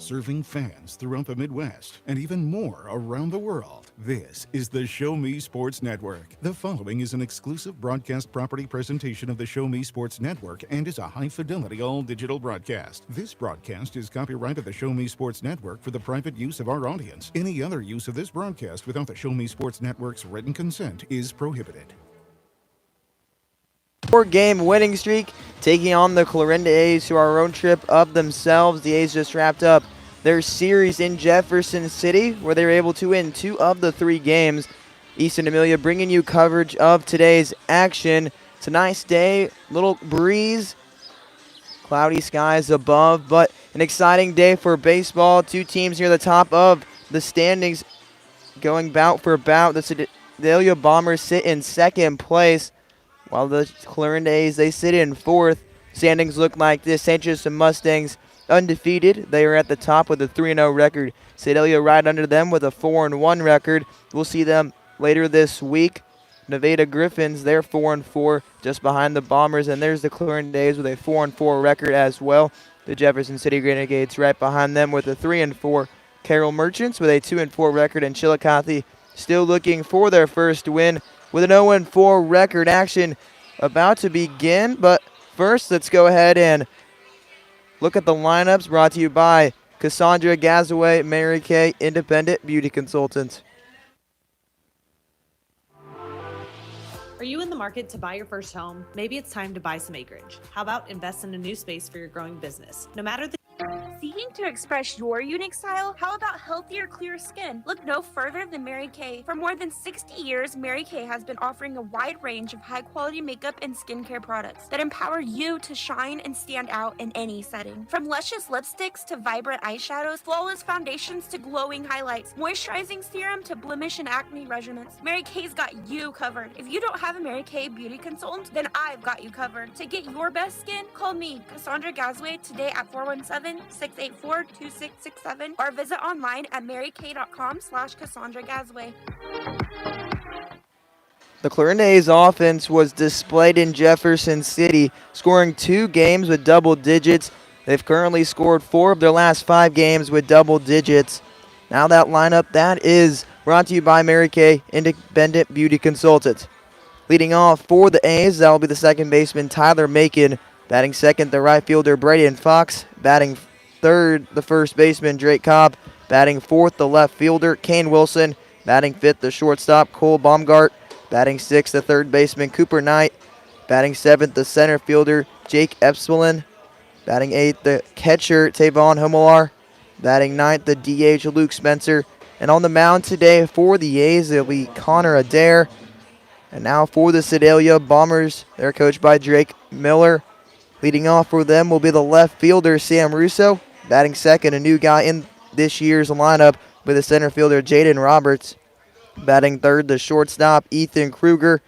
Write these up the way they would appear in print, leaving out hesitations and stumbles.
serving fans throughout the Midwest and even more around the world. This is the Show Me Sports Network. The following is an exclusive broadcast property presentation of the Show Me Sports Network and is a high-fidelity all-digital broadcast. This broadcast is copyrighted the Show Me Sports Network for the private use of our audience. Any other use of this broadcast without the Show Me Sports Network's written consent is prohibited. 4-game winning streak, taking on the Clarinda A's, who are a road trip of themselves. The A's just wrapped up their series in Jefferson City, where they were able to win 2 of the 3 games. Easton Amelia bringing you coverage of today's action. It's a nice day, little breeze, cloudy skies above, but an exciting day for baseball. 2 teams near the top of the standings going bout for bout. The Sedalia Bombers sit in second place, while the Clarinda A's, they sit in 4th. Standings look like this. St. Joseph Mustangs undefeated. They are at the top with a 3-0 record. Sedalia right under them with a 4-1 record. We'll see them later this week. Nevada Griffins, they're 4-4, just behind the Bombers. And there's the Clarinda A's with a 4-4 record as well. The Jefferson City Renegades right behind them with a 3-4. Carroll Merchants with a 2-4 record. And Chillicothe still looking for their first win with an 0-4 record. Action about to begin, but first let's go ahead and look at the lineups brought to you by Cassandra Gazaway, Mary Kay, Independent Beauty Consultant. Are you in the market to buy your first home? Maybe it's time to buy some acreage. How about invest in a new space for your growing business? No matter the Seeking to express your unique style? How about healthier, clear skin? Look no further than Mary Kay. For more than 60 years, Mary Kay has been offering a wide range of high-quality makeup and skincare products that empower you to shine and stand out in any setting. From luscious lipsticks to vibrant eyeshadows, flawless foundations to glowing highlights, moisturizing serum to blemish and acne regimens, Mary Kay's got you covered. If you don't have a Mary Kay beauty consultant, then I've got you covered. To get your best skin, call me, Cassandra Gazaway, today at 417-684-2667 or visit online at marykay.com/Cassandra Gazaway. The Clarinda A's offense was displayed in Jefferson City, scoring 2 games with double digits. They've currently scored 4 of their last 5 games with double digits. Now that lineup, that is brought to you by Mary Kay, Independent Beauty Consultant. Leading off for the A's, that will be the second baseman, Tyler Macon. Batting second, the right fielder, Braden Fox. Batting third, the first baseman, Drake Cobb. Batting fourth, the left fielder, Kane Wilson. Batting fifth, the shortstop, Cole Baumgart. Batting sixth, the third baseman, Cooper Knight. Batting seventh, the center fielder, Jake Epspelin. Batting eighth, the catcher, Tavon Homelar. Batting ninth, the DH, Luke Spencer. And on the mound today for the A's, it'll be Connor Adair. And now for the Sedalia Bombers, they're coached by Drake Miller. Leading off for them will be the left fielder, Sam Russo. Batting second, a new guy in this year's lineup with the center fielder, Jaden Roberts. Batting third, the shortstop, Ethan Kruger.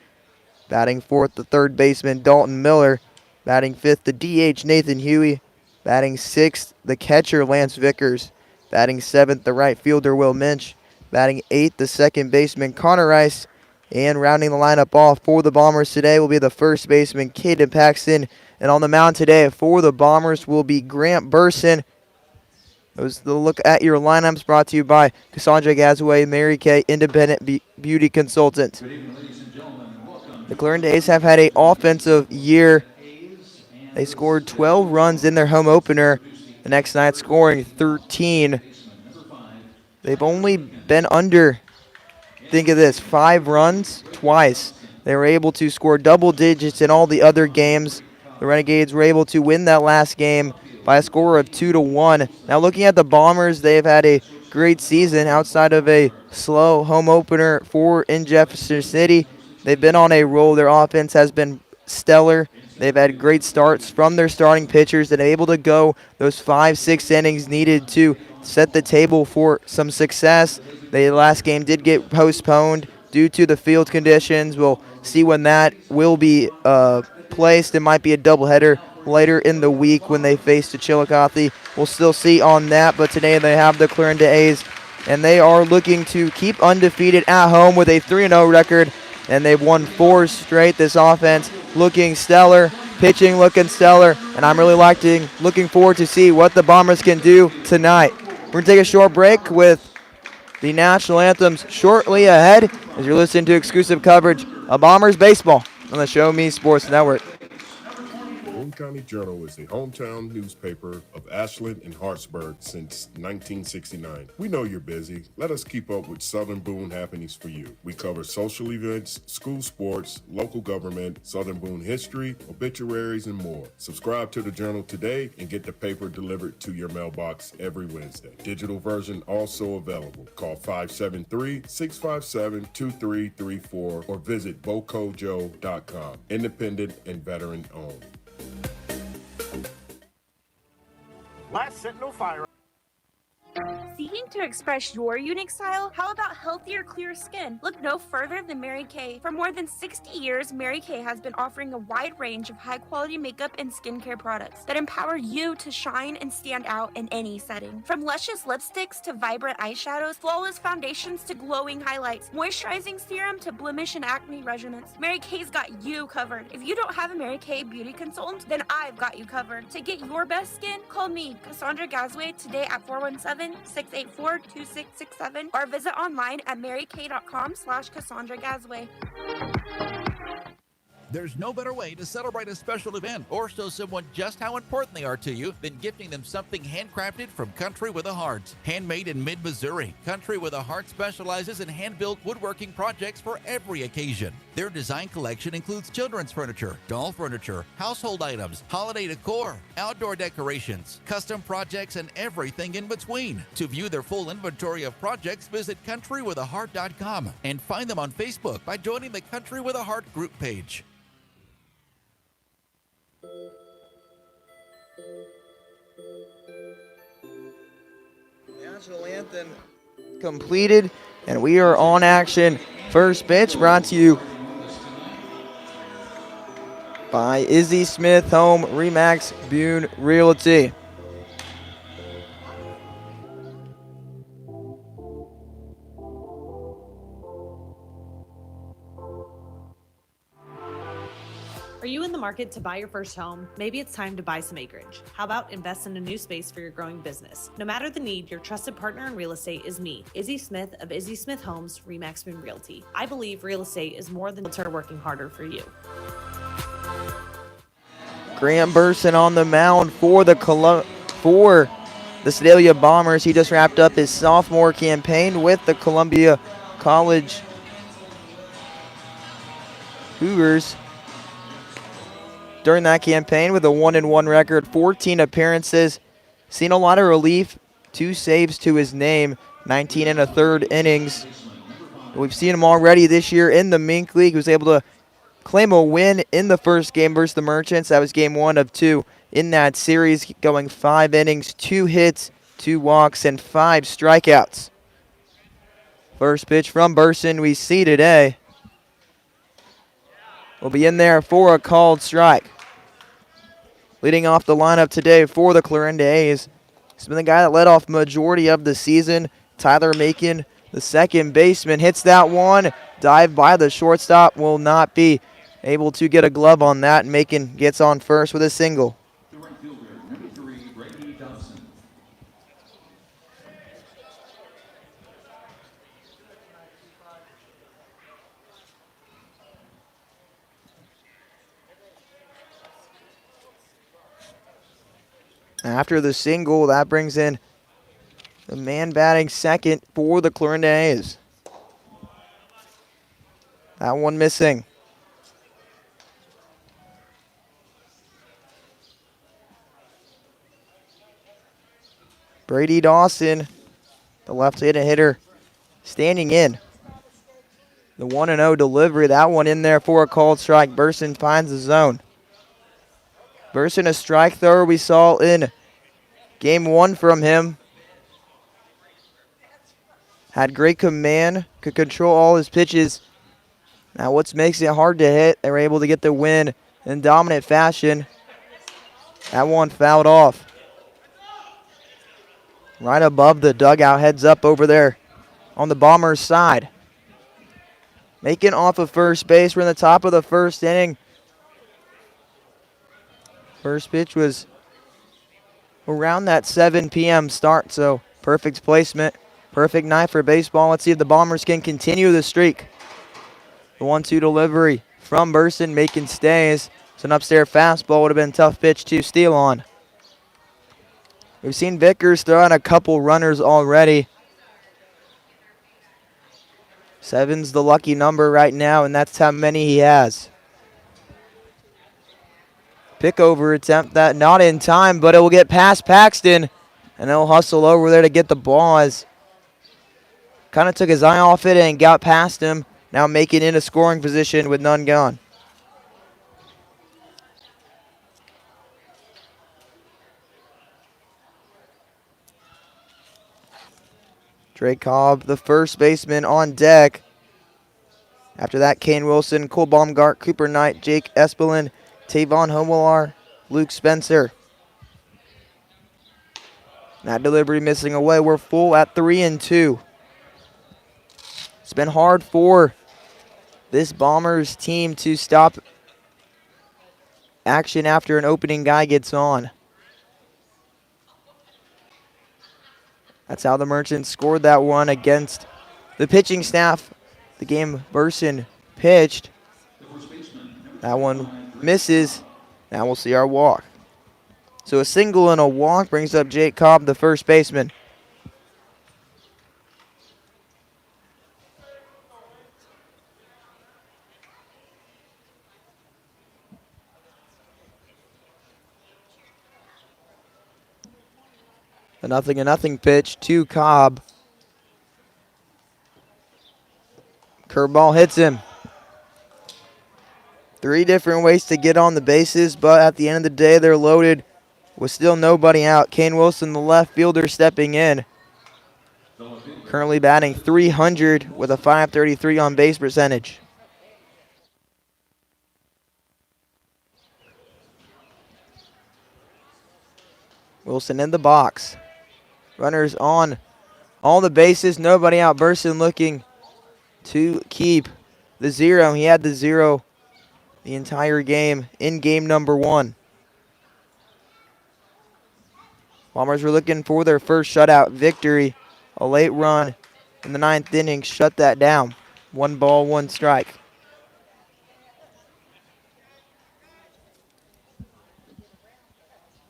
Batting fourth, the third baseman, Dalton Miller. Batting fifth, the DH, Nathan Huey. Batting sixth, the catcher, Lance Vickers. Batting seventh, the right fielder, Will Minch. Batting eighth, the second baseman, Connor Rice. And rounding the lineup off for the Bombers today will be the first baseman, Caden Paxton. And on the mound today for the Bombers will be Grant Burson. Those the look at your lineups brought to you by Cassandra Gazaway, Mary Kay, Independent Beauty Consultant. The Clarinda A's have had an offensive year. They scored 12 runs in their home opener. The next night scoring 13. They've only been under, think of this, 5 runs twice. They were able to score double digits in all the other games. The Renegades were able to win that last game by a score of 2-1. Now looking at the Bombers, they've had a great season outside of a slow home opener in Jefferson City. They've been on a roll. Their offense has been stellar. They've had great starts from their starting pitchers and able to go those 5-6 innings needed to set the table for some success. The last game did get postponed due to the field conditions. We'll see when that will be placed. It might be a doubleheader later in the week when they face the Chillicothe. We'll still see on that, but today they have the Clarinda A's, and they are looking to keep undefeated at home with a 3-0 record, and they've won 4 straight. This offense looking stellar, pitching looking stellar, and I'm really looking forward to see what the Bombers can do tonight. We're going to take a short break with the national anthems shortly ahead as you're listening to exclusive coverage of Bombers baseball on the Show Me Sports Network. Boone County Journal is the hometown newspaper of Ashland and Hartsburg since 1969. We know you're busy. Let us keep up with Southern Boone happenings for you. We cover social events, school sports, local government, Southern Boone history, obituaries, and more. Subscribe to the Journal today and get the paper delivered to your mailbox every Wednesday. Digital version also available. Call 573-657-2334 or visit bocojo.com. Independent and veteran owned. Last Sentinel Fire. Seeking to express your unique style? How about healthier, clear skin? Look no further than Mary Kay. For more than 60 years, Mary Kay has been offering a wide range of high-quality makeup and skincare products that empower you to shine and stand out in any setting. From luscious lipsticks to vibrant eyeshadows, flawless foundations to glowing highlights, moisturizing serum to blemish and acne regimens, Mary Kay's got you covered. If you don't have a Mary Kay beauty consultant, then I've got you covered. To get your best skin, call me, Cassandra Gasway, today at 417-684-2667 or visit online at marykay.com/Cassandra Gasway. There's no better way to celebrate a special event or show someone just how important they are to you than gifting them something handcrafted from Country with a Heart. Handmade in mid-Missouri, Country with a Heart specializes in hand-built woodworking projects for every occasion. Their design collection includes children's furniture, doll furniture, household items, holiday decor, outdoor decorations, custom projects, and everything in between. To view their full inventory of projects, visit countrywithaheart.com and find them on Facebook by joining the Country with a Heart group page. National anthem completed, and we are on action. First pitch brought to you by Izzy Smith Home Remax Boone Realty. Are you in the market to buy your first home? Maybe it's time to buy some acreage. How about invest in a new space for your growing business? No matter the need, your trusted partner in real estate is me, Izzy Smith of Izzy Smith Homes Remax Boone Realty. I believe real estate is more than a realtor working harder for you. Graham Burson on the mound for the Sedalia Bombers. He just wrapped up his sophomore campaign with the Columbia College Cougars. During that campaign with a 1-1 record, 14 appearances, seen a lot of relief, 2 saves to his name, 19 1/3 innings. We've seen him already this year in the Mink League. He was able to claim a win in the first game versus the Merchants. That was game 1 of 2 in that series, going 5 innings, 2 hits, 2 walks, and 5 strikeouts. First pitch from Burson we see today will be in there for a called strike. Leading off the lineup today for the Clarinda A's, he's been the guy that led off majority of the season. Tyler Macon, the second baseman, hits that one. Dive by the shortstop, will not be able to get a glove on that. Macon gets on first with a single. After the single, that brings in the man batting second for the Clarinda A's. That one missing. Brady Dawson, the left-handed hitter, standing in. The 1-0 delivery, that one in there for a called strike. Burson finds the zone. Burson, a strike thrower we saw in game 1 from him. Had great command, could control all his pitches. Now what makes it hard to hit, they were able to get the win in dominant fashion. That one fouled off. Right above the dugout, heads up over there on the Bombers' side. Making off of first base, we're in the top of the first inning. First pitch was around that 7 p.m. start, so Perfect placement. Perfect night for baseball. Let's see if the Bombers can continue the streak. The 1-2 delivery from Burson making stays. It's an upstairs fastball. Would have been a tough pitch to steal on. We've seen Vickers throw out a couple runners already. 7's the lucky number right now, and that's how many he has. Pickover attempt, that not in time, but it will get past Paxton, and he'll hustle over there to get the ball as kind of took his eye off it and got past him. Now making it a scoring position with none gone. Drake Cobb, the first baseman, on deck. After that, Kane Wilson, Cole Baumgart, Cooper Knight, Jake Espelin, Tavon Homelar, Luke Spencer. That delivery missing away. We're full at 3-2. It's been hard for this Bombers team to stop action after an opening guy gets on. That's how the Merchants scored that one against the pitching staff. The game Burson pitched. That one misses. Now we'll see our walk. So a single and a walk brings up Jake Cobb, the first baseman. A 0-0 pitch to Cobb. Curveball hits him. 3 different ways to get on the bases, but at the end of the day, they're loaded with still nobody out. Kane Wilson, the left fielder, stepping in. Currently batting .300 with a .533 on base percentage. Wilson in the box. Runners on all the bases, nobody out. Burson looking to keep the 0. He had the 0 the entire game in game number 1. Bombers were looking for their first shutout victory. A late run in the 9th inning shut that down. 1 ball, 1 strike.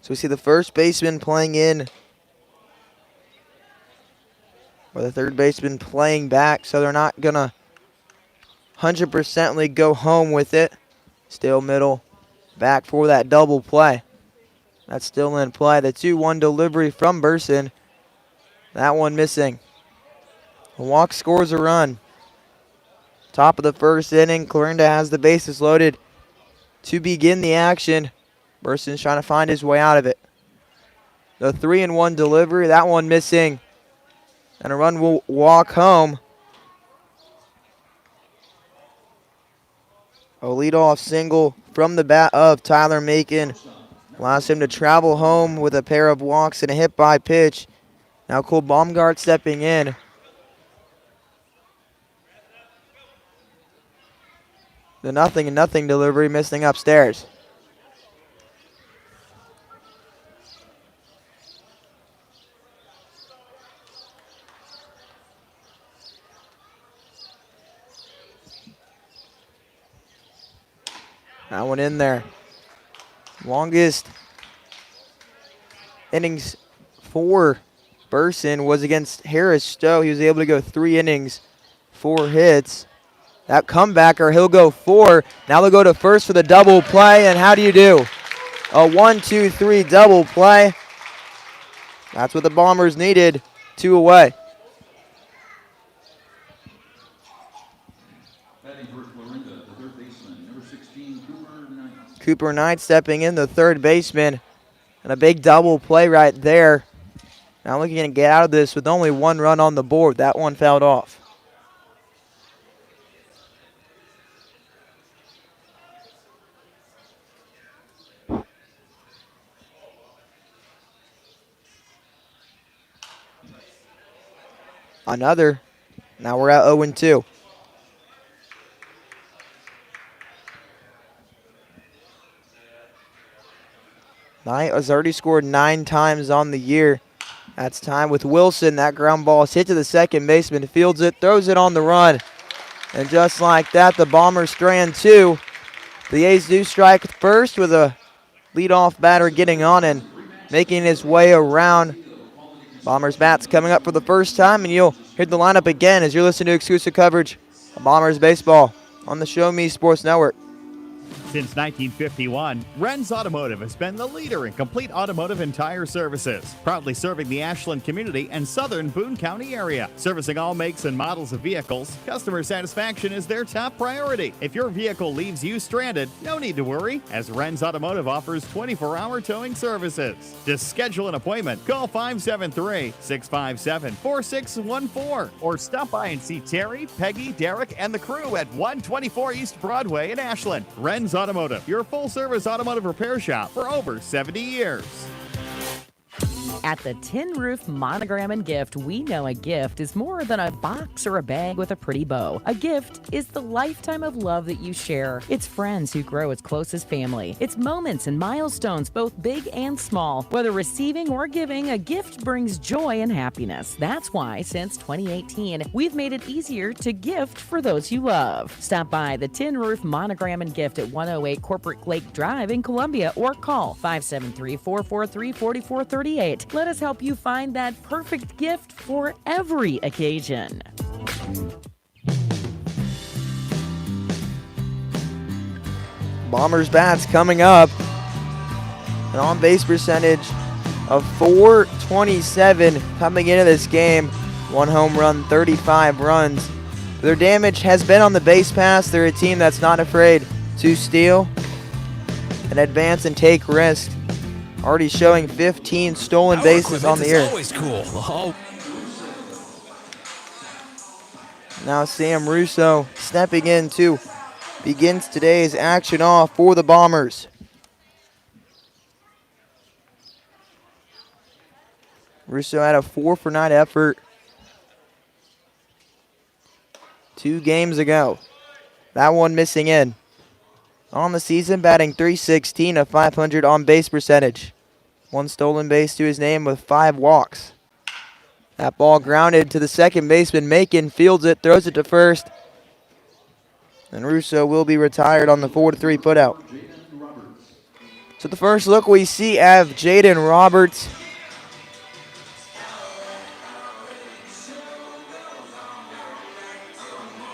So we see the first baseman playing in, or the third baseman playing back, so they're not going to 100%ly go home with it. Still middle, back for that double play. That's still in play. The 2-1 delivery from Burson. That one missing. Walk scores a run. Top of the first inning, Clarinda has the bases loaded to begin the action. Burson's trying to find his way out of it. The 3-1 delivery, that one missing. And a run will walk home. A leadoff single from the bat of Tyler Macon allows him to travel home with a pair of walks and a hit by pitch. Now Cole Baumgart stepping in. The 0-0 delivery missing upstairs. That one in there. Longest innings for Burson was against Harris Stowe. He was able to go 3 innings, 4 hits. That comebacker, he'll go 4. Now they'll go to first for the double play, and how do you do? A 1-2-3 double play. That's what the Bombers needed. 2 away. Cooper Knight stepping in, the third baseman. And a big double play right there. Now looking to get out of this with only 1 run on the board. That one fouled off. Another. Now we're at 0-2. Knight has already scored 9 times on the year. That's time with Wilson. That ground ball is hit to the second baseman, fields it, throws it on the run. And just like that, the Bombers strand two. The A's do strike first with a leadoff batter getting on and making his way around. Bombers bats coming up for the first time, and you'll hear the lineup again as you're listening to exclusive coverage of Bombers baseball on the Show Me Sports Network. Since 1951, Ren's Automotive has been the leader in complete automotive and tire services, proudly serving the Ashland community and southern Boone County area. Servicing all makes and models of vehicles, customer satisfaction is their top priority. If your vehicle leaves you stranded, no need to worry, as Ren's Automotive offers 24-hour towing services. To schedule an appointment, call 573-657-4614 or stop by and see Terry, Peggy, Derek, and the crew at 124 East Broadway in Ashland. Ren's Automotive, your full-service automotive repair shop for over 70 years. At the Tin Roof Monogram and Gift, we know a gift is more than a box or a bag with a pretty bow. A gift is the lifetime of love that you share. It's friends who grow as close as family. It's moments and milestones, both big and small. Whether receiving or giving, a gift brings joy and happiness. That's why, since 2018, we've made it easier to gift for those you love. Stop by the Tin Roof Monogram and Gift at 108 Corporate Lake Drive in Columbia or call 573-443-4438. Let us help you find that perfect gift for every occasion. Bombers bats coming up. An on-base percentage of .427 coming into this game. 1 home run, 35 runs. Their damage has been on the base pass. They're a team that's not afraid to steal and advance and take risks. Already showing 15 stolen bases on the year. Always cool. Oh. Now Sam Russo stepping in to begins today's action off for the Bombers. Russo had a 4-for-9 effort 2 games ago. That one missing in. On the season, batting .316, a .500 on-base percentage. 1 stolen base to his name with 5 walks. That ball grounded to the second baseman. Macon fields it, throws it to first. And Russo will be retired on the 4-3 putout. So the first look we see of Jaden Roberts.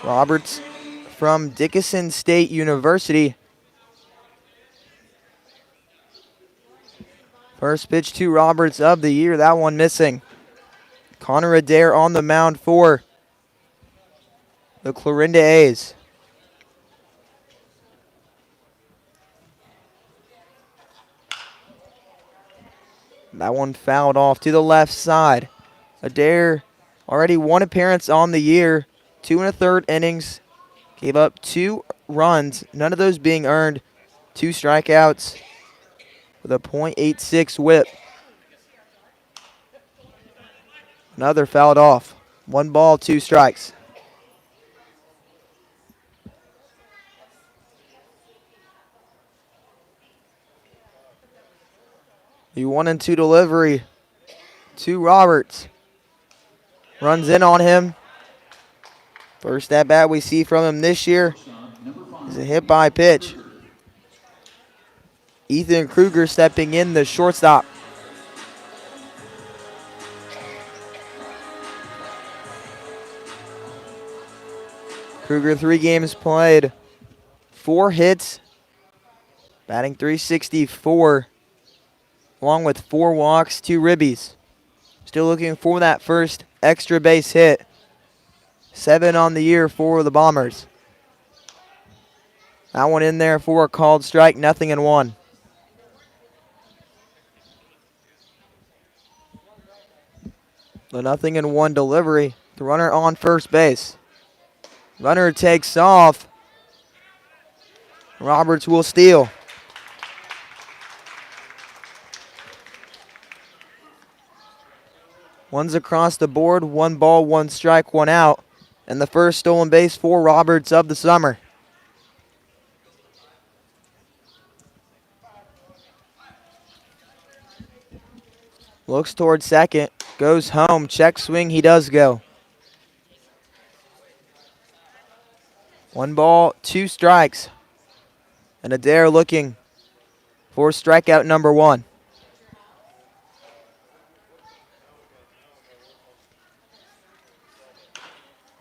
Roberts from Dickinson State University. First pitch to Roberts of the year, that one missing. Connor Adair on the mound for the Clarinda A's. That one fouled off to the left side. Adair already 1 appearance on the year, 2 1/3 innings, gave up 2 runs, none of those being earned, 2 strikeouts with a .86 whip. Another fouled off. 1 ball, 2 strikes. The 1-2 delivery to Roberts. Runs in on him. First at bat we see from him this year is a hit by pitch. Ethan Kruger stepping in, the shortstop. Kruger 3 games played, 4 hits, batting .364, along with 4 walks, 2 ribbies. Still looking for that first extra base hit. 7 on the year for the Bombers. That one in there for a called strike, 0-1. The 0-1 delivery. The runner on first base. Runner takes off. Roberts will steal. One's across the board, 1 ball, 1 strike, 1 out. And the first stolen base for Roberts of the summer. Looks towards second. Goes home. Check swing. He does go. 1 ball, 2 strikes. And Adair looking for strikeout number 1.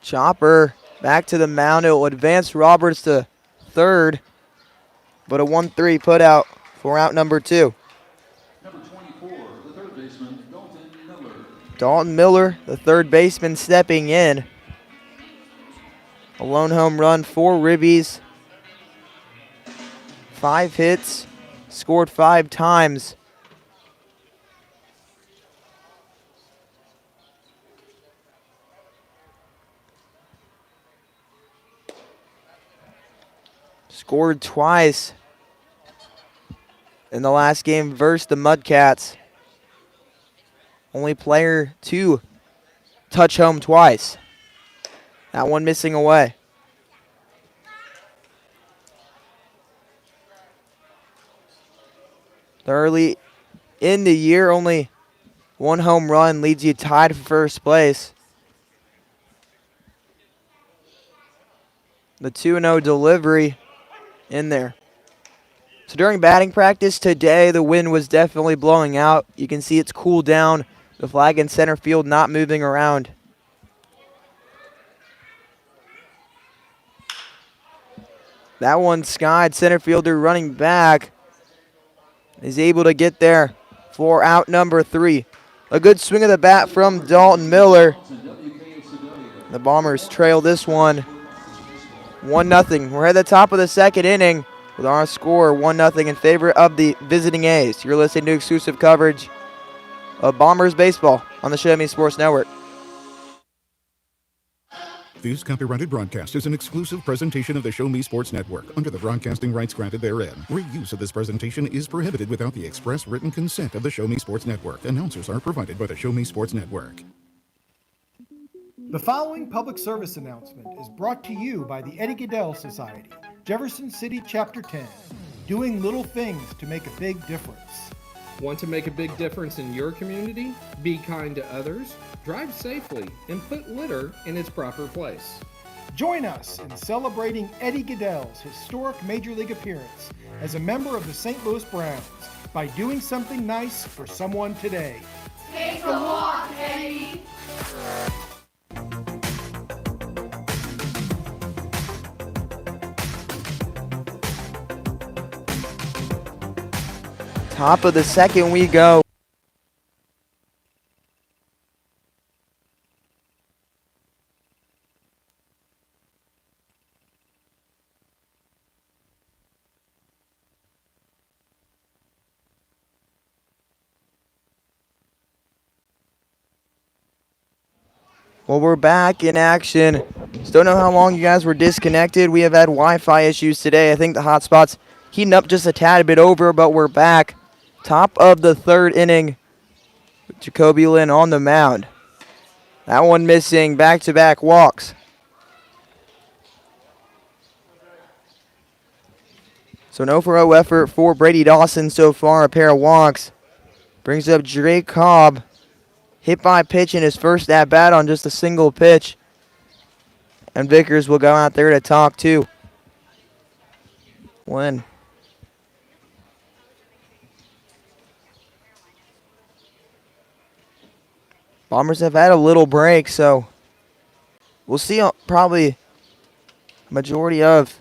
Chopper back to the mound. It will advance Roberts to third, but a 1-3 put out for out number 2. Number 24, the third baseman, Dalton Miller. Dalton Miller, the third baseman, stepping in. A lone home run, 4 ribbies, 5 hits, scored 5 times. Scored twice in the last game versus the Mudcats. Only player to touch home twice. That one missing away. Early in the year, only 1 home run leads you tied for first place. The 2-0 delivery in there. So during batting practice today, the wind was definitely blowing out. You can see it's cooled down. The flag in center field not moving around. That one skied. Center fielder running back is able to get there for out number 3. A good swing of the bat from Dalton Miller. The Bombers trail this one 1-0. We're at the top of the second inning with our score 1-0 in favor of the visiting A's. You're listening to exclusive coverage of Bombers baseball on the Show Me Sports Network. This copyrighted broadcast is an exclusive presentation of the Show Me Sports Network under the broadcasting rights granted therein. Reuse of this presentation is prohibited without the express written consent of the Show Me Sports Network. Announcers are provided by the Show Me Sports Network. The following public service announcement is brought to you by the Eddie Gaedel Society, Jefferson City Chapter 10, doing little things to make a big difference. Want to make a big difference in your community? Be kind to others, drive safely, and put litter in its proper place. Join us in celebrating Eddie Gaedel's historic Major League appearance as a member of the St. Louis Browns by doing something nice for someone today. Take a walk, Eddie! Top of the second we go. Well, we're back in action. Just don't know how long you guys were disconnected. We have had Wi-Fi issues today. I think the hotspot's heating up just a tad bit over, but we're back. Top of the third inning with Jacoby Lynn on the mound. That one missing back-to-back walks. So no 0 effort for Brady Dawson so far, a pair of walks. Brings up Drake Cobb. Hit by pitch in his first at-bat on just a single pitch. And Vickers will go out there to talk to Lynn. Bombers have had a little break, so we'll see probably majority of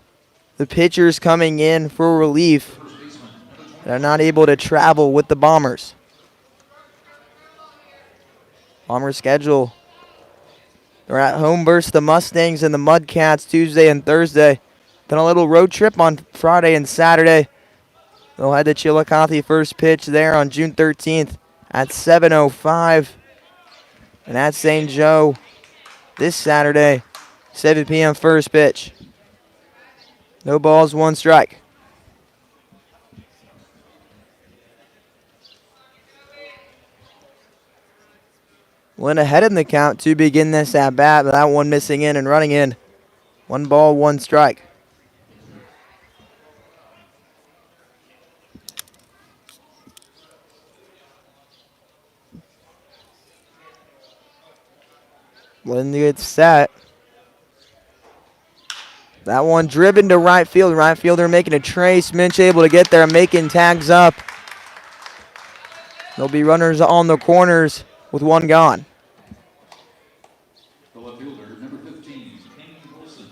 the pitchers coming in for relief that are not able to travel with the Bombers. Bombers schedule. They're at home versus the Mustangs and the Mudcats Tuesday and Thursday. Then a little road trip on Friday and Saturday. They'll head to Chillicothe first pitch there on June 13th at 7:05. And at St. Joe this Saturday, 7 p.m. first pitch. No balls, 1 strike. Lynn ahead in the count to begin this at bat, but that one missing in and running in. 1 ball, 1 strike. When it's set. That one driven to right field. Right fielder making a trace. Minch able to get there, making tags up. There'll be runners on the corners with one gone. The left fielder, number 15, Kane Wilson.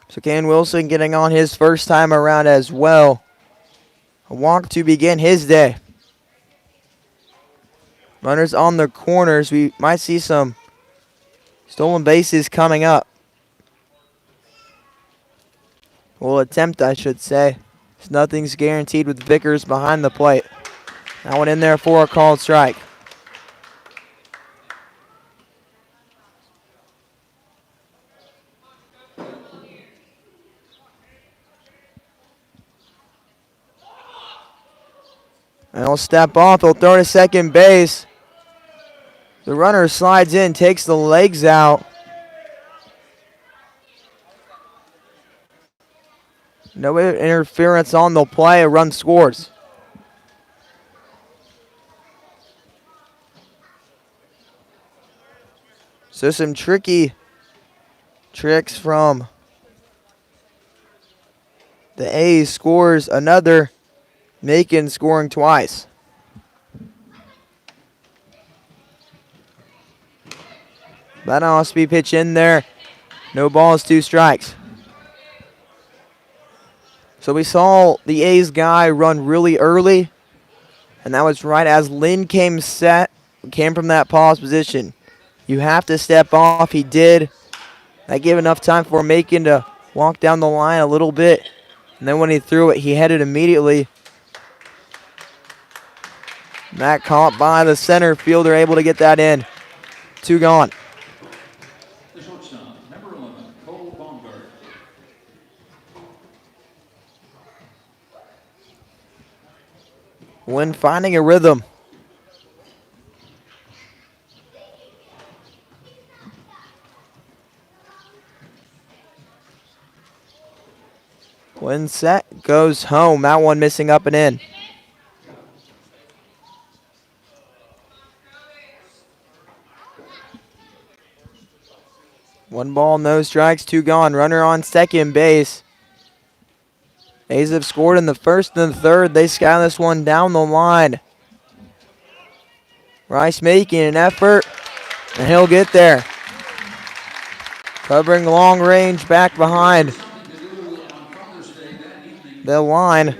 So Kane Wilson getting on his first time around as well. A walk to begin his day. Runners on the corners. We might see some stolen bases coming up. We'll attempt, I should say. Nothing's guaranteed with Vickers behind the plate. That one in there for a called strike. And he'll step off. He'll throw to second base. The runner slides in, takes the legs out. No interference on the play. A run scores. So some tricky tricks from the A's. Scores another. Macon scoring twice. That off-speed pitch in there. No balls, 2 strikes. So we saw the A's guy run really early, and that was right as Lynn came set, came from that pause position. You have to step off. He did. That gave enough time for Macon to walk down the line a little bit, and then when he threw it, he headed immediately. That caught by the center fielder, able to get that in. 2 gone. The shortstop, number 11, Cole Baumgart. When finding a rhythm. When set, goes home. That one missing up and in. One ball, no strikes, 2 gone. Runner on second base. A's have scored in the first and the third. They sky this one down the line. Rice making an effort, and he'll get there. Covering long range back behind the line.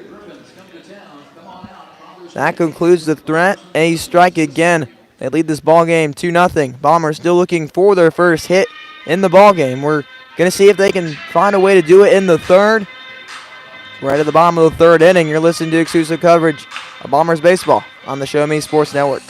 That concludes the threat. A's strike again. They lead this ball game 2-0. Bombers still looking for their first hit in the ball game. We're going to see if they can find a way to do it in the third. Right at the bottom of the third inning, you're listening to exclusive coverage of Bombers baseball on the Show Me Sports Network.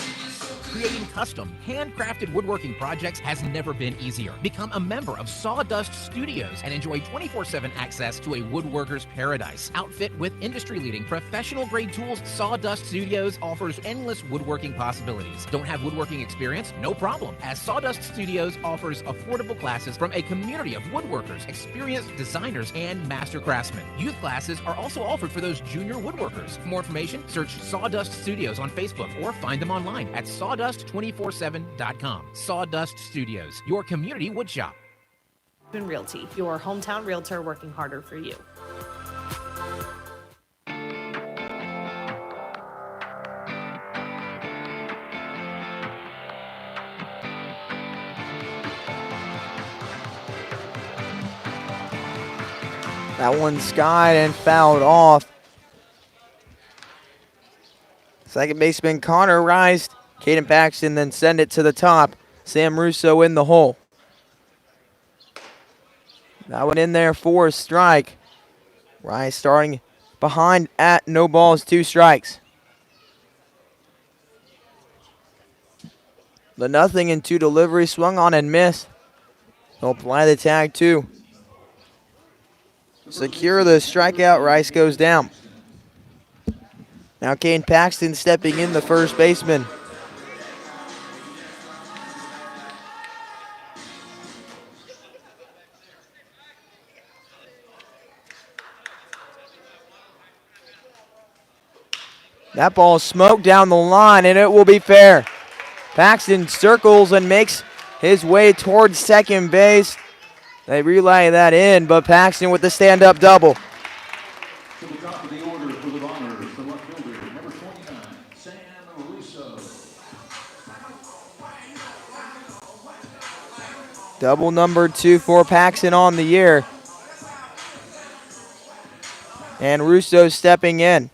Creating custom, handcrafted woodworking projects has never been easier. Become a member of Sawdust Studios and enjoy 24/7 access to a woodworker's paradise. Outfit with industry-leading professional-grade tools, Sawdust Studios offers endless woodworking possibilities. Don't have woodworking experience? No problem, as Sawdust Studios offers affordable classes from a community of woodworkers, experienced designers, and master craftsmen. Youth classes are also offered for those junior woodworkers. For more information, search Sawdust Studios on Facebook or find them online at sawdust247.com. Sawdust Studios, your community woodshop. Realty, your hometown realtor working harder for you. That one skied and fouled off. Second baseman Connor Rice, Caden Paxton then send it to the top. Sam Russo in the hole. That one in there for a strike. Rice starting behind at no balls, 2 strikes. The 0-2 delivery swung on and missed. He'll apply the tag too. Secure the strikeout. Rice goes down. Now Caden Paxton stepping in, the first baseman. That ball smoked down the line, and it will be fair. Paxton circles and makes his way towards second base. They relay that in, but Paxton with the stand-up double. To the top of the order for the Bombers, the left fielder, number 29, Sam Russo. Double number 2 for Paxton on the year. And Russo stepping in.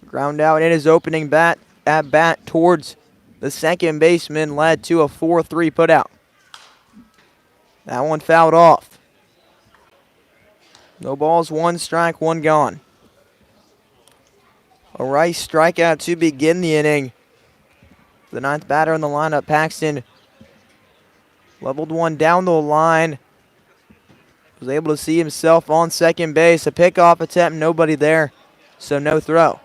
Ground out in his opening bat towards the second baseman led to a 4-3 putout. That one fouled off. No balls, 1 strike, 1 gone. A Rice strikeout to begin the inning. The 9th batter in the lineup, Paxton, leveled one down the line. Was able to see himself on second base. A pickoff attempt, nobody there, so no throw.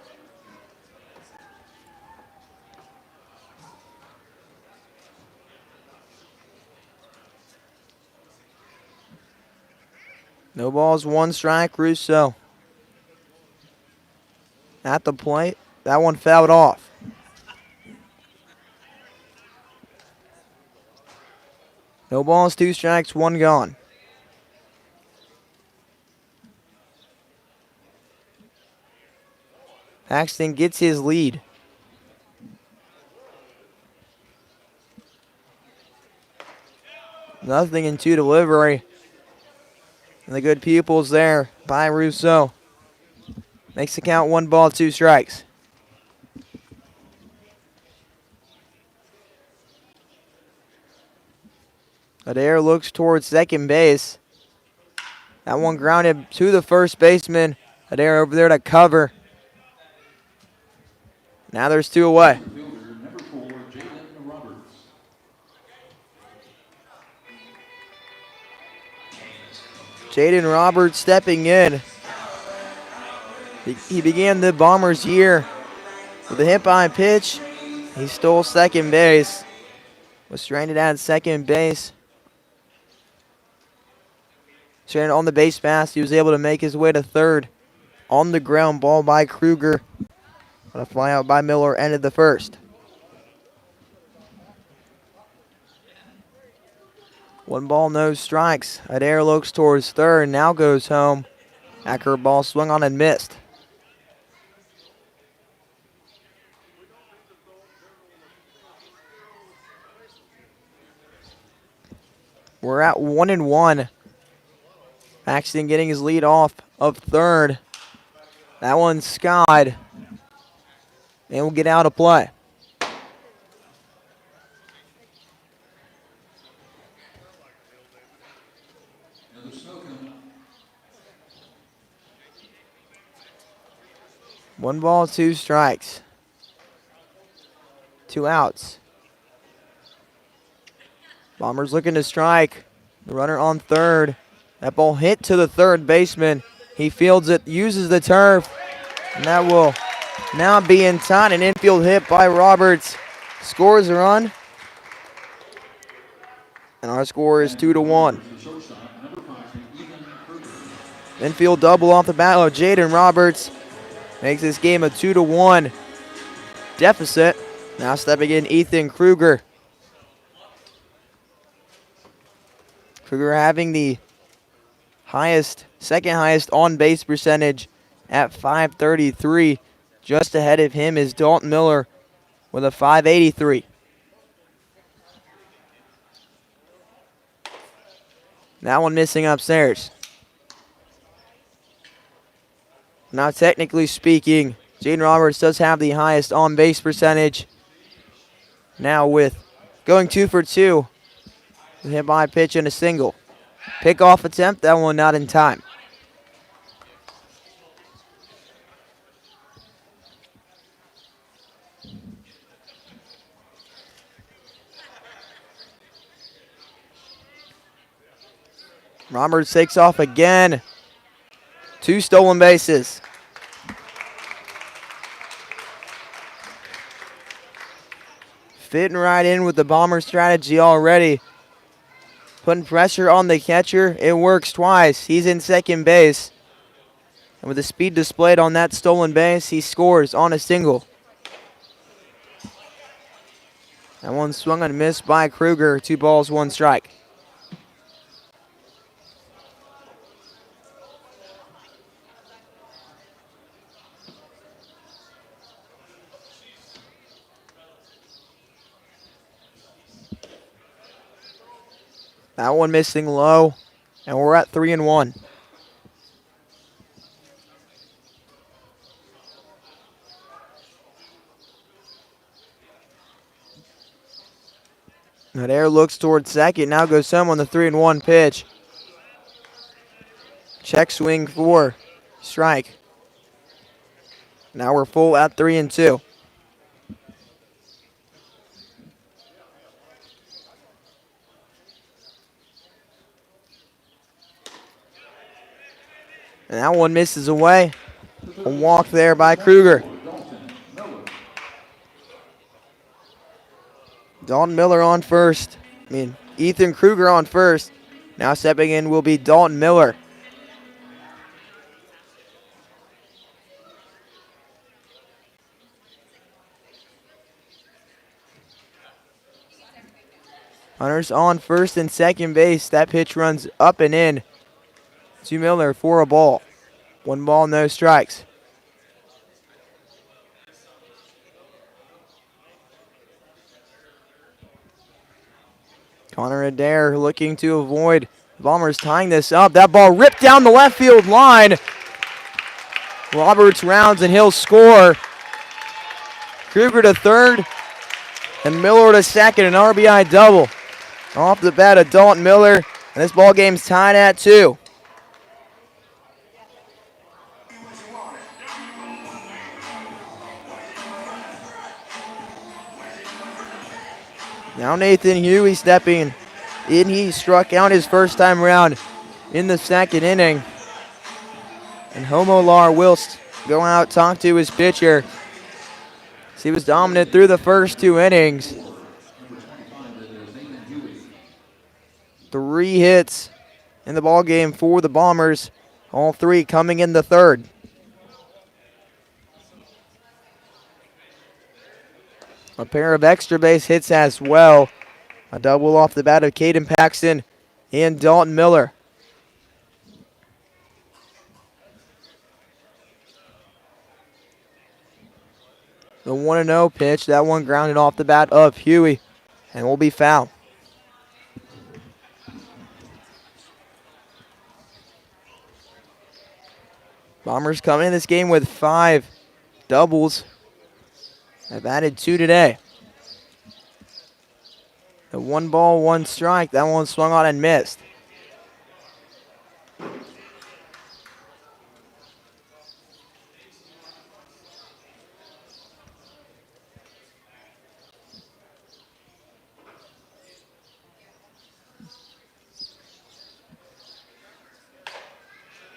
No balls, 1 strike, Russo. At the plate, that one fouled off. No balls, 2 strikes, 1 gone. Paxton gets his lead. Nothing in 2 delivery. And the good pupils there by Russo. Makes the count 1 ball, 2 strikes. Adair looks towards second base. That one grounded to the first baseman. Adair over there to cover. Now there's 2 away. Number 4, Jalen Roberts. Jaden Roberts stepping in. He began the Bombers' year with a hit by pitch. He stole second base. Was stranded at second base. Stranded on the base pass. He was able to make his way to third. On the ground ball by Kruger. But a fly out by Miller ended the first. 1 ball, no strikes. Adair looks towards third, now goes home. Accurate ball swung on and missed. We're at 1-1. Paxton getting his lead off of third. That one's skied. And will get out of play. One ball, 2 strikes. 2 outs. Bombers looking to strike. The runner on third. That ball hit to the third baseman. He fields it, uses the turf. And that will now be in time. An infield hit by Roberts. Scores a run. And our score is 2-1. Infield double off the bat of Jaden Roberts. Makes this game a 2-1 deficit. Now stepping in Ethan Kruger. Kruger having the second highest on base percentage at .533. Just ahead of him is Dalton Miller with a .583. That one missing upstairs. Now, technically speaking, Jaden Roberts does have the highest on-base percentage. Now with going 2 for 2. Hit by a pitch and a single. Pickoff attempt, that one not in time. Roberts takes off again. 2 stolen bases. Fitting right in with the Bomber strategy already. Putting pressure on the catcher. It works twice. He's in second base. And with the speed displayed on that stolen base, he scores on a single. That one swung and missed by Kruger. 2 balls, 1 strike. That one missing low, and we're at 3-1. That air looks towards second. Now goes home on the 3-1 pitch. Check swing for strike. Now we're full at 3-2. And that one misses away. A walk there by Kruger. Dalton Miller on first. Ethan Kruger on first. Now stepping in will be Dalton Miller. Hunter's on first and second base. That pitch runs up and in to Miller for a ball. 1 ball, no strikes. Connor Adair looking to avoid Bombers tying this up. That ball ripped down the left field line. Roberts rounds and he'll score. Kruger to third and Miller to second. An RBI double off the bat of Dalton Miller. And this ball game's tied at 2. Now Nathan Huey stepping in. He struck out his first time around in the second inning. And Homo Lar will go out, talk to his pitcher. He was dominant through the first 2 innings. 3 hits in the ball game for the Bombers. All 3 coming in the third. A pair of extra base hits as well. A double off the bat of Caden Paxton and Dalton Miller. The 1-0 pitch, that one grounded off the bat of Huey and will be foul. Bombers come in this game with 5 doubles. They've added 2 today. The 1 ball, 1 strike. That one swung on and missed.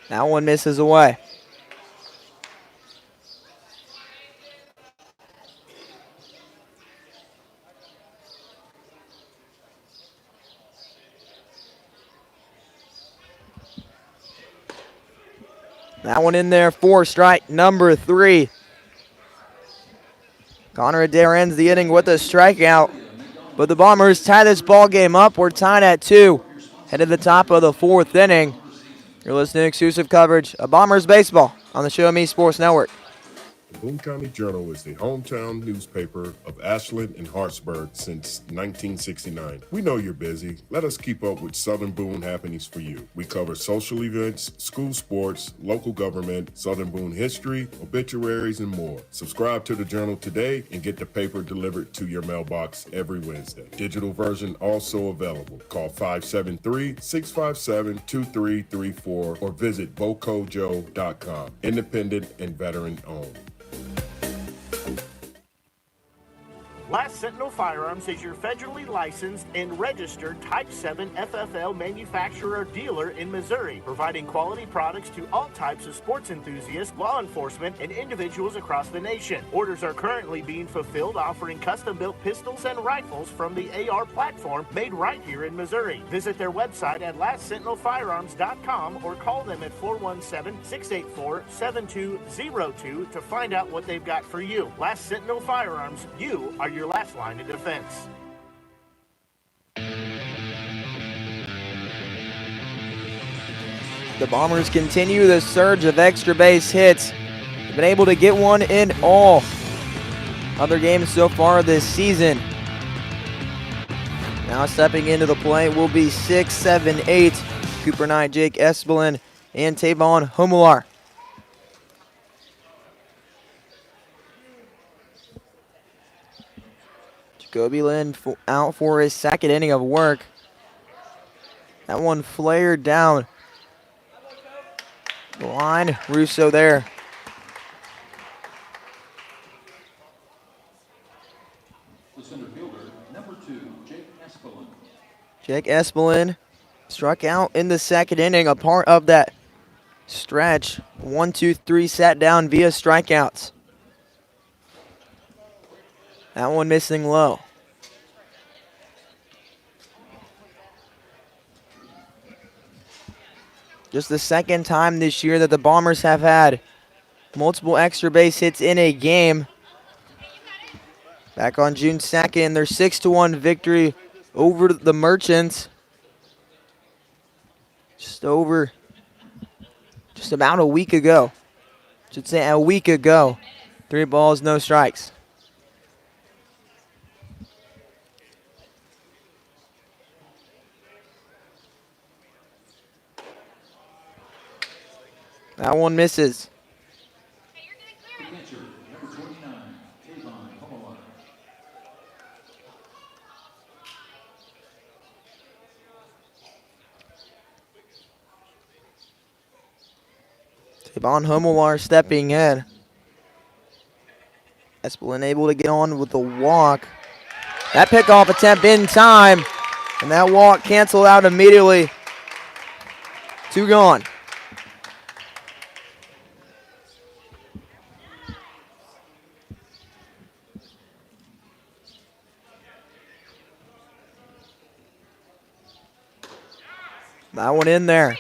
That one misses away. That one in there for strike number 3. Connor Adair ends the inning with a strikeout. But the Bombers tie this ball game up. We're tied at 2. Headed to the top of the 4th inning. You're listening to exclusive coverage of Bombers baseball on the Show Me Sports Network. The Boone County Journal is the hometown newspaper of Ashland and Hartsburg since 1969. We know you're busy. Let us keep up with Southern Boone happenings for you. We cover social events, school sports, local government, Southern Boone history, obituaries, and more. Subscribe to the Journal today and get the paper delivered to your mailbox every Wednesday. Digital version also available. Call 573-657-2334 or visit bocojo.com. Independent and veteran owned. Last Sentinel Firearms is your federally licensed and registered Type 7 FFL manufacturer dealer in Missouri, providing quality products to all types of sports enthusiasts, law enforcement, and individuals across the nation. Orders are currently being fulfilled, offering custom-built pistols and rifles from the AR platform made right here in Missouri. Visit their website at lastsentinelfirearms.com or call them at 417-684-7202 to find out what they've got for you. Last Sentinel Firearms, you are your your last line of defense. The Bombers continue the surge of extra base hits. They've been able to get one in all other games so far this season. Now stepping into the play will be 6, 7, 8. Cooper Knight, Jake Espelin, and Tavon Homelar. Jacoby Lynn out for his second inning of work. That one flared down the line. Russo there. The center fielder, number 2, Jake Espelin. Jake Espelin struck out in the second inning, a part of that stretch. 1, 2, 3 sat down via strikeouts. That one missing low. Just the second time this year that the Bombers have had multiple extra base hits in a game. Back on June 2nd, their 6-1 victory over the Merchants. Just about a week ago. Should say a week ago. 3 balls, no strikes. That one misses. The catcher, number 29, Tavon Homelar. Tavon Homelar stepping in. Espelin able to get on with the walk. That pickoff attempt in time. And that walk canceled out immediately. 2 gone. That one in there.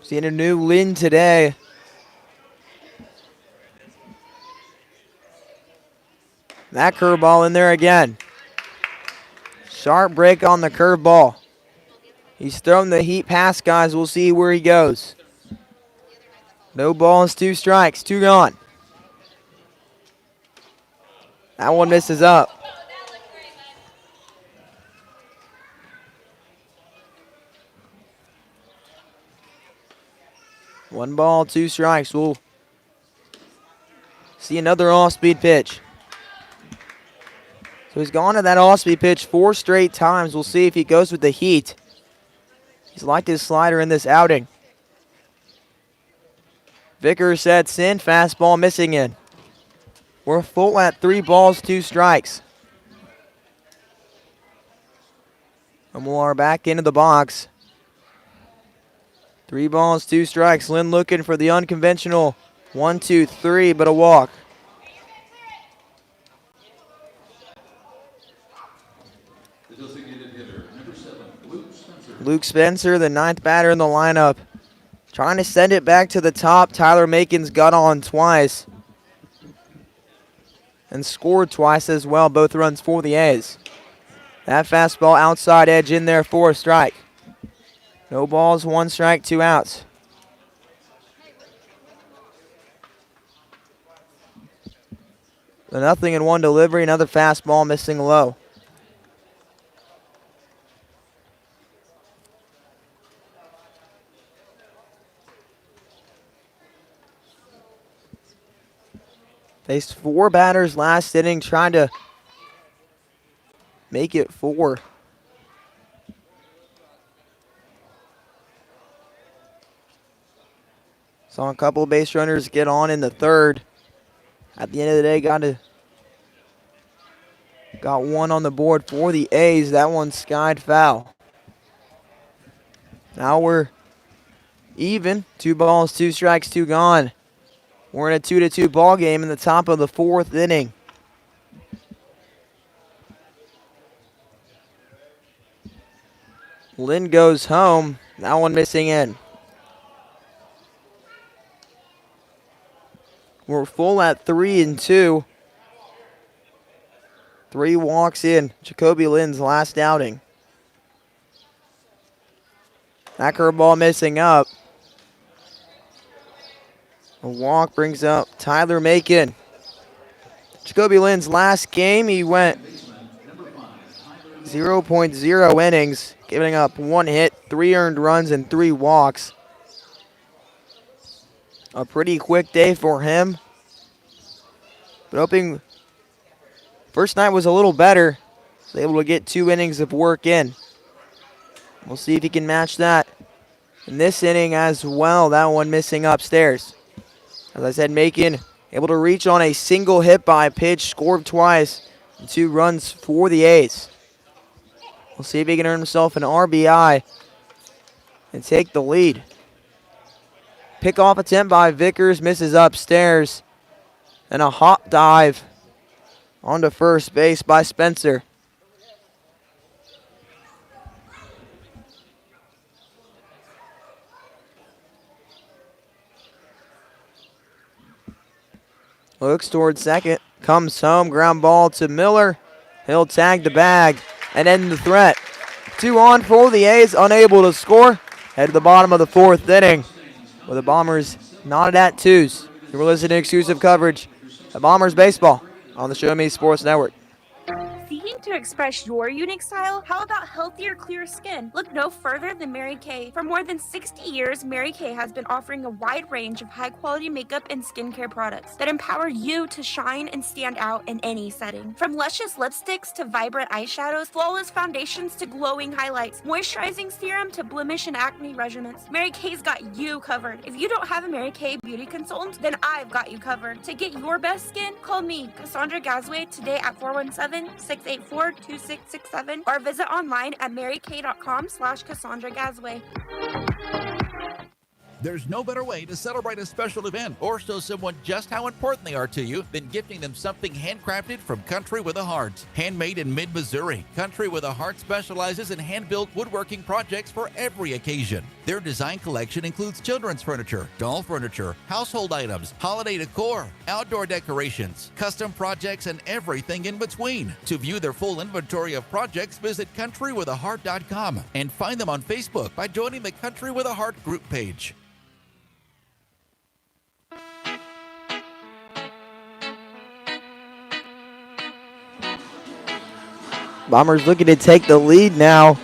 Seeing a new Lynn today. That curveball in there again. Sharp break on the curveball. He's thrown the heat pass, guys. We'll see where he goes. No balls, 2 strikes, 2 gone. That one misses up. One ball, 2 strikes. We'll see another off-speed pitch. So he's gone to that off-speed pitch 4 straight times. We'll see if he goes with the heat. He's liked his slider in this outing. Vickers sets in, fastball missing in. We're full at 3 balls, 2 strikes. Amular back into the box. 3 balls, 2 strikes. Lynn looking for the unconventional 1, 2, 3, but a walk. The designated hitter, number 7, Luke Spencer. Luke Spencer, the 9th batter in the lineup. Trying to send it back to the top. Tyler Makin's got on twice. And scored twice as well. Both runs for the A's. That fastball outside edge in there for a strike. No balls, 1 strike, 2 outs. The 0-1 delivery, another fastball missing low. Faced 4 batters last inning, trying to make it 4. Saw a couple of base runners get on in the 3rd. At the end of the day, got 1 on the board for the A's. That one skied foul. Now we're even. 2 balls, 2 strikes, 2 gone. We're in a 2-2 ball game in the top of the 4th inning. Lynn goes home. That one missing in. We're full at 3-2. 3 walks in Jacoby Lynn's last outing. That curveball missing up. A walk brings up Tyler Macon. Jacoby Lynn's last game, he went 0.0 innings, giving up 1 hit, 3 earned runs, and 3 walks. A pretty quick day for him. But hoping first night was a little better. Was able to get 2 innings of work in. We'll see if he can match that in this inning as well. That one missing upstairs. As I said, Macon able to reach on a single hit by pitch, scored twice, and 2 runs for the A's. We'll see if he can earn himself an RBI and take the lead. Pickoff attempt by Vickers, misses upstairs. And a hop dive onto first base by Spencer. Looks towards second, comes home, ground ball to Miller. He'll tag the bag and end the threat. 2 on for the A's, unable to score. Head to the bottom of the 4th inning, with the Bombers knotted at 2s. You were listening to exclusive coverage of Bombers baseball on the Show Me Sports Network. Seeking to express your unique style? How about healthier, clear skin? Look no further than Mary Kay. For more than 60 years, Mary Kay has been offering a wide range of high-quality makeup and skincare products that empower you to shine and stand out in any setting. From luscious lipsticks to vibrant eyeshadows, flawless foundations to glowing highlights, moisturizing serum to blemish and acne regimens, Mary Kay's got you covered. If you don't have a Mary Kay beauty consultant, then I've got you covered. To get your best skin, call me, Cassandra Gazway, today at 417-684-2667 or visit online at marykay.com/Cassandra Gazway. There's no better way to celebrate a special event or show someone just how important they are to you than gifting them something handcrafted from Country with a Heart. Handmade in mid-Missouri, Country with a Heart specializes in hand-built woodworking projects for every occasion. Their design collection includes children's furniture, doll furniture, household items, holiday decor, outdoor decorations, custom projects, and everything in between. To view their full inventory of projects, visit countrywithaheart.com and find them on Facebook by joining the Country with a Heart group page. Bombers looking to take the lead now.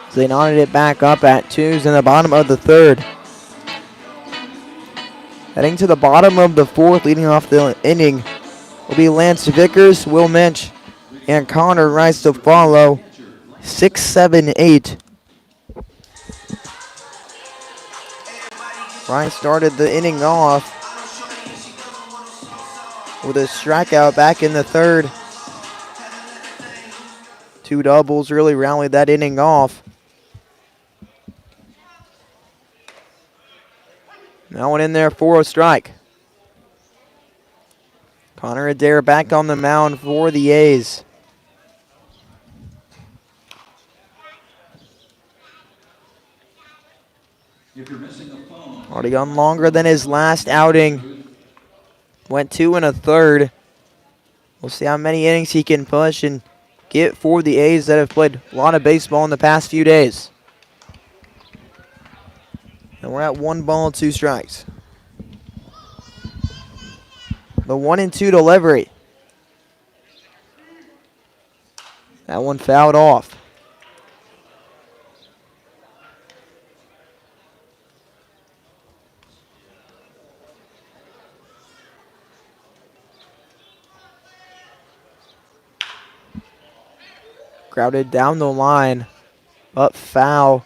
So they knotted it back up at 2s in the bottom of the 3rd. Heading to the bottom of the 4th, leading off the inning, will be Lance Vickers, Will Minch, and Connor Rice to follow. 6, 7, 8. Rice started the inning off with a strikeout back in the 3rd. 2 doubles really rallied that inning off. Now one in there for a strike. Connor Adair back on the mound for the A's. Already gone longer than his last outing. Went 2 1/3. We'll see how many innings he can push and get for the A's that have played a lot of baseball in the past few days. And we're at 1 ball, 2 strikes. The 1-2 delivery. That one fouled off. Grounded down the line, but foul.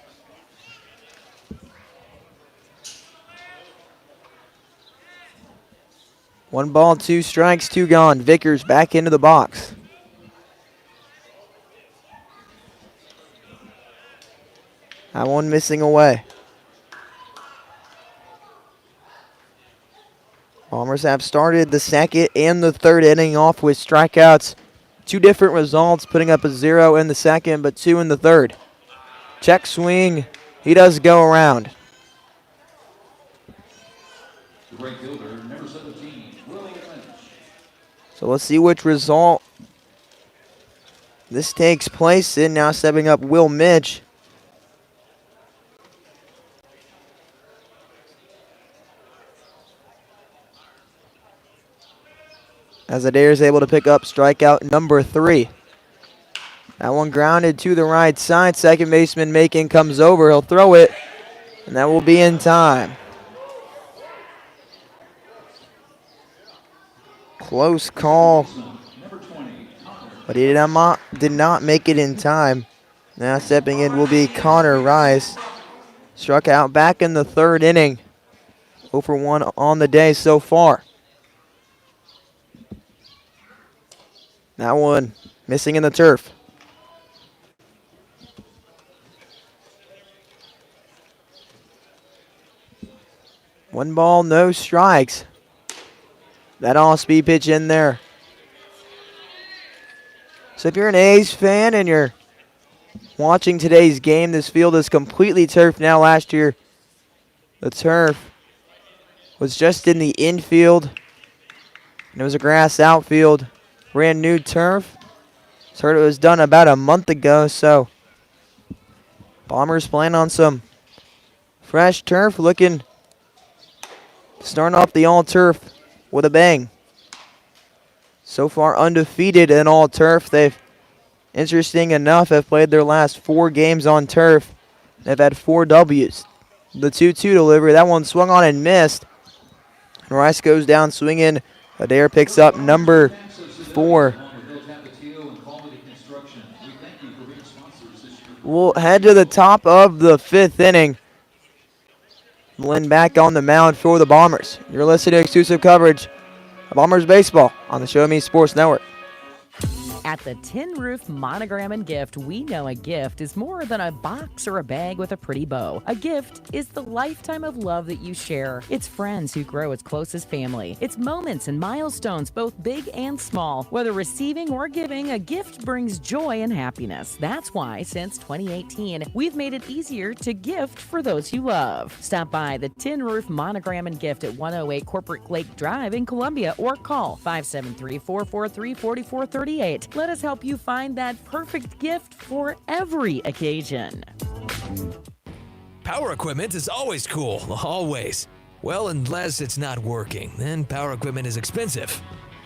One ball, 2 strikes, 2 gone. Vickers back into the box. That one missing away. Bombers have started the 2nd and the 3rd inning off with strikeouts. 2 different results, putting up a 0 in the 2nd, but 2 in the 3rd. Check swing. He does go around. The right fielder, number 17, William Lynch. So let's see which result this takes place in. Now stepping up Will Mitch. As Adair is able to pick up strikeout number 3. That one grounded to the right side. Second baseman Macon comes over. He'll throw it, and that will be in time. Close call, but he did not make it in time. Now stepping in will be Connor Rice. Struck out back in the 3rd inning. 0 for 1 on the day so far. That one missing in the turf. One ball, no strikes. That all-speed pitch in there. So if you're an A's fan and you're watching today's game, this field is completely turfed now. Last year, the turf was just in the infield, and it was a grass outfield. Brand new turf. Just heard it was done about a month ago, so Bombers playing on some fresh turf, looking starting off the all-turf with a bang. So far undefeated in all turf. They've, interesting enough, have played their last 4 games on turf. They've had 4 W's. The 2-2 delivery, that one swung on and missed. And Rice goes down swinging. Adair picks up number 4. We'll head to the top of the 5th inning. Lynn back on the mound for the Bombers. You're listening to exclusive coverage of Bombers baseball on the Show Me Sports Network. At the Tin Roof Monogram and Gift, we know a gift is more than a box or a bag with a pretty bow. A gift is the lifetime of love that you share. It's friends who grow as close as family. It's moments and milestones, both big and small. Whether receiving or giving, a gift brings joy and happiness. That's why, since 2018, we've made it easier to gift for those you love. Stop by the Tin Roof Monogram and Gift at 108 Corporate Lake Drive in Columbia or call 573-443-4438. Let us help you find that perfect gift for every occasion. Power equipment is always cool, always. Well, unless it's not working, then power equipment is expensive.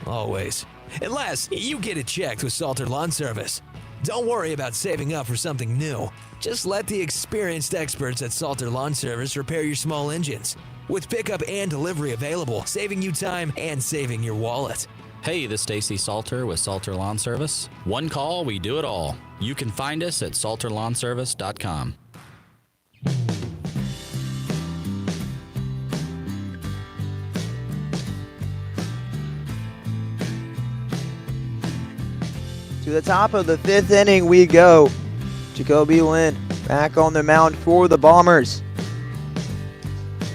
Always. Unless you get it checked with Salter Lawn Service. Don't worry about saving up for something new. Just let the experienced experts at Salter Lawn Service repair your small engines. With pickup and delivery available, saving you time and saving your wallet. Hey, this is Stacy Salter with Salter Lawn Service. One call, we do it all. You can find us at salterlawnservice.com. To the top of the 5th inning we go. Jacoby Lynn back on the mound for the Bombers.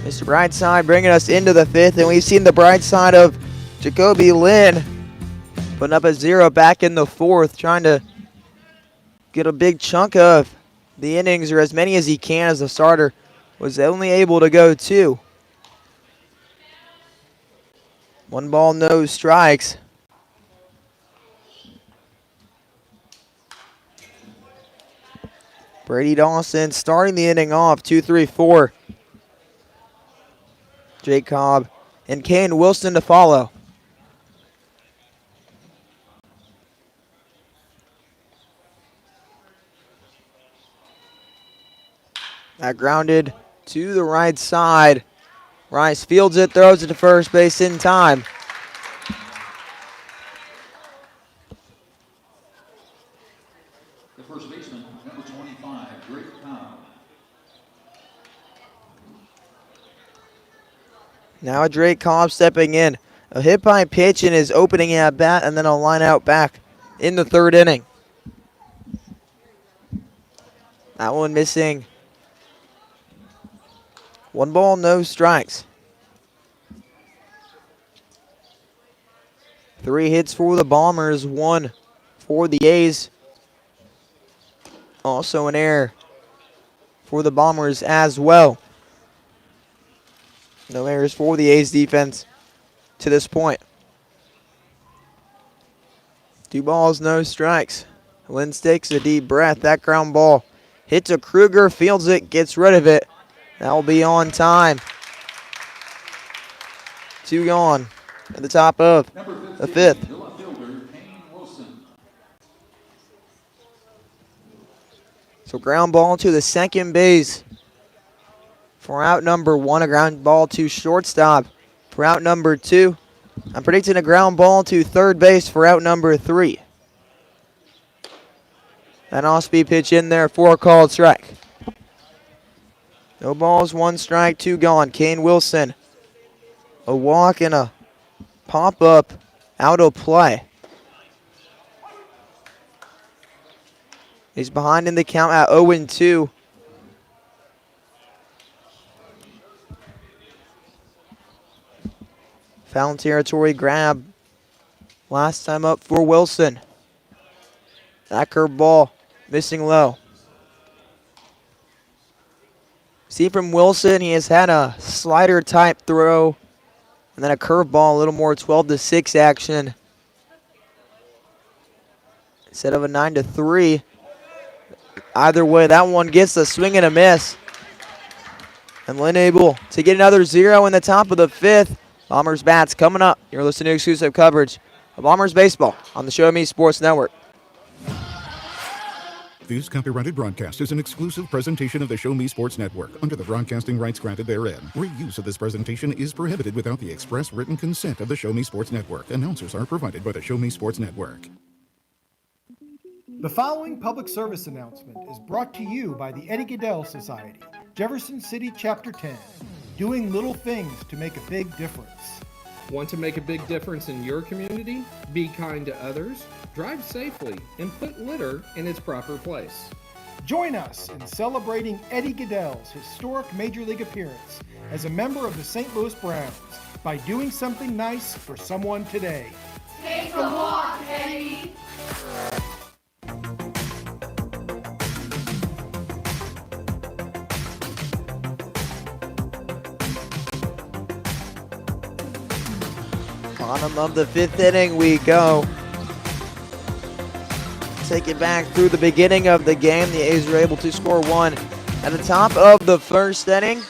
Mr. Brightside bringing us into the 5th, and we've seen the bright side of Jacoby Lynn putting up a 0 back in the 4th, trying to get a big chunk of the innings, or as many as he can, as the starter was only able to go 2. 1 ball, no strikes. Brady Dawson starting the inning off, 2-3-4. Jake Cobb and Kane Wilson to follow. That grounded to the right side. Rice fields it, throws it to first base in time. The first baseman, number 25, Drake Cobb. Now Drake Cobb stepping in. A hit by pitch in his opening at bat, and then a line out back in the 3rd inning. That one missing. 1 ball, no strikes. 3 hits for the Bombers, 1 for the A's. Also an error for the Bombers as well. No errors for the A's defense to this point. 2 balls, no strikes. Lynn takes a deep breath. That ground ball hits to Kruger, fields it, gets rid of it. That will be on time. 2 gone at the top of the 5th. So ground ball to the second base for out number 1. A ground ball to shortstop for out number 2. I'm predicting a ground ball to third base for out number 3. That off-speed pitch in there for a called strike. No balls, 1 strike, 2 gone. Kane Wilson, a walk and a pop-up out of play. He's behind in the count at 0-2. Foul territory grab. Last time up for Wilson. That curve ball missing low. See from Wilson, he has had a slider type throw and then a curveball, a little more 12-6 action instead of a 9-3. Either way, that one gets a swing and a miss. And Lynn able to get another 0 in the top of the 5th. Bombers bats coming up. You're listening to exclusive coverage of Bombers baseball on the Show Me Sports Network. This copyrighted broadcast is an exclusive presentation of the Show Me Sports Network under the broadcasting rights granted therein. Reuse of this presentation is prohibited without the express written consent of the Show Me Sports Network. Announcers are provided by the Show Me Sports Network. The following public service announcement is brought to you by the Eddie Gaedel Society, Jefferson City Chapter 10, doing little things to make a big difference. Want to make a big difference in your community? Be kind to others, drive safely, and put litter in its proper place. Join us in celebrating Eddie Gaedel's historic Major League appearance as a member of the St. Louis Browns by doing something nice for someone today. Take a walk, Eddie. Bottom of the 5th inning we go. Take it back through the beginning of the game. The A's were able to score 1 at the top of the 1st inning.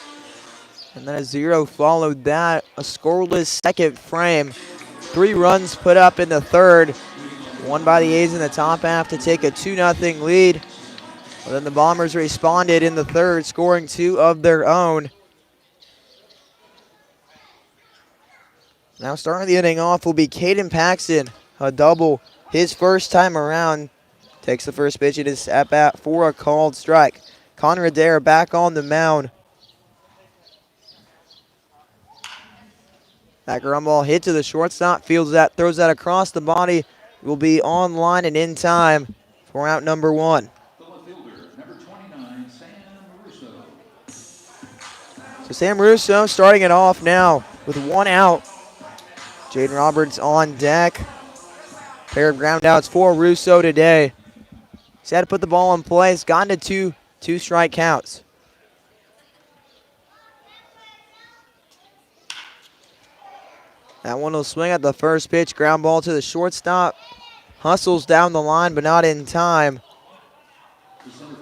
And then a 0 followed that. A scoreless 2nd frame. 3 runs put up in the 3rd. 1 by the A's in the top half to take a 2-0 lead. But then the Bombers responded in the 3rd, scoring 2 of their own. Now starting the inning off will be Caden Paxton. A double his first time around. Takes the first pitch. It is at bat for a called strike. Connor Adair back on the mound. That ground ball hit to the shortstop. Fields that, throws that across the body. Will be on line and in time for out number 1. So Sam Russo starting it off now with 1 out. Jaden Roberts on deck. Pair of ground outs for Russo today. He's had to put the ball in place. Gotten to two strike counts. That one will swing at the first pitch. Ground ball to the shortstop. Hustles down the line, but not in time.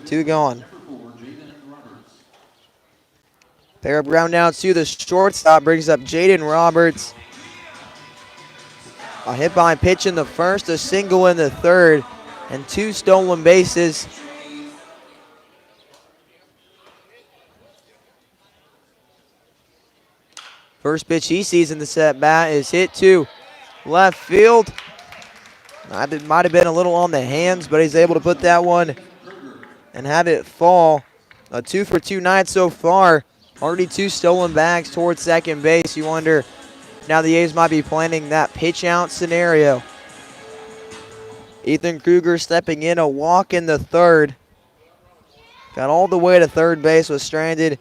2 gone. Pair of ground outs to the shortstop brings up Jaden Roberts. A hit by pitch in the 1st, a single in the 3rd, and 2 stolen bases. First pitch he sees in the set bat is hit to left field. It might have been a little on the hands, but he's able to put that one and have it fall. A 2 for 2 night so far. Already 2 stolen bags towards second base. You wonder now the A's might be planning that pitch out scenario. Ethan Kruger stepping in, a walk in the 3rd. Got all the way to third base, was stranded,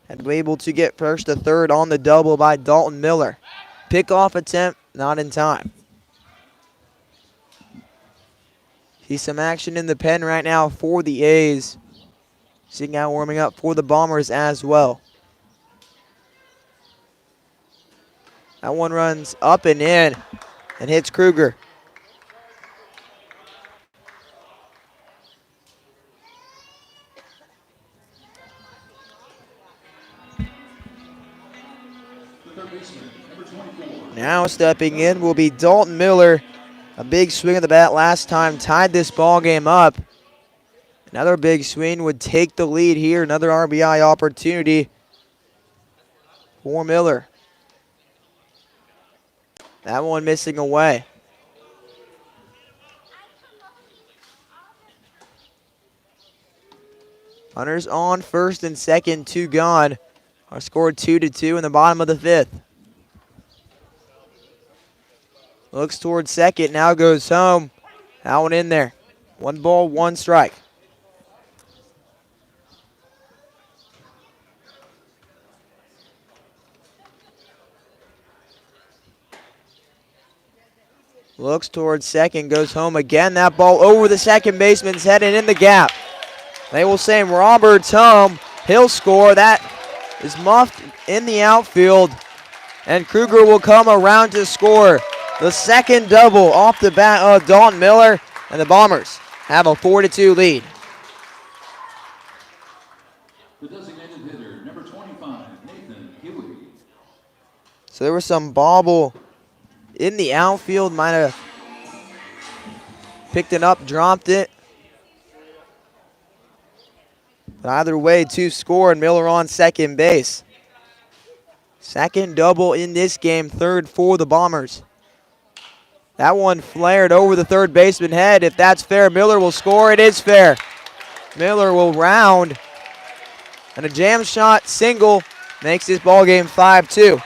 and was able to get first to third on the double by Dalton Miller. Pickoff attempt, not in time. See some action in the pen right now for the A's. Seeing out warming up for the Bombers as well. That one runs up and in and hits Kruger. Now stepping in will be Dalton Miller. A big swing of the bat last time tied this ball game up. Another big swing would take the lead here. Another RBI opportunity for Miller. That one missing away. Runners on first and second, 2 gone. Our score 2-2 in the bottom of the 5th. Looks towards second, now goes home. That one in there. 1 ball, 1 strike. Looks towards second, goes home again. That ball over the second baseman's head and in the gap. They will send Roberts home. He'll score. That is muffed in the outfield. And Kruger will come around to score the second double off the bat of Dalton Miller. And the Bombers have a 4-2 lead. The designated hitter, number 25, Nathan Huey. So there was some bobble in the outfield. Might have picked it up, dropped it. But either way, 2 score and Miller on second base. Second double in this game, 3rd for the Bombers. That one flared over the third baseman head. If that's fair, Miller will score. It is fair. Miller will round. And a jam shot single makes this ball game 5-2.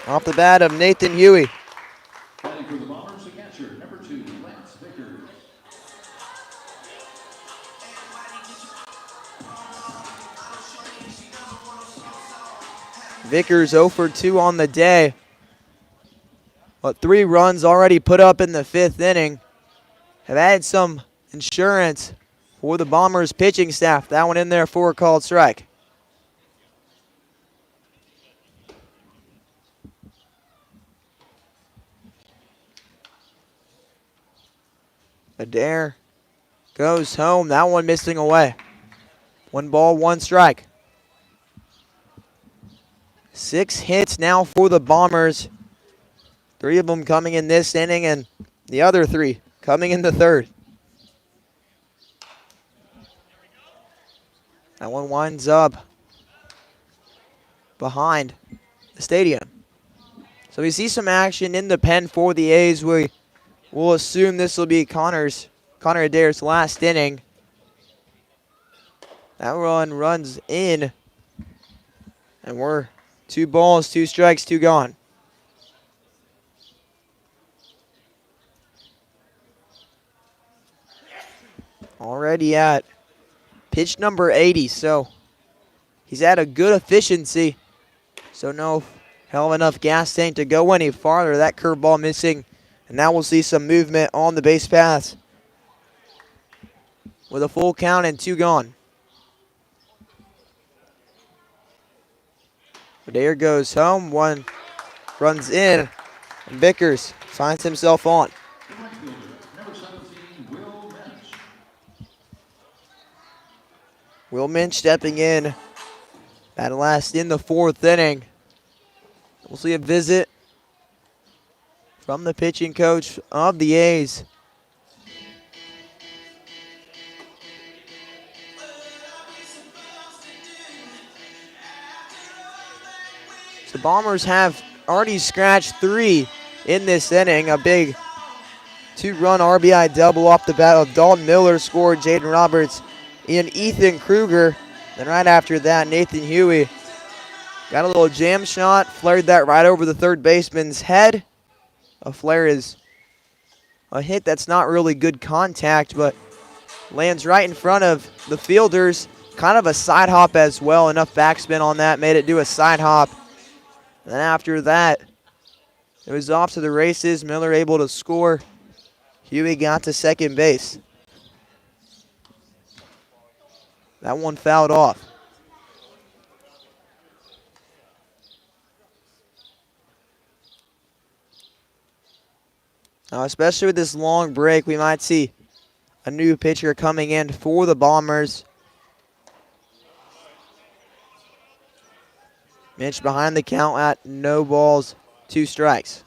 Off the bat of Nathan Huey. Batting for the Bombers, the catcher, number 2, Lance Vickers. Vickers 0 for 2 on the day. But 3 runs already put up in the 5th inning. Have added some insurance for the Bombers pitching staff. That one in there for a called strike. Adair goes home. That one missing away. 1 ball, 1 strike. 6 hits now for the Bombers. 3 of them coming in this inning and the other 3 coming in the 3rd. That one winds up behind the stadium. So we see some action in the pen for the A's. We'll assume this will be Connor Adair's last inning. That run runs in. And we're 2 balls, 2 strikes, 2 gone. Already at pitch number 80, so he's at a good efficiency. So no hell of enough gas tank to go any farther. That curveball missing. And now we'll see some movement on the base paths. With a full count and 2 gone. Adair goes home. 1 runs in. And Vickers finds himself on. Number 17, Will Minch. Will Minch stepping in at last in the 4th inning. We'll see a visit from the pitching coach of the A's. The Bombers have already scratched 3 in this inning. A big 2-run RBI double off the bat of Dalton Miller scored. Jaden Roberts and Ethan Kruger. Then right after that, Nathan Huey got a little jam shot, flared that right over the third baseman's head. A flare is a hit that's not really good contact, but lands right in front of the fielders. Kind of a side hop as well. Enough backspin on that made it do a side hop. And then after that, it was off to the races. Miller able to score. Huey got to second base. That one fouled off. Now, especially with this long break, we might see a new pitcher coming in for the Bombers. Mitch behind the count at no balls, 2 strikes.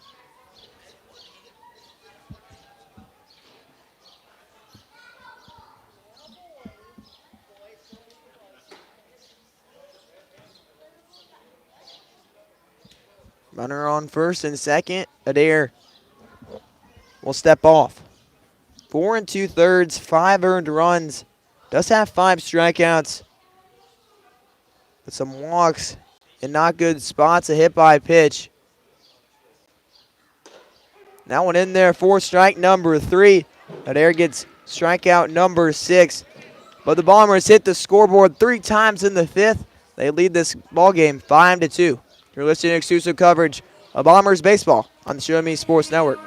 Runner on first and second. Adair will step off. 4 2/3, 5 earned runs. Does have 5 strikeouts. With some walks in not good spots. A hit by pitch. That one in there for strike number 3. Adair gets strikeout number 6. But the Bombers hit the scoreboard 3 times in the 5th. They lead this ball game 5-2. You're listening to exclusive coverage of Bombers baseball on the Show Me Sports Network.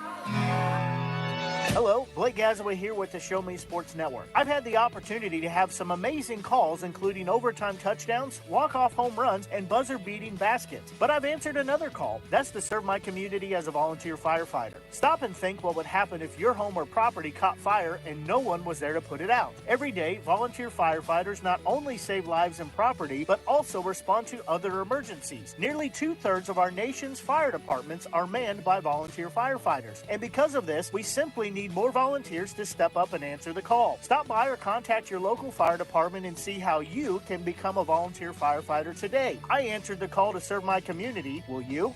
Hello, Blake Gazaway here with the Show Me Sports Network. I've had the opportunity to have some amazing calls, including overtime touchdowns, walk-off home runs, and buzzer-beating baskets. But I've answered another call. That's to serve my community as a volunteer firefighter. Stop and think what would happen if your home or property caught fire and no one was there to put it out. Every day, volunteer firefighters not only save lives and property, but also respond to other emergencies. Nearly 2/3 of our nation's fire departments are manned by volunteer firefighters. And because of this, we simply need more volunteers to step up and answer the call. Stop by or contact your local fire department and see how you can become a volunteer firefighter today. I answered the call to serve my community. Will you?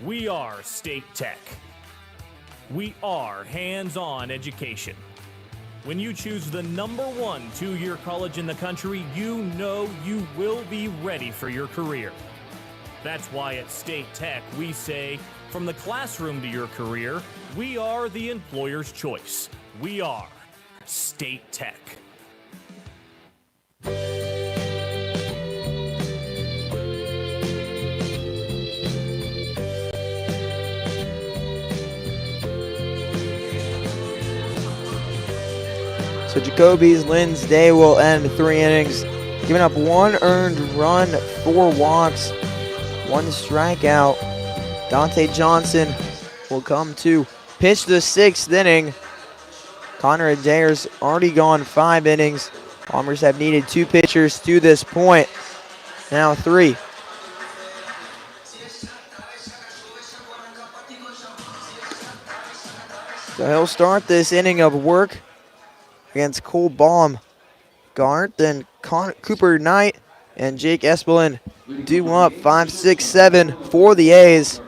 We are State Tech. We are hands-on education. When you choose the #1 two-year college in the country, you know you will be ready for your career. That's why at State Tech we say, from the classroom to your career, we are the employer's choice. We are State Tech. So Jacoby's Lynn's day will end 3 innings, giving up 1 earned run, 4 walks, 1 strikeout. Dante Johnson will come to pitch the 6th inning. Connor Adair's already gone 5 innings. Bombers have needed 2 pitchers to this point. Now 3. So he'll start this inning of work against Cole Baumgart, then Cooper Knight and Jake Espelin due up 5, 6, 7 for the A's.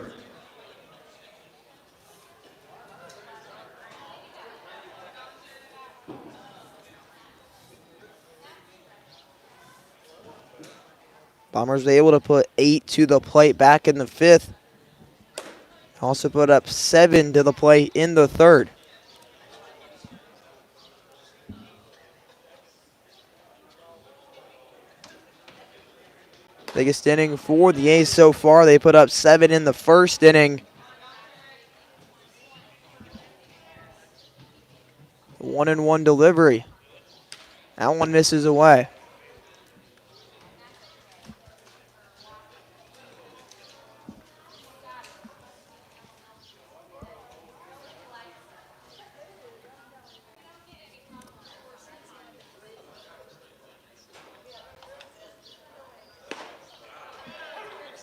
Bombers were able to put 8 to the plate back in the 5th. Also put up 7 to the plate in the 3rd. Biggest inning for the A's so far. They put up 7 in the 1st inning. 1-1 delivery. That one misses away.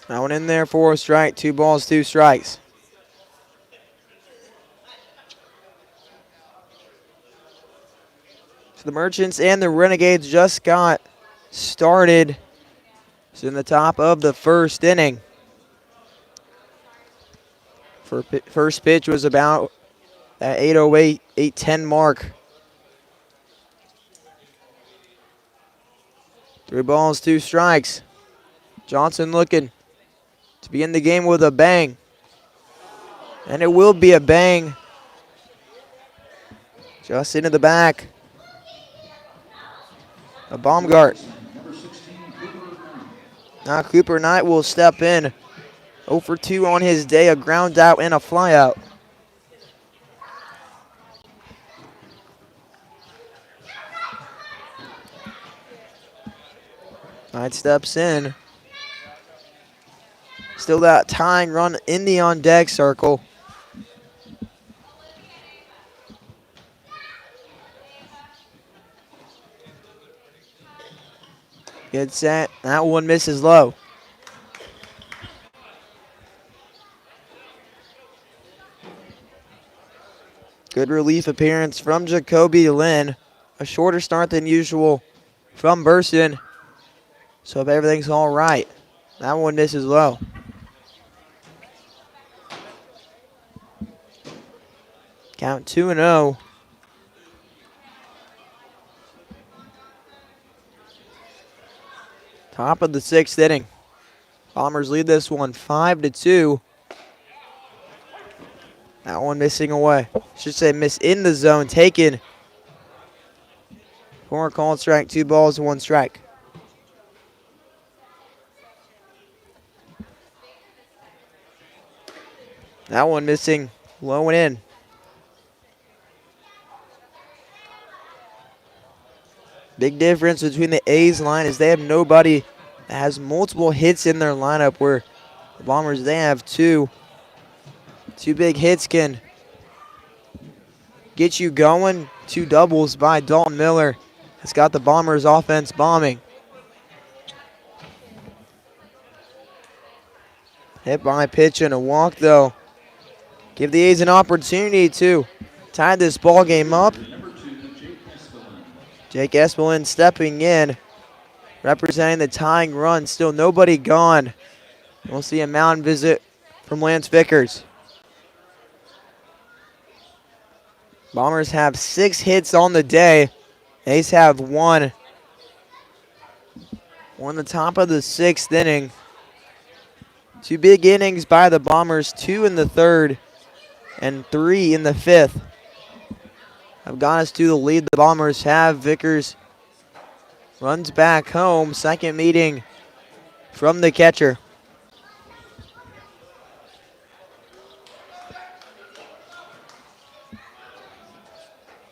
That one in there for a strike. 2 balls, 2 strikes. So the Merchants and the Renegades just got started. So in the top of the 1st inning. First pitch was about that 8:08, 8:10 mark. 3 balls, 2 strikes. Johnson looking to be in the game with a bang. And it will be a bang. Just into the back. A Baumgart. Now Cooper Knight will step in. 0 for 2 on his day, a ground out and a fly out. Knight steps in. Still that tying run in the on-deck circle. Good set. That one misses low. Good relief appearance from Jacoby Lynn. A shorter start than usual from Burson. So if everything's all right, that one misses low. Count 2-0. Top of the 6th inning. Bombers lead this one 5-2. That one missing away. Should say miss in the zone. Taken. 4 called strike, 2 balls, 1 strike. That one missing low and in. Big difference between the A's line is they have nobody that has multiple hits in their lineup, where the Bombers, they have 2. 2 big hits can get you going. 2 doubles by Dalton Miller has got the Bombers offense bombing. Hit by pitch and a walk though. Give the A's an opportunity to tie this ball game up. Jake Espelin stepping in, representing the tying run. Still nobody gone. We'll see a mound visit from Lance Vickers. Bombers have 6 hits on the day. A's have 1. We're on the top of the 6th inning. 2 big innings by the Bombers, 2 in the 3rd and 3 in the 5th. Have got us to the lead. The Bombers have. Vickers runs back home. Second meeting from the catcher.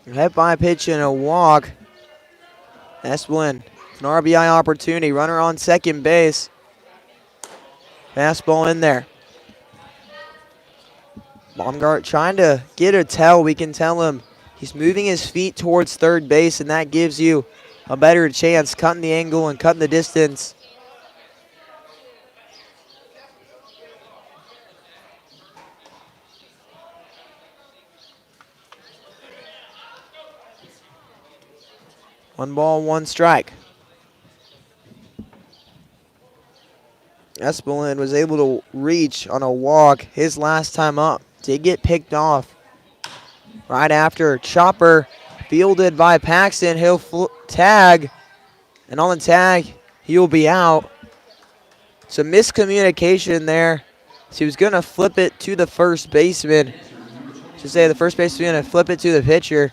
Hit by pitch and a walk. Esplin, an RBI opportunity. Runner on second base. Fastball in there. Baumgart trying to get a tell. We can tell him he's moving his feet towards third base, and that gives you a better chance, cutting the angle and cutting the distance. One ball, one strike. Espelin was able to reach on a walk his last time up. Did get picked off right after. Chopper fielded by Paxton. He'll tag, and on the tag, he'll be out. Some miscommunication there. So he was going to flip it to the first baseman. Should say the first baseman was going to flip it to the pitcher.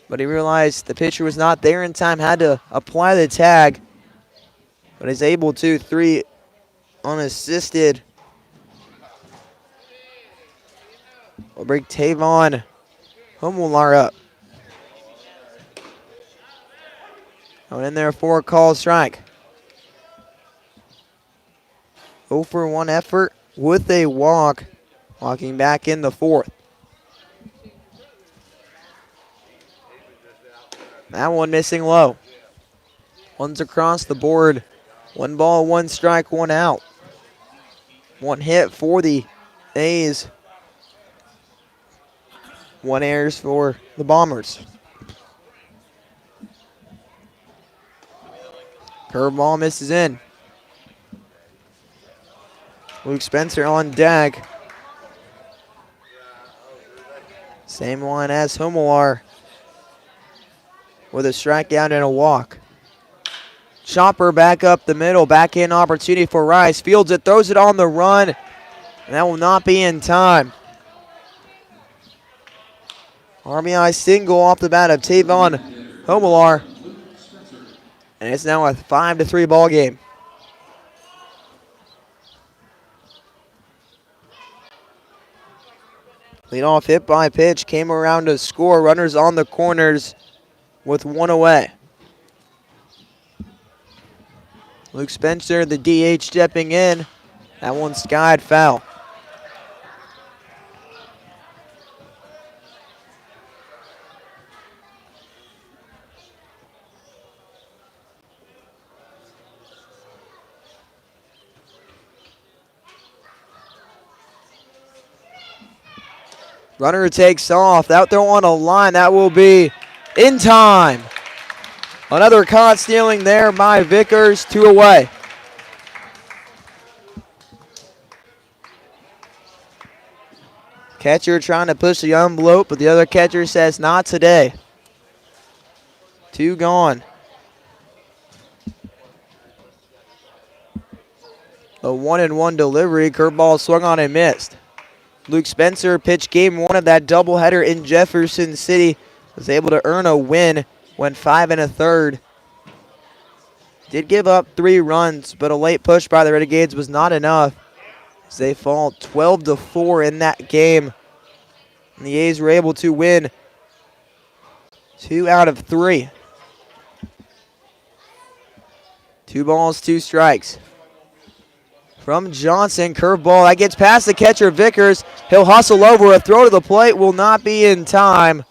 But he realized the pitcher was not there in time, had to apply the tag. But he's able to, 3 unassisted. We'll bring Tavon Hummelaar up. Going in there, 4 call strike. 0 for 1 effort with a walk. Walking back in the 4th. That one missing low. One's across the board. 1 ball, 1 strike, 1 out. 1 hit for the A's. 1 errors for the Bombers. Curveball misses in. Luke Spencer on deck. Same line as Hummelaar, with a strikeout and a walk. Chopper back up the middle, back in opportunity for Rice. Fields it, throws it on the run, and that will not be in time. RBI single off the bat of Tavon Hummelaar, and it's now a 5-3 ball game. Leadoff hit by pitch, came around to score. Runners on the corners with 1 away. Luke Spencer, the DH, stepping in. That one skied foul. Runner takes off. Out there on a line. That will be in time. Another caught stealing there by Vickers. 2 away. Catcher trying to push the envelope, but the other catcher says not today. 2 gone. A 1-1 delivery. Curveball swung on and missed. Luke Spencer pitched game 1 of that doubleheader in Jefferson City. Was able to earn a win. Went 5 1/3. Did give up 3 runs, but a late push by the Renegades was not enough, as they fall 12-4 in that game. And the A's were able to win 2 out of 3. 2 balls, 2 strikes. From Johnson, curveball. That gets past the catcher, Vickers. He'll hustle over. A throw to the plate will not be in time.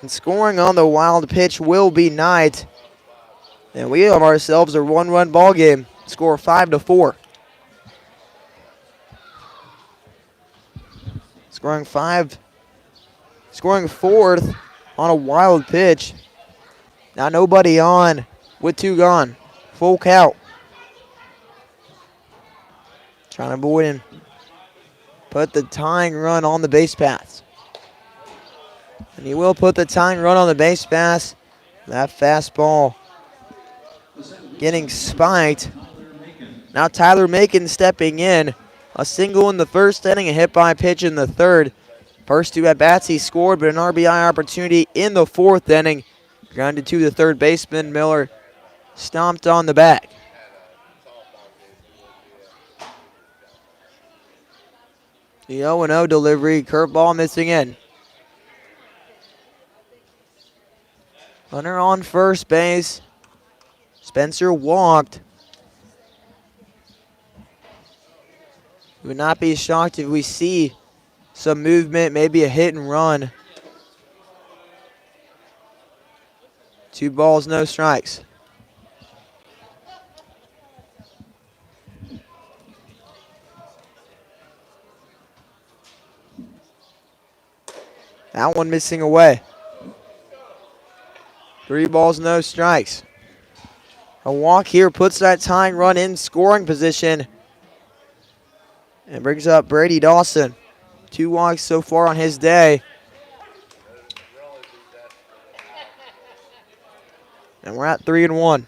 And scoring on the wild pitch will be Knight. And we have ourselves a 1-run ball game. Score 5-4. Scoring 4th on a wild pitch. Now nobody on with 2 gone. Full count. Trying to avoid and put the tying run on the base paths. And he will put the tying run on the base pass. That fastball getting spiked. Now Tyler Macon stepping in. A single in the first inning, a hit by pitch in the third. First 2 at-bats he scored, but an RBI opportunity in the 4th inning. Grounded to the third baseman. Miller stomped on the back. The 0-0 delivery, curveball missing in. Runner on first base. Spencer walked. We would not be shocked if we see some movement, maybe a hit and run. 2 balls, no strikes. That one missing away. 3 balls, no strikes. A walk here puts that tying run in scoring position. And brings up Brady Dawson. 2 walks so far on his day. And we're at 3-1.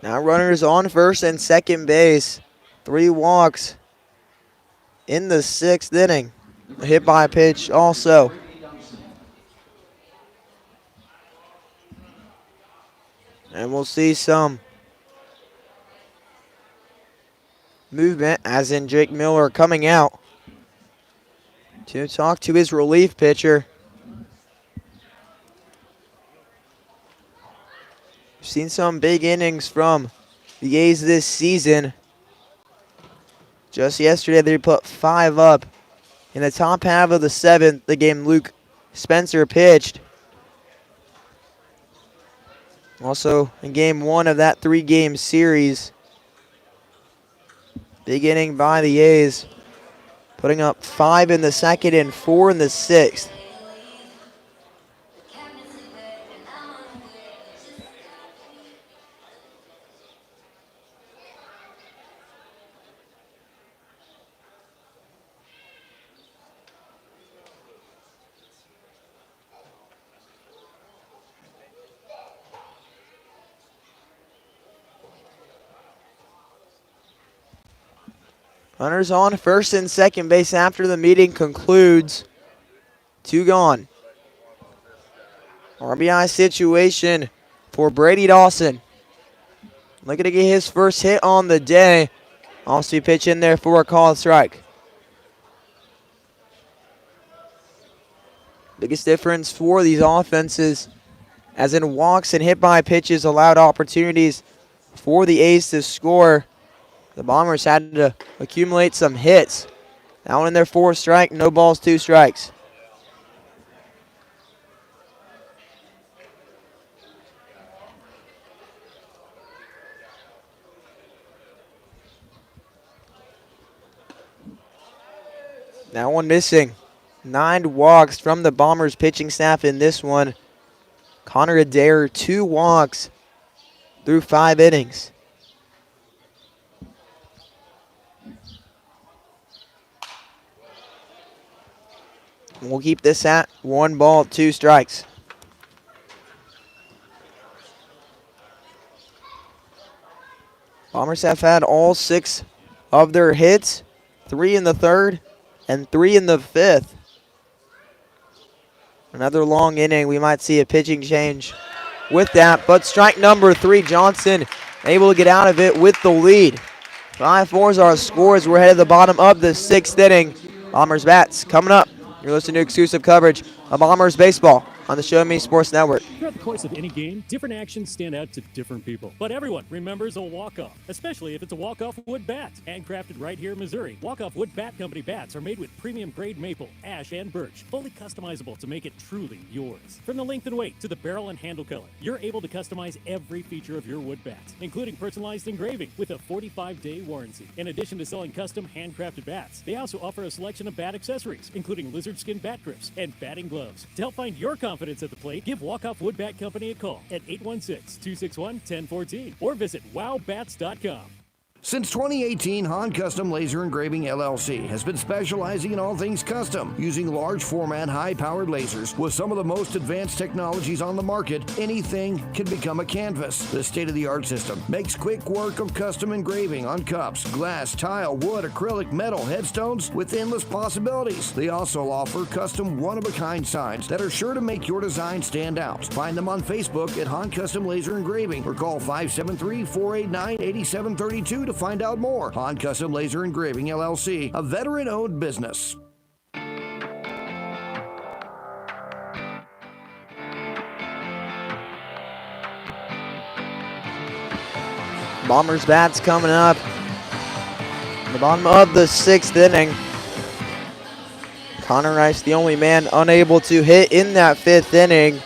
Now runners on first and second base. 3 walks in the 6th inning. A hit by a pitch also. And we'll see some movement, as in Jake Miller coming out to talk to his relief pitcher. We've seen some big innings from the A's this season. Just yesterday, they put 5 up in the top half of the 7th, the game Luke Spencer pitched. Also, in game 1 of that 3-game series, big inning by the A's, putting up 5 in the 2nd and 4 in the 6th. Runners on first and second base after the meeting concludes. 2 gone. RBI situation for Brady Dawson. Looking to get his first hit on the day. Also pitch in there for a called strike. Biggest difference for these offenses, as in walks and hit by pitches, allowed opportunities for the A's to score. The Bombers had to accumulate some hits. That one in there for a strike, no balls, 2 strikes. That one missing. 9 walks from the Bombers pitching staff in this one. Connor Adair, 2 walks through 5 innings. We'll keep this at 1 ball, 2 strikes. Bombers have had all 6 of their hits, 3 in the 3rd and 3 in the 5th. Another long inning. We might see a pitching change with that, but strike number 3, Johnson able to get out of it with the lead. 5-4 is our scores. We're headed to the bottom of the 6th inning. Bombers bats coming up. You're listening to exclusive coverage of Bombers baseball on the Show Me Sports Network. Throughout the course of any game, different actions stand out to different people. But everyone remembers a walk-off, especially if it's a walk-off wood bat. Handcrafted right here in Missouri, walk-off wood bat company bats are made with premium grade maple, ash, and birch, fully customizable to make it truly yours. From the length and weight to the barrel and handle color, you're able to customize every feature of your wood bat, including personalized engraving with a 45-day warranty. In addition to selling custom handcrafted bats, they also offer a selection of bat accessories, including lizard skin bat grips and batting gloves. To help find your confidence at the plate, give Walk-Off Wood Bat Company a call at 816-261-1014 or visit wowbats.com. Since 2018, Han Custom Laser Engraving LLC has been specializing in all things custom, using large format, high-powered lasers with some of the most advanced technologies on the market. Anything can become a canvas. This state-of-the-art system makes quick work of custom engraving on cups, glass, tile, wood, acrylic, metal, headstones with endless possibilities. They also offer custom one-of-a-kind signs that are sure to make your design stand out. Find them on Facebook at Han Custom Laser Engraving or call 573-489-8732 to find out more. Han Custom Laser Engraving LLC, a veteran-owned business. Bombers bats coming up. The bottom of the 6th inning. Connor Rice, the only man unable to hit in that 5th inning.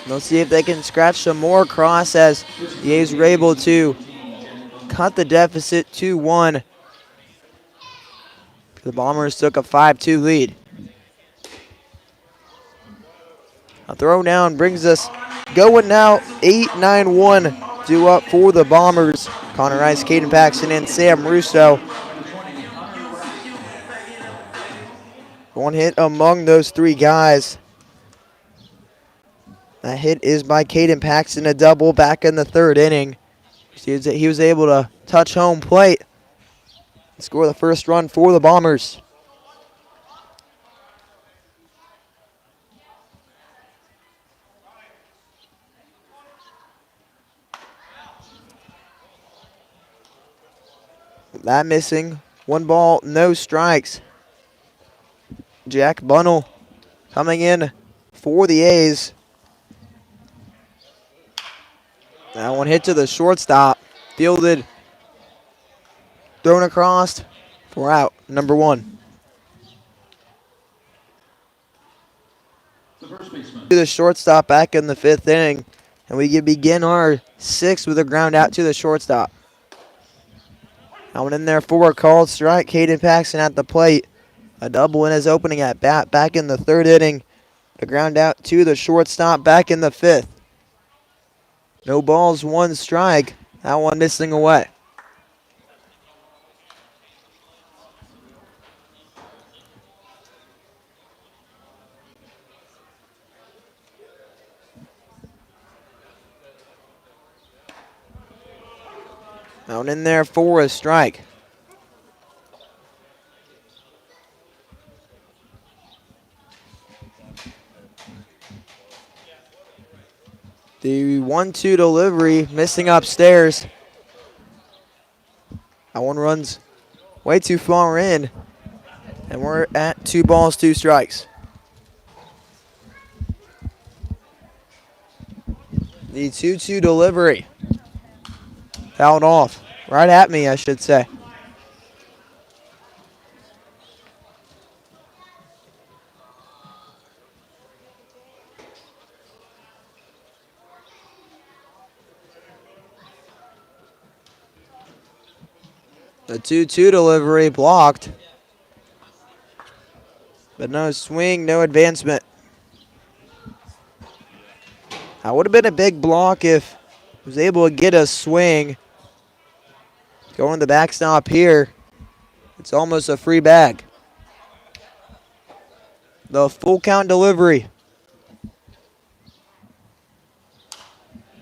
They'll see if they can scratch some more across as the A's were able to cut the deficit 2-1. The Bombers took a 5-2 lead. A throw down brings us going now 8-9-1 due up for the Bombers. Connor Rice, Caden Paxton, and Sam Russo. One hit among those 3 guys. That hit is by Caden Paxton, a double back in the 3rd inning. He was able to touch home plate and score the first run for the Bombers. That missing. 1 ball, no strikes. Jack Bunnell coming in for the A's. That one hit to the shortstop. Fielded. Thrown across for out, number 1. To the shortstop back in the 5th inning. And we can begin our 6th with a ground out to the shortstop. That one in there for a called strike. Caden Paxton at the plate. A double in his opening at bat back in the 3rd inning. The ground out to the shortstop back in the 5th. No balls, 1 strike. That one missing away. Down in there for a strike. The 1-2 delivery missing upstairs. That one runs way too far in. And we're at 2 balls, 2 strikes. The 2-2 delivery. Fouled off. Right at me, I should say. The 2-2 delivery blocked. But no swing, no advancement. That would have been a big block if he was able to get a swing. Going the backstop here. It's almost a free bag. The full count delivery.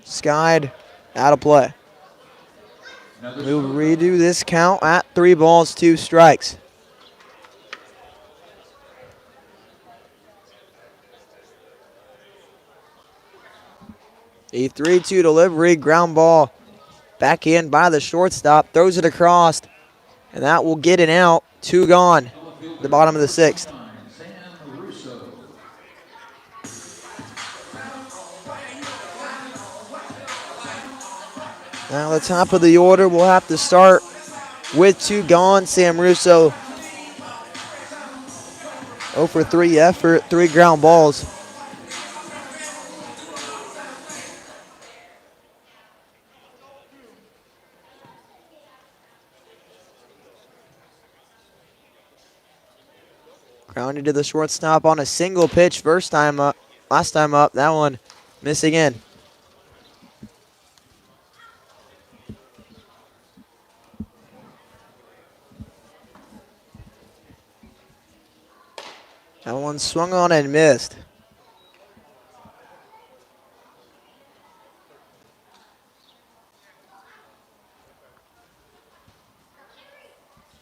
Skied out of play. We'll redo this count at 3 balls, 2 strikes. A 3-2 delivery, ground ball back in by the shortstop, throws it across, and that will get it out. 2 gone, the bottom of the 6th. Now the top of the order, we'll have to start with 2 gone. Sam Russo 0 for 3 effort, 3 ground balls. Grounded to the shortstop on a single pitch last time up. That one missing in. That one swung on and missed.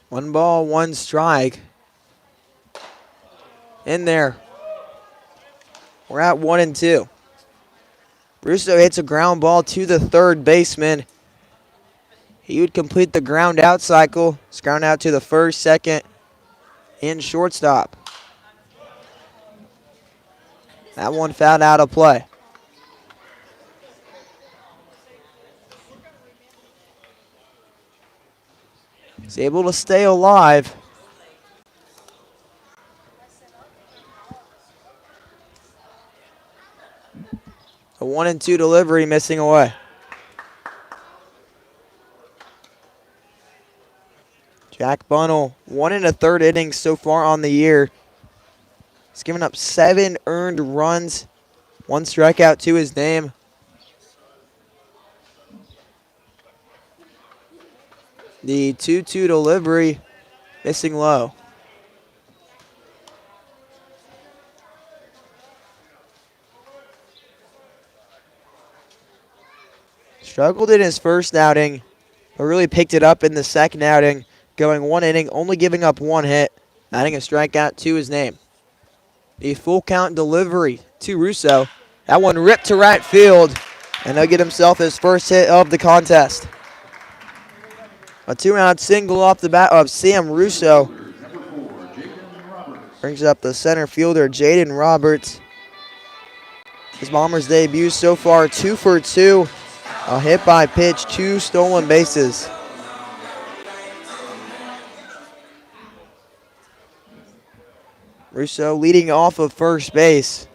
One ball, 1 strike. In there. We're at 1-2. Russo hits a ground ball to the third baseman. He would complete the ground out cycle. It's ground out to the first, second, and shortstop. That one fouled out of play. He's able to stay alive. A 1-2 delivery missing away. Jack Bunnell, 1 1/3 innings so far on the year. He's given up 7 earned runs, 1 strikeout to his name. The 2-2 delivery missing low. Struggled in his first outing, but really picked it up in the second outing, going 1 inning, only giving up 1 hit, adding a strikeout to his name. The full count delivery to Russo. That one ripped to right field, and he'll get himself his first hit of the contest. A 2-out single off the bat of Sam Russo. Brings up the center fielder, Jaden Roberts. His Bombers debut so far, 2 for 2. A hit by pitch, 2 stolen bases. Russo leading off of first base.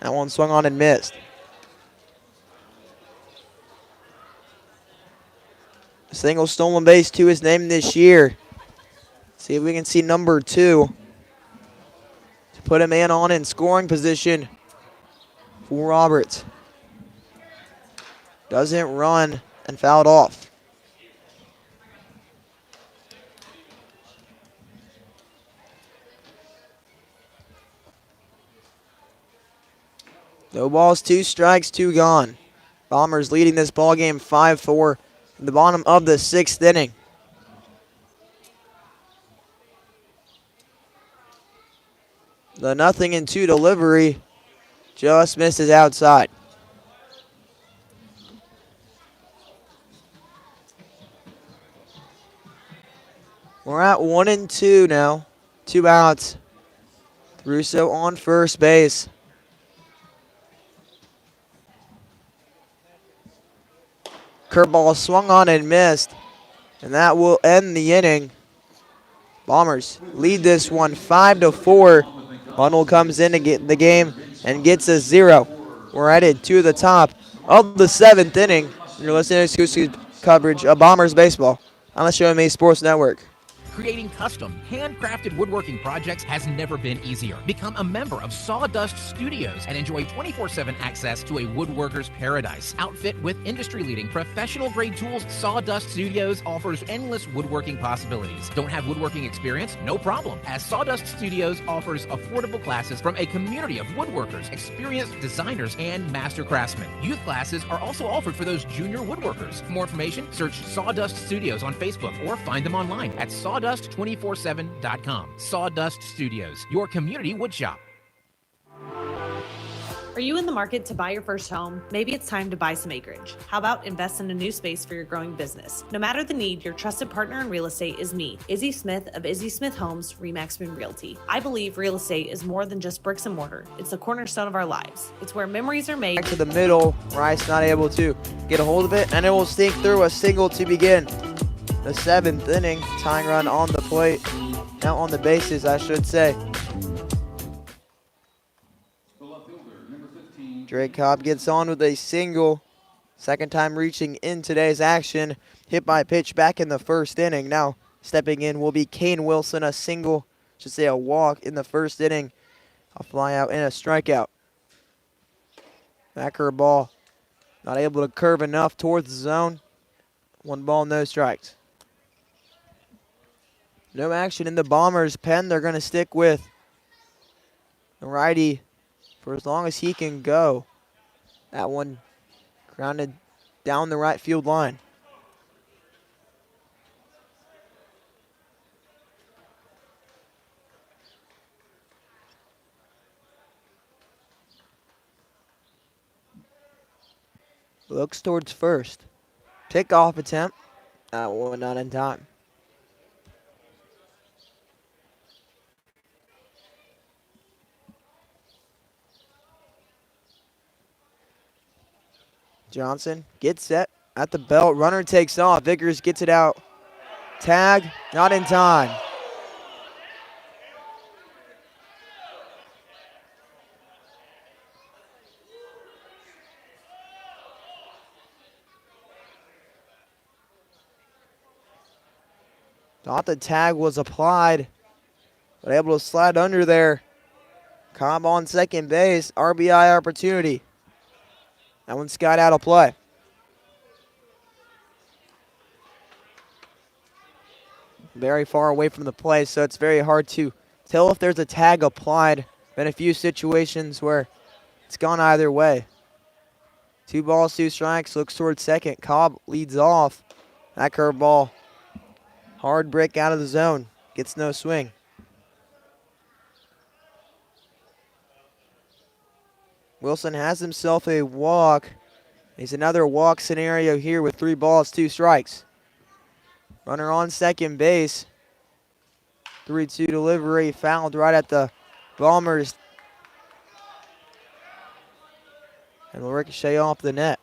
That one swung on and missed. A single stolen base to his name this year. See if we can see number 2. To put a man on in scoring position for Roberts. Doesn't run and fouled off. No balls, 2 strikes, 2 gone. Bombers leading this ball game 5-4 in the bottom of the 6th inning. The 0-2 delivery just misses outside. We're at 1-2 now. 2 outs. Russo on first base. Curveball swung on and missed. And that will end the inning. Bombers lead this one 5-4. Bundle comes in to get the game and gets a 0. We're headed to the top of the 7th inning. You're listening to exclusive coverage of Bombers baseball on the Show Me Sports Network. Creating custom, handcrafted woodworking projects has never been easier. Become a member of Sawdust Studios and enjoy 24/7 access to a woodworker's paradise. Outfit with industry-leading professional-grade tools, Sawdust Studios offers endless woodworking possibilities. Don't have woodworking experience? No problem, as Sawdust Studios offers affordable classes from a community of woodworkers, experienced designers, and master craftsmen. Youth classes are also offered for those junior woodworkers. For more information, search Sawdust Studios on Facebook or find them online at sawdust247.com. Sawdust Studios, your community woodshop. Are you in the market to buy your first home? Maybe it's time to buy some acreage. How about invest in a new space for your growing business? No matter the need, your trusted partner in real estate is me, Izzy Smith of Izzy Smith Homes, Remax Moon Realty. I believe real estate is more than just bricks and mortar. It's the cornerstone of our lives. It's where memories are made. Back to the middle, Rice not able to get a hold of it, and it will sneak through a single to begin the 7th inning. Tying run on the plate, now on the bases, I should say. Drake Cobb gets on with a single. Second time reaching in today's action. Hit by pitch back in the 1st inning. Now stepping in will be Kane Wilson, a single, should say a walk in the 1st inning. A fly out and a strikeout. That curveball not able to curve enough towards the zone. 1 ball, no strikes. No action in the Bombers' pen. They're going to stick with the righty for as long as he can go. That one grounded down the right field line. Looks towards first. Pickoff attempt. That one not in time. Johnson gets set at the belt. Runner takes off. Vickers gets it out. Tag, not in time. Thought the tag was applied, but able to slide under there. Cobb on second base. RBI opportunity. That one skied out of play. Very far away from the play, so it's very hard to tell if there's a tag applied. Been a few situations where it's gone either way. 2 balls, 2 strikes. Looks towards second. Cobb leads off. That curveball. Hard break out of the zone. Gets no swing. Wilson has himself a walk. He's another walk scenario here with 3 balls, 2 strikes. Runner on second base. 3-2 delivery fouled right at the Bombers. And will ricochet off the net.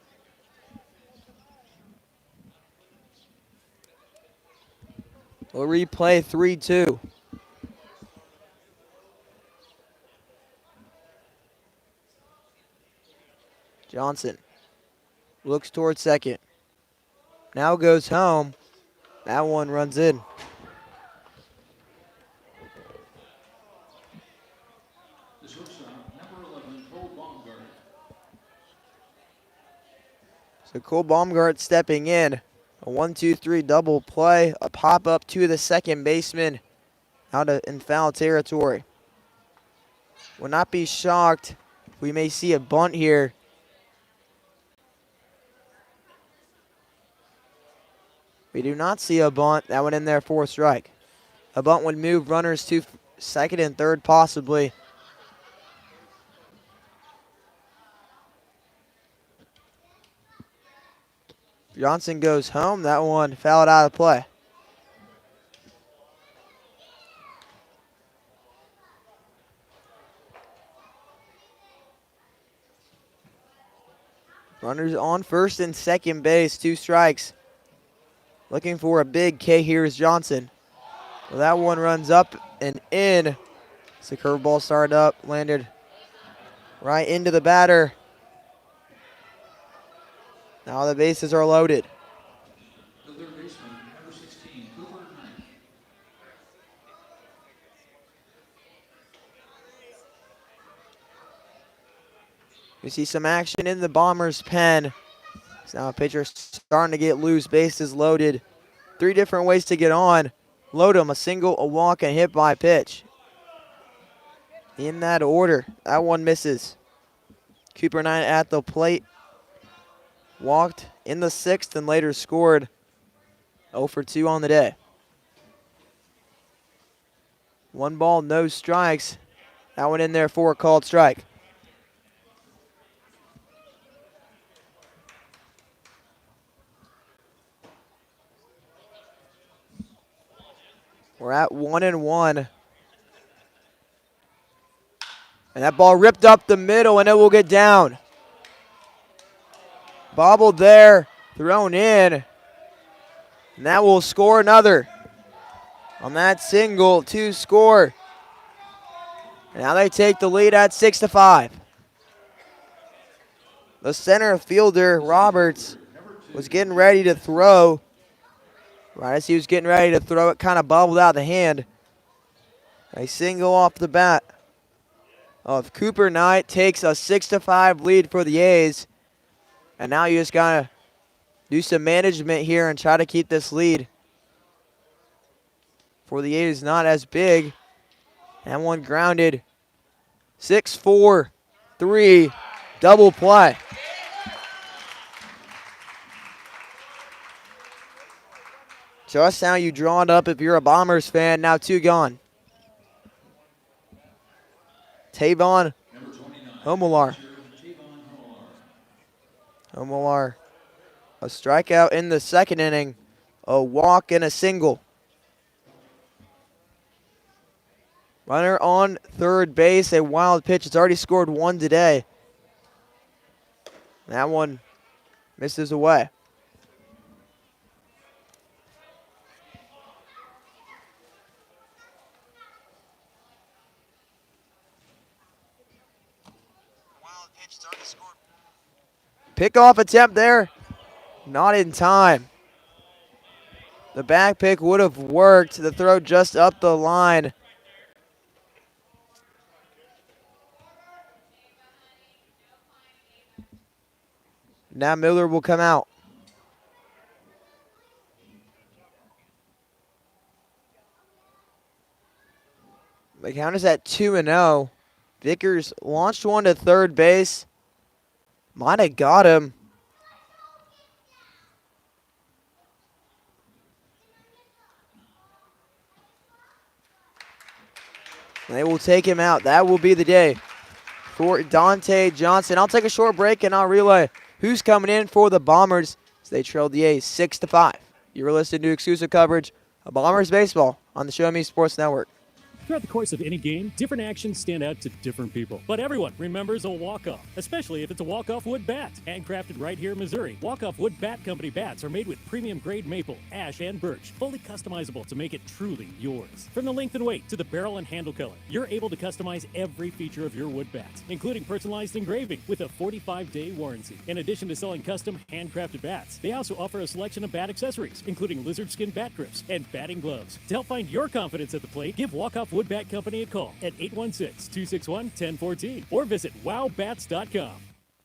We'll replay 3-2. Johnson looks towards second. Now goes home. That one runs in. So Cole Baumgart stepping in. A 1-2-3 double play. A pop up to the second baseman out in foul territory. Will not be shocked. We may see a bunt here. We do not see a bunt. That went in there for a strike. A bunt would move runners to second and third possibly. Johnson goes home. That one fouled out of play. Runners on first and second base, 2 strikes. Looking for a big K here is Johnson. Well, that one runs up and in. It's a curveball started up, landed right into the batter. Now the bases are loaded. The third baseman, number 16, Cooper Knight. We see some action in the Bombers' pen. So now a pitcher starting to get loose, bases loaded. 3 different ways to get on. Load him, a single, a walk, and hit by pitch. In that order, that one misses. Cooper Knight at the plate. Walked in the 6th and later scored 0 for 2 on the day. 1 ball, no strikes. That one in there for a called strike. We're at 1-1. And that ball ripped up the middle and it will get down. Bobbled there, thrown in. And that will score another. On that single to score. And now they take the lead at 6-5. The center fielder, Roberts, was getting ready to throw. Right as he was getting ready to throw, it kind of bobbled out of the hand. A single off the bat of Cooper Knight takes a 6-5 lead for the A's. And now you just got to do some management here and try to keep this lead. For the A's, not as big. And one grounded. 6-4-3, double play. Just how you draw it up if you're a Bombers fan. Now 2 gone. Tavon Homelar. Homelar, a strikeout in the 2nd inning, a walk and a single. Runner on 3rd base, a wild pitch. It's already scored 1 today. That one misses away. Pickoff attempt there, not in time. The back pick would have worked. The throw just up the line. Now Miller will come out. The count is at 2-0. Vickers launched one to 3rd base. Might have got him. They will take him out. That will be the day for Dante Johnson. I'll take a short break and I'll relay who's coming in for the Bombers as they trailed the A's 6-5. You're listening to exclusive coverage of Bombers baseball on the Show Me Sports Network. Throughout the course of any game, different actions stand out to different people. But everyone remembers a walk-off, especially if it's a walk-off wood bat. Handcrafted right here in Missouri, walk-off wood bat company bats are made with premium-grade maple, ash, and birch, fully customizable to make it truly yours. From the length and weight to the barrel and handle color, you're able to customize every feature of your wood bat, including personalized engraving with a 45-day warranty. In addition to selling custom handcrafted bats, they also offer a selection of bat accessories, including lizard skin bat grips and batting gloves. To help find your confidence at the plate, give Walk-Off Wood Bat Company a call at 816-261-1014 or visit wowbats.com.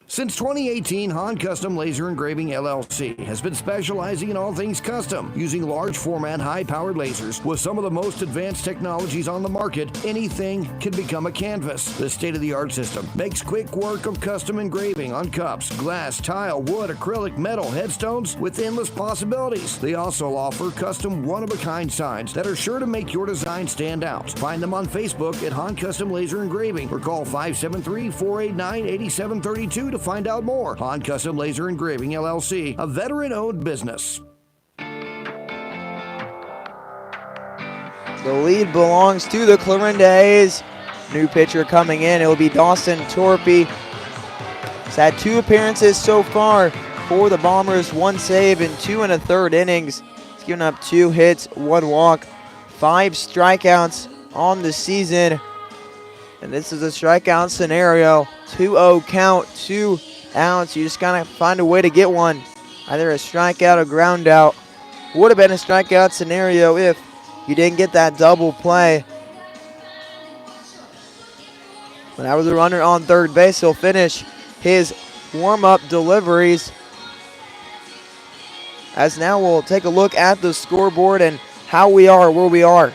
Since 2018, Han Custom Laser Engraving LLC has been specializing in all things custom, using large format, high-powered lasers with some of the most advanced technologies on the market. Anything can become a canvas. This state-of-the-art system makes quick work of custom engraving on cups, glass, tile, wood, acrylic, metal, headstones with endless possibilities. They also offer custom one-of-a-kind signs that are sure to make your design stand out. Find them on Facebook at Han Custom Laser Engraving or call 573-489-8732 to find out more. Han Custom Laser Engraving LLC, a veteran-owned business. The lead belongs to the Clarinda A's. New pitcher coming in, it will be Dawson Torpy. He's had 2 appearances so far for the Bombers, 1 save in 2 1/3 innings. He's given up 2 hits, 1 walk, 5 strikeouts on the season. And this is a strikeout scenario. 2-0 count, 2 outs. You just gotta find a way to get one. Either a strikeout or ground out. Would have been a strikeout scenario if you didn't get that double play. But now with the runner on third base, he'll finish his warm-up deliveries. As now we'll take a look at the scoreboard and how we are where we are.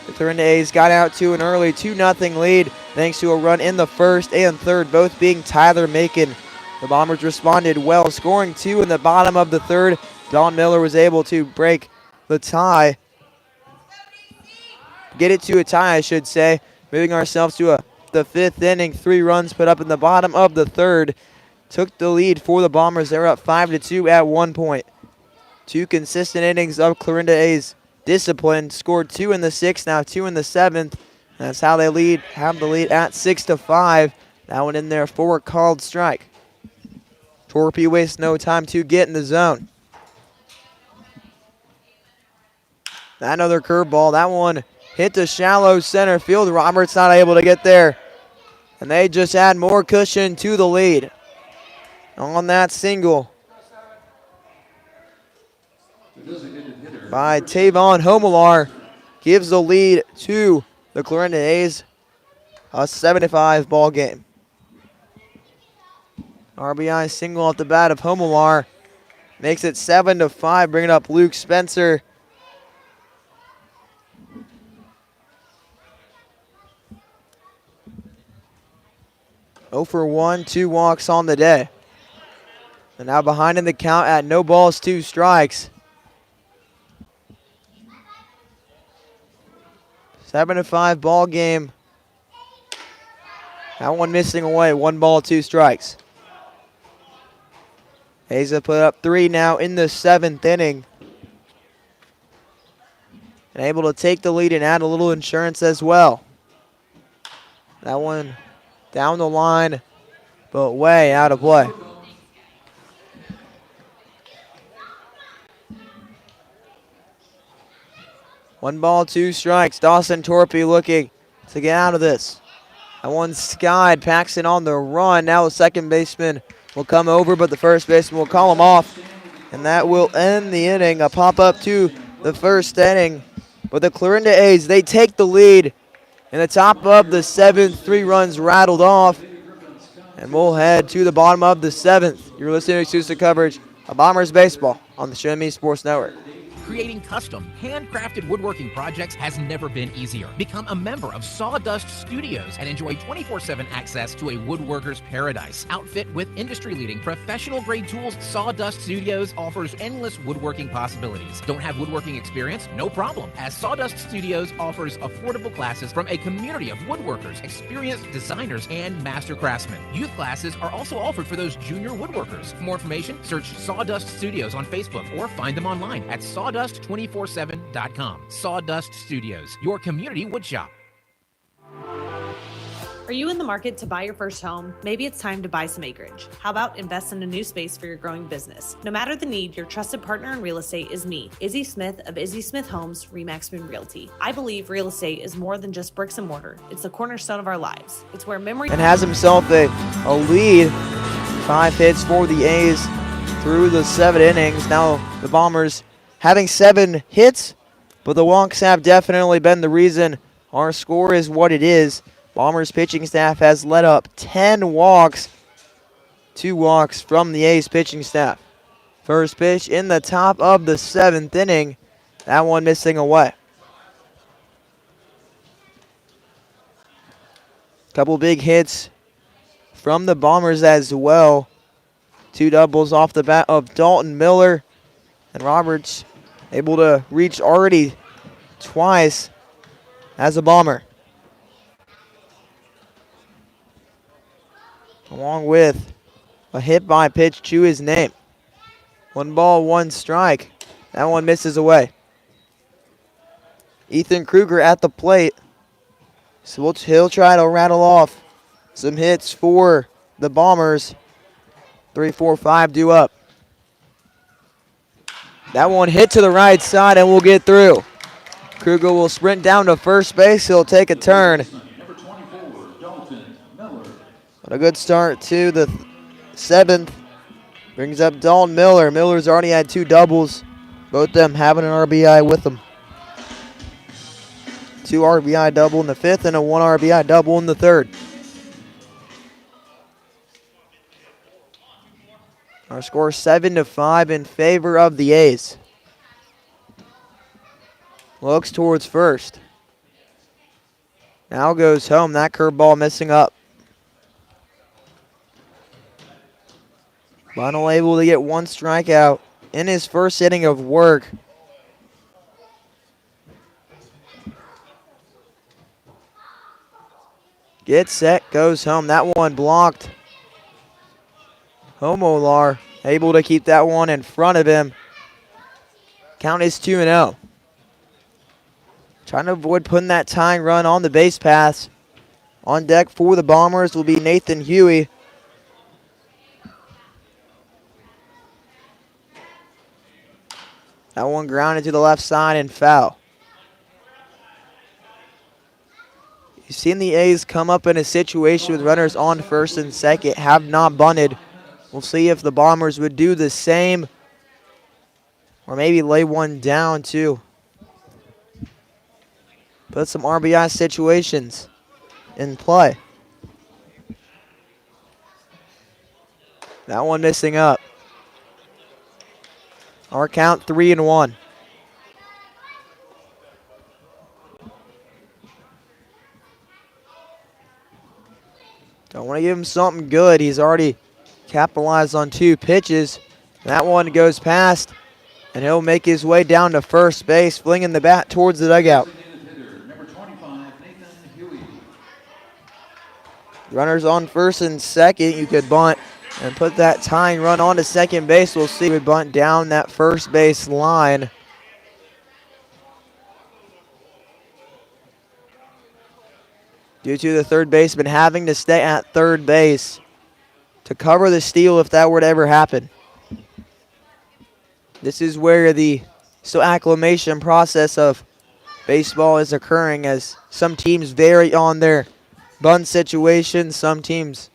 The Clarinda A's got out to an early 2-0 lead thanks to a run in the first and third, both being Tyler Macon. The Bombers responded well, scoring 2 in the bottom of the third. Don Miller was able to break the tie. Get it to a tie, I should say. Moving ourselves to the 5th inning. 3 runs put up in the bottom of the third. Took the lead for the Bombers. They were up 5-2 at one point. 2 consistent innings of Clarinda A's discipline. Scored 2 in the 6th, now 2 in the 7th. That's how they have the lead at 6-5. That one in there for a called strike. Torpy wastes no time to get in the zone. Another curveball. That one hit the shallow center field. Roberts not able to get there. And they just add more cushion to the lead on that single by Tavon Homelar. Gives the lead to the Clarinda A's. A 7-5 ball game. RBI single off the bat of Homelar. Makes it 7-5, bringing up Luke Spencer. Oh for 1, 2 walks on the day. And now behind in the count at no balls, 2 strikes. 7-5 ball game. That one missing away, 1 ball, 2 strikes. A's have put up 3 now in the 7th inning. And able to take the lead and add a little insurance as well. That one down the line, but way out of play. One ball, 2 strikes. Dawson Torpy looking to get out of this. That one skied. Paxton on the run. Now the second baseman will come over, but the first baseman will call him off. And that will end the inning. A pop-up to the first inning. But the Clarinda A's, they take the lead. In the top of the 7th, 3 runs rattled off. And we'll head to the bottom of the 7th. You're listening to exclusive coverage of Bombers Baseball on the Show Me Sports Network. Creating custom, handcrafted woodworking projects has never been easier. Become a member of Sawdust Studios and enjoy 24/7 access to a woodworker's paradise. Outfit with industry-leading professional-grade tools, Sawdust Studios offers endless woodworking possibilities. Don't have woodworking experience? No problem, as Sawdust Studios offers affordable classes from a community of woodworkers, experienced designers, and master craftsmen. Youth classes are also offered for those junior woodworkers. For more information, search Sawdust Studios on Facebook or find them online at sawdust247.com. Sawdust Studios, your community woodshop. Are you in the market to buy your first home? Maybe it's time to buy some acreage. How about invest in a new space for your growing business? No matter the need, your trusted partner in real estate is me, Izzy Smith of Izzy Smith Homes, Remax Moon Realty. I believe real estate is more than just bricks and mortar. It's the cornerstone of our lives. It's where memory and has himself a lead. 5 hits for the A's through the 7 innings. Now the Bombers having 7 hits, but the walks have definitely been the reason our score is what it is. Bombers pitching staff has let up 10 walks. 2 walks from the A's pitching staff. First pitch in the top of the 7th inning. That one missing away. Couple big hits from the Bombers as well. 2 doubles off the bat of Dalton Miller. And Roberts able to reach already twice as a Bomber. Along with A hit by pitch to his name. 1 ball, 1 strike. That one misses away. Ethan Kruger at the plate. So he'll try to rattle off some hits for the Bombers. 3, 4, 5 due up. That one hit to the right side and will get through. Kruger will sprint down to first base. He'll take a turn. What a good start to the 7th. Brings up Dalton Miller. Miller's already had 2 doubles. Both them having an RBI with them. 2 RBI double in the 5th and a 1 RBI double in the 3rd. Our score 7-5 in favor of the A's. Looks towards first. Now goes home. That curveball missing up. Buntle able to get 1 strikeout in his first inning of work. Gets set, goes home. That one blocked. Homolar able to keep that one in front of him. Count is 2-0. Trying to avoid putting that tying run on the base paths. On deck for the Bombers will be Nathan Huey. That one grounded to the left side and foul. You've seen the A's come up in a situation with runners on first and second, have not bunted. We'll see if the Bombers would do the same or maybe lay one down too. Put some RBI situations in play. That one missing up. Our count 3-1. Don't want to give him something good. He's already capitalized on 2 pitches. That one goes past, and he'll make his way down to first base, flinging the bat towards the dugout. Runners on first and second. You could bunt and put that tying run on to second base. We'll see. We bunt down that first base line. Due to the third baseman having to stay at third base to cover the steal if that were to ever happen. This is where the acclimation process of baseball is occurring, as some teams vary on their bunt situations. Some teams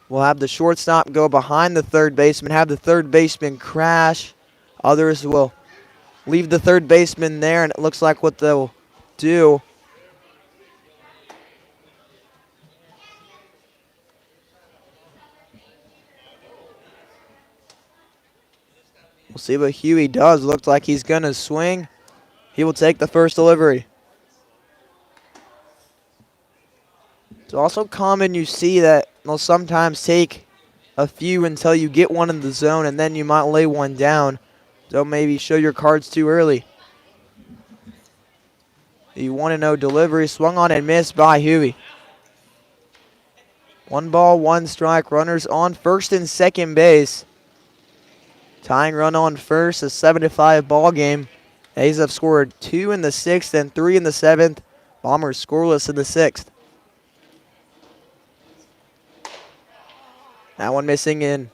will have the shortstop go behind the third baseman, have the third baseman crash. Others will leave the third baseman there, and it looks like what they'll do. We'll see what Huey does. Looks like he's going to swing. He will take the first delivery. It's also common you see that they'll sometimes take a few until you get one in the zone, and then you might lay one down. Don't maybe show your cards too early. The 1-0 delivery swung on and missed by Huey. 1 ball, 1 strike. Runners on first and second base. Tying run on first, a 7-5 ball game. A's have scored 2 in the 6th and 3 in the 7th. Bombers scoreless in the 6th. That one missing in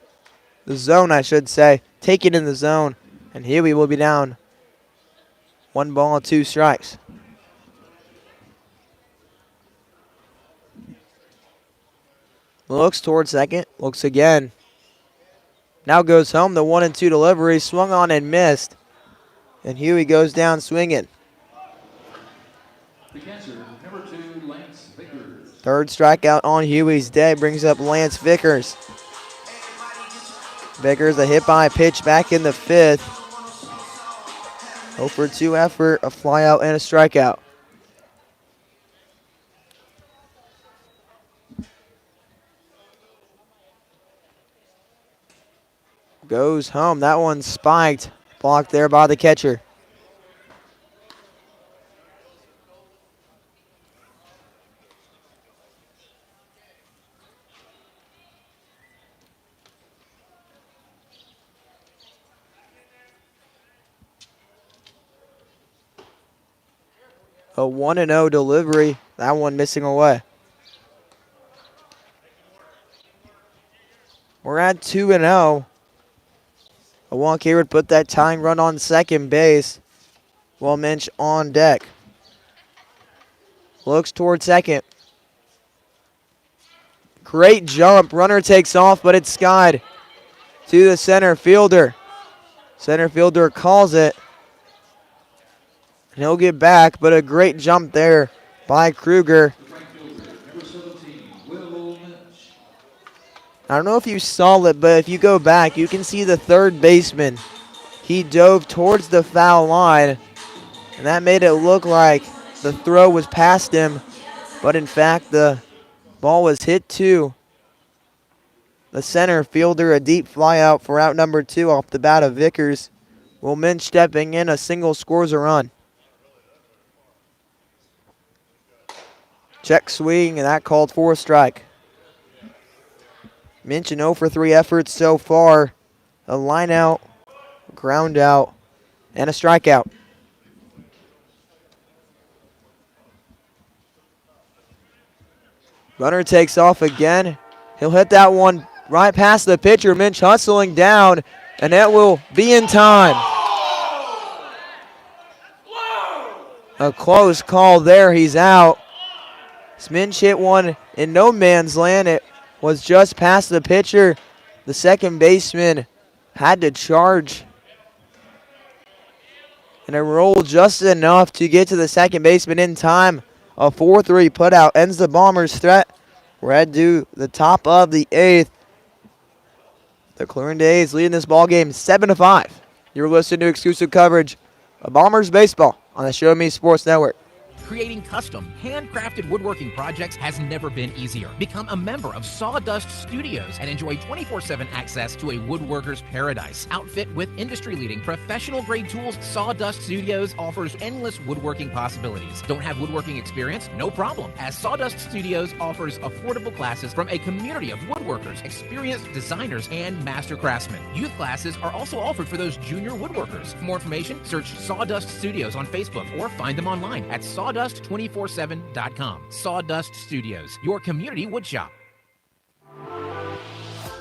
the zone, I should say. Taken in the zone. And Huey will be down. 1 ball, 2 strikes. Looks towards second. Looks again. Now goes home. The 1-2 delivery swung on and missed. And Huey goes down swinging. Third strikeout on Huey's day brings up Lance Vickers. Vickers a hit by pitch back in the 5th. 0-for-2 effort, a flyout and a strikeout. Goes home. That one spiked. Blocked there by the catcher. A 1-0 delivery. That one missing away. We're at 2-0. A walk here would put that tying run on second base. Will Minch on deck. Looks toward second. Great jump. Runner takes off, but it's skied to the center fielder. Center fielder calls it. And he'll get back, but a great jump there by Kruger. I don't know if you saw it, but if you go back, you can see the third baseman. He dove towards the foul line, and that made it look like the throw was past him, but in fact the ball was hit to the center fielder. A deep fly out for out number 2 off the bat of Vickers. Will Minch stepping in, a single scores a run. Check swing, and that called for a strike. Minch an 0 for 3 efforts so far. A line out, ground out, and a strikeout. Runner takes off again. He'll hit that one right past the pitcher. Minch hustling down, and that will be in time. A close call there. He's out. Minch hit one in no man's land. It was just past the pitcher. The second baseman had to charge. And it rolled just enough to get to the second baseman in time. A 4-3 putout ends the Bombers' threat. We're at to the top of the 8th. The Clarinda A's leading this ball game 7-5. You're listening to exclusive coverage of Bombers baseball on the Show Me Sports Network. Creating custom, handcrafted woodworking projects has never been easier. Become a member of Sawdust Studios and enjoy 24/7 access to a woodworker's paradise. Outfit with industry-leading professional-grade tools, Sawdust Studios offers endless woodworking possibilities. Don't have woodworking experience? No problem, as Sawdust Studios offers affordable classes from a community of woodworkers, experienced designers, and master craftsmen. Youth classes are also offered for those junior woodworkers. For more information, search Sawdust Studios on Facebook or find them online at sawdust247.com. Sawdust Studios, your community woodshop.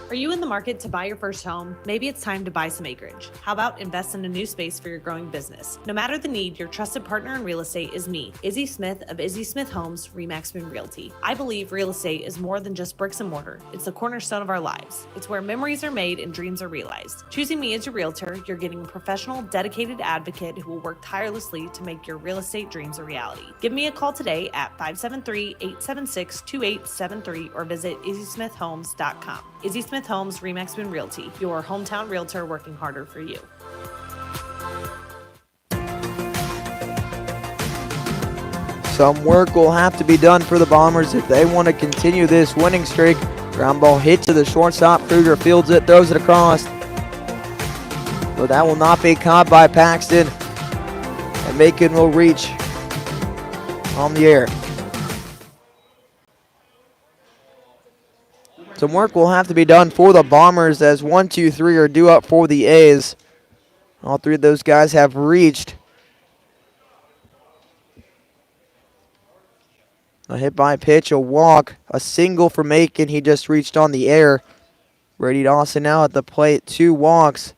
Are you in the market to buy your first home? Maybe it's time to buy some acreage. How about invest in a new space for your growing business? No matter the need, your trusted partner in real estate is me, Izzy Smith of Izzy Smith Homes, Remax Moon Realty. I believe real estate is more than just bricks and mortar. It's the cornerstone of our lives. It's where memories are made and dreams are realized. Choosing me as your realtor, you're getting a professional, dedicated advocate who will work tirelessly to make your real estate dreams a reality. Give me a call today at 573-876-2873 or visit izzysmithhomes.com. Izzy Smith Homes, Remax Moon Realty, your hometown realtor working harder for you. Some work will have to be done for the Bombers if they want to continue this winning streak. Ground ball hit to the shortstop. Kruger fields it, throws it across. But that will not be caught by Paxton. And Macon will reach on the air. Some work will have to be done for the Bombers as 1, 2, 3 are due up for the A's. All three of those guys have reached. A hit by pitch, a walk, a single for Macon. He just reached on the air. Brady Dawson now at the plate, 2 walks.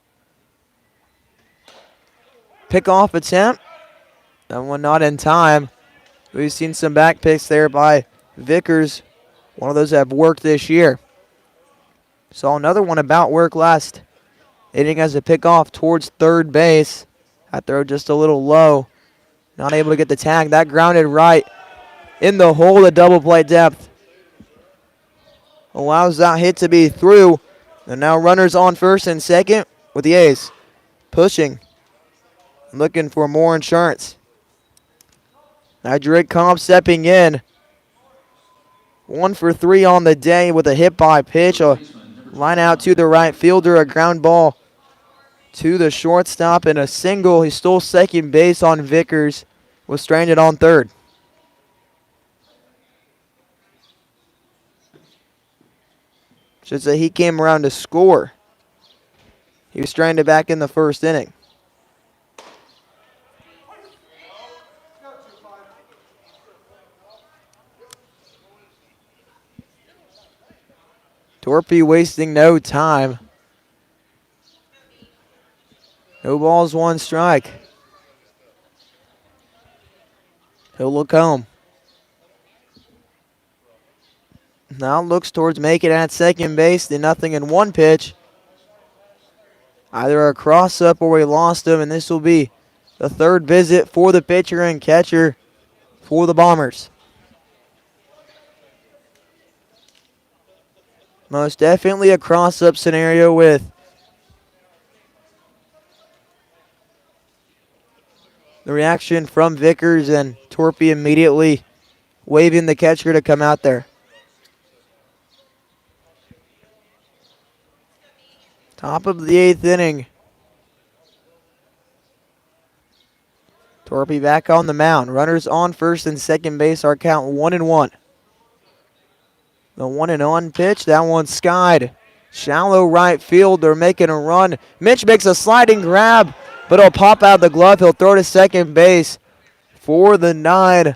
Pick-off attempt. That one not in time. We've seen some back picks there by Vickers. One of those have worked this year. Saw another one about work last inning as a pickoff towards third base. That throw just a little low. Not able to get the tag. That grounded right in the hole at double play depth. Allows that hit to be through. And now runners on first and second with the A's. Pushing. Looking for more insurance. Now Drake Comp stepping in. 1 for 3 on the day with a hit by pitch. A line out to the right fielder. A ground ball to the shortstop and a single. He stole second base on Vickers. Was stranded on third. Should say he came around to score. He was stranded back in the first inning. Torpy wasting no time. No balls, one strike. He'll look home. Now looks towards making it at second base. Did nothing in one pitch. Either a cross-up or we lost him, and this will be the third visit for the pitcher and catcher for the Bombers. Most definitely a cross-up scenario with the reaction from Vickers and Torpy immediately waving the catcher to come out there. Top of the 8th inning. Torpy back on the mound. Runners on first and second base. Our count 1-1. The 1-1 pitch. That one's skied. Shallow right field. They're making a run. Mitch makes a sliding grab, but it'll pop out of the glove. He'll throw to second base for the 9.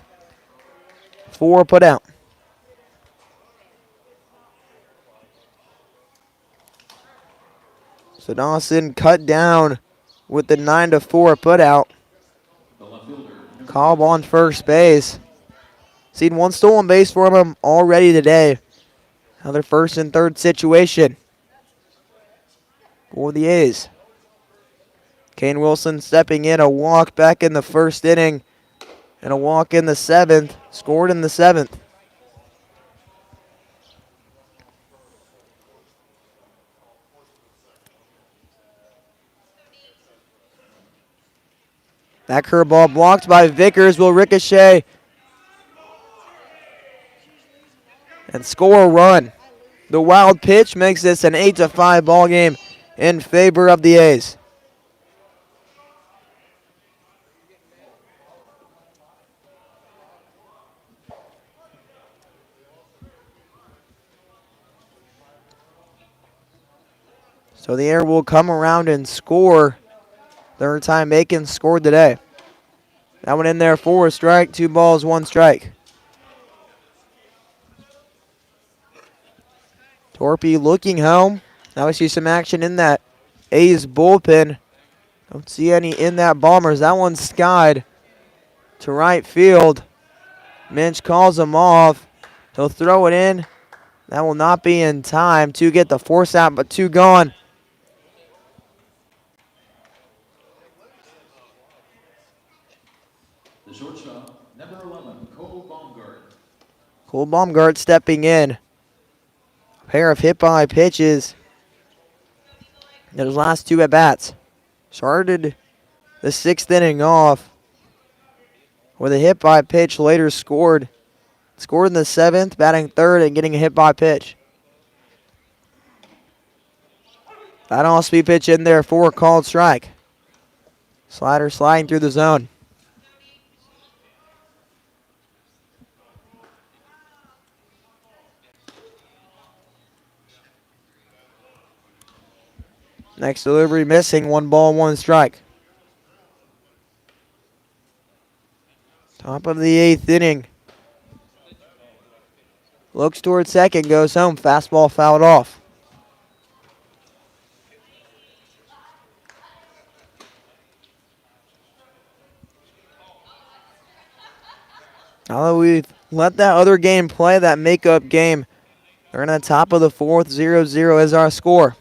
4 put out. So Dawson cut down with the 9-4 put out. Cobb on first base. Seen one stolen base for him already today. Another first and third situation for the A's. Kane Wilson stepping in, a walk back in the first inning and a walk in the 7th. Scored in the 7th. That curveball blocked by Vickers will ricochet and score a run. The wild pitch makes this an 8-5 ball game in favor of the A's. So the Air will come around and score. Third time Macon scored today. That one in there for a strike. 2 balls, 1 strike. Torpy looking home. Now we see some action in that A's bullpen. Don't see any in that Bombers. That one's skied to right field. Minch calls him off. He'll throw it in. That will not be in time to get the force out, but 2 gone. The shortstop, number 11, Cole Baumgart. Cole Baumgart stepping in. A pair of hit-by pitches. Those last 2 at-bats. Started the 6th inning off with a hit-by pitch. Later scored. Scored in the 7th, batting 3rd and getting a hit-by pitch. That off-speed pitch in there for a called strike. Slider sliding through the zone. Next delivery missing. 1 ball, 1 strike. Top of the 8th inning. Looks towards second, goes home. Fastball fouled off. Now that we've let that other game play, that makeup game, they're in the top of the 4th. 0-0 is our score.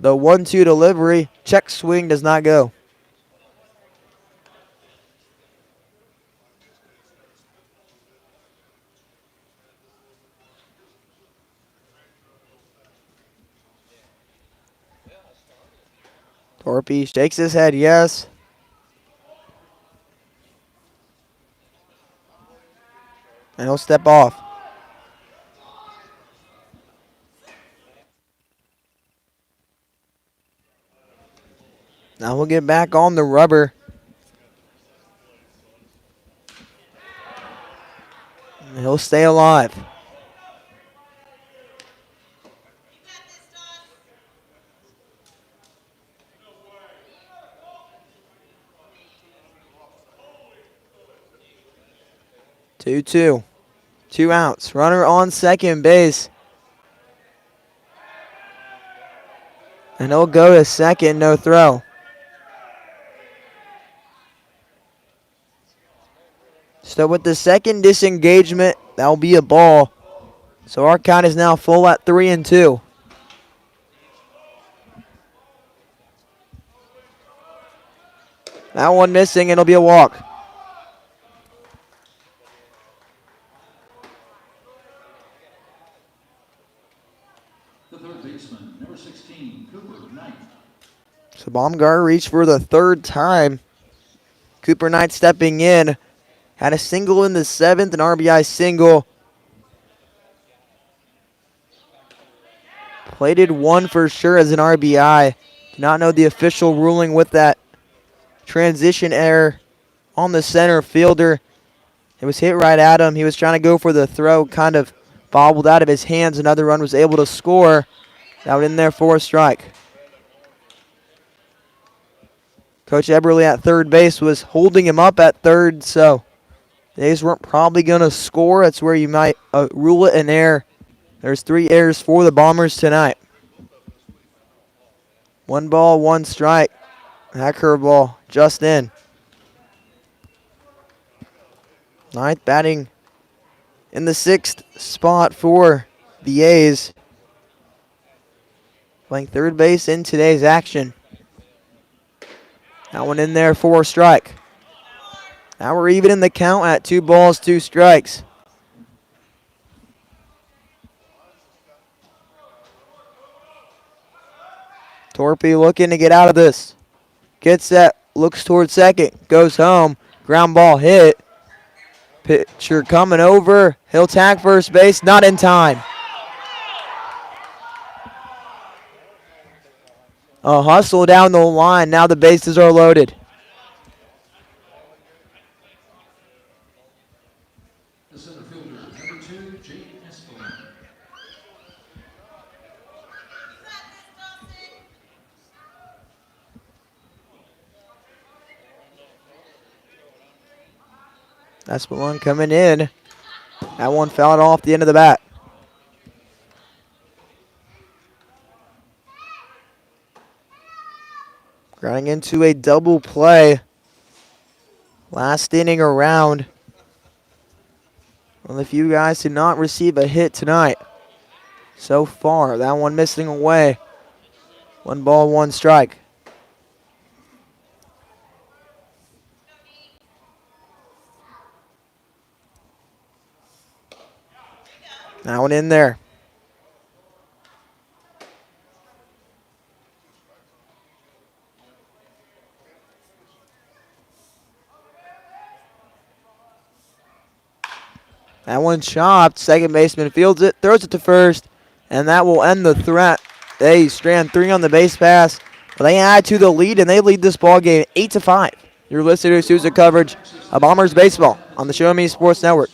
The 1-2 delivery, check swing does not go. Torpy shakes his head, yes. And he'll step off. Now we'll get back on the rubber. And he'll stay alive. Two outs. Runner on second base. And he'll go to second, no throw. So with the second disengagement, that'll be a ball. So our count is now full at 3-2. That one missing, it'll be a walk. The third baseman, number 16, Cooper Knight. So Baumgartner reached for the third time. Cooper Knight stepping in. Had a single in the 7th, an RBI single. Plated one for sure as an RBI. Do not know the official ruling with that transition error on the center fielder. It was hit right at him. He was trying to go for the throw, kind of bobbled out of his hands. Another run was able to score. That one in there for a strike. Coach Eberle at third base was holding him up at third, so they just weren't probably going to score. That's where you might rule it an error. There's 3 errors for the Bombers tonight. 1 ball, 1 strike. That curveball just in. Ninth batting in the 6th spot for the A's. Playing third base in today's action. That one in there for a strike. Now we're even in the count at 2 balls, 2 strikes. Torpy looking to get out of this. Gets set, looks towards second, goes home. Ground ball hit. Pitcher coming over. He'll tag first base, not in time. A hustle down the line. Now the bases are loaded. The center fielder, number 2, Jake Espelin. That's the one coming in. That one fouled off the end of the bat. Grinding into a double play. Last inning around. One of the few guys to not receive a hit tonight so far. That one missing away. 1 ball, 1 strike. That one in there. That one chopped. Second baseman fields it, throws it to first, and that will end the threat. They strand 3 on the base pass. But they add to the lead, and they lead this ball game 8-5. You're listening to Sousa coverage of Bombers baseball on the Show Me Sports Network.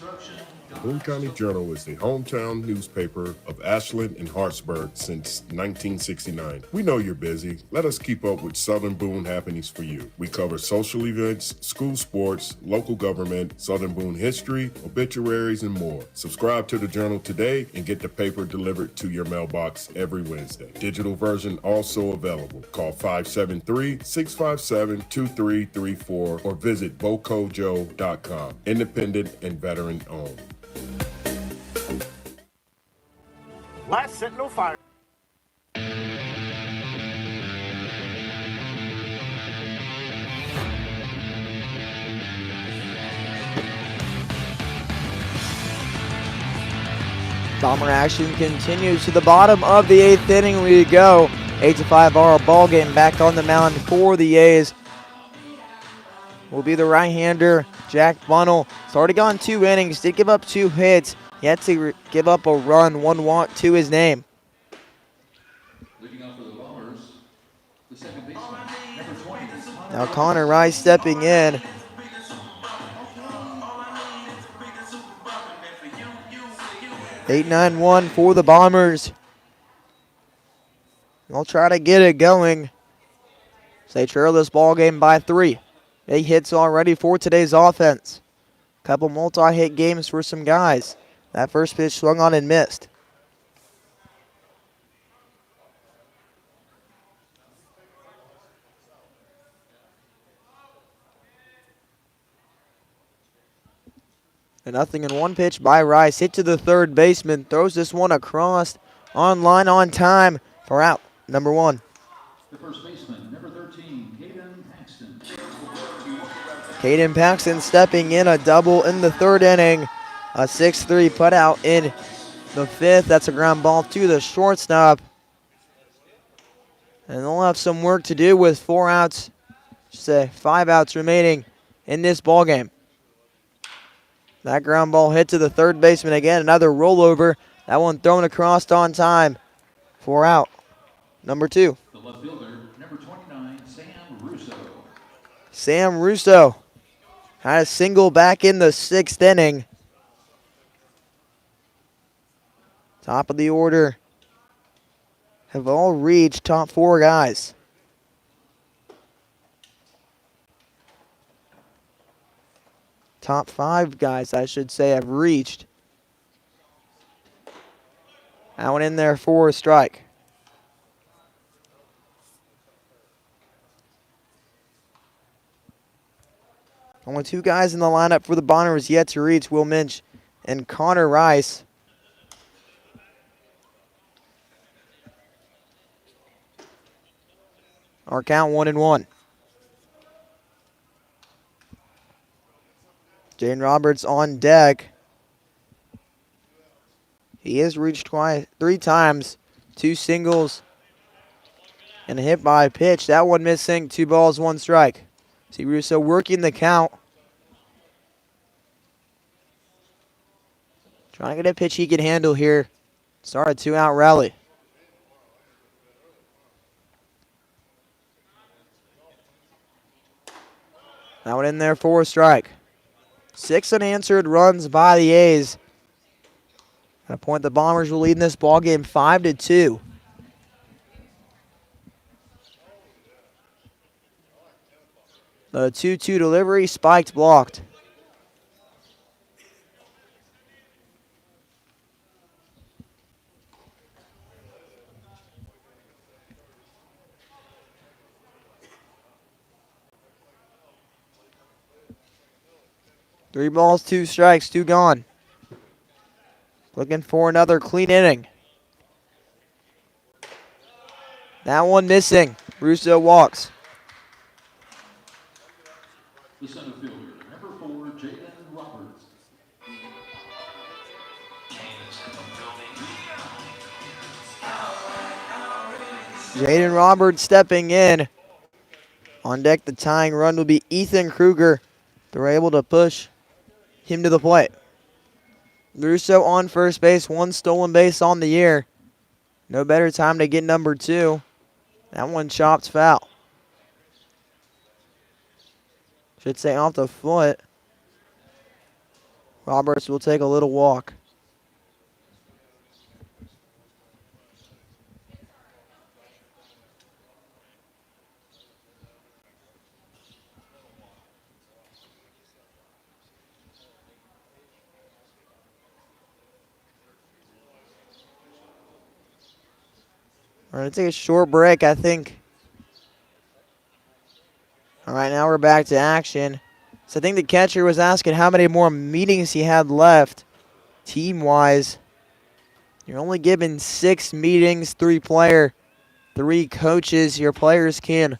Boone County Journal is the hometown newspaper of Ashland and Hartsburg since 1969. We know you're busy. Let us keep up with Southern Boone happenings for you. We cover social events, school sports, local government, Southern Boone history, obituaries, and more. Subscribe to the Journal today and get the paper delivered to your mailbox every Wednesday. Digital version also available. Call 573-657-2334 or visit bocojo.com. Independent and veteran owned. Last Sentinel Fire. Bomber action continues to the bottom of the 8th inning. We go 8-5 our ball game. Back on the mound for the A's will be the right-hander Jack Bunnell. He's already gone 2 innings. Did give up 2 hits. Yet to give up a run, 1 walk to his name. Leading off for the Bombers, the second baseman, number 20. Now Connor Rice stepping in. Eight 8-9-1 for the Bombers. They'll try to get it going. They trail this ball game by 3. 8 hits already for today's offense. Couple multi-hit games for some guys. That first pitch swung on and missed. And nothing in one pitch by Rice. Hit to the third baseman. Throws this one across on line on time for out number 1. The first baseman, number 13, Caden Paxton. Caden Paxton stepping in, a double in the third inning. A 6-3 putout in the fifth. That's a ground ball to the shortstop. And they'll have some work to do with 4 outs, say 5 outs remaining in this ball game. That ground ball hit to the third baseman again. Another rollover. That one thrown across on time. 4 out. Number 2. The left fielder, number 29, Sam Russo. Sam Russo had a single back in the 6th inning. Top of the order have all reached, top 4 guys. Top 5 guys, I should say, have reached. That one in there for a strike. Only 2 guys in the lineup for the Bombers yet to reach, Will Minch and Connor Rice. Our count 1-1. Jaden Roberts on deck. He has reached 3 times, 2 singles, and a hit by pitch. That one missing, 2 balls, 1 strike. See Russo working the count. Trying to get a pitch he can handle here. Start a 2-out rally. That one in there for a strike. 6 unanswered runs by the A's. At a point, the Bombers will lead in this ballgame 5-2. The 2-2 delivery spiked, blocked. Three balls, 2 strikes, 2 gone. Looking for another clean inning. That one missing. Russo walks. The center fielder, number 4, Jaden Roberts. Jaden Roberts stepping in. On deck, the tying run will be Ethan Kruger. They're able to push him to the plate. Russo on first base, 1 stolen base on the year. No better time to get number 2. That one chopped foul. Should say off the foot. Roberts will take a little walk. We're going to take a short break, I think. All right, now we're back to action. So I think the catcher was asking how many more meetings he had left, team-wise. You're only given 6 meetings, 3 player, 3 coaches. Your players can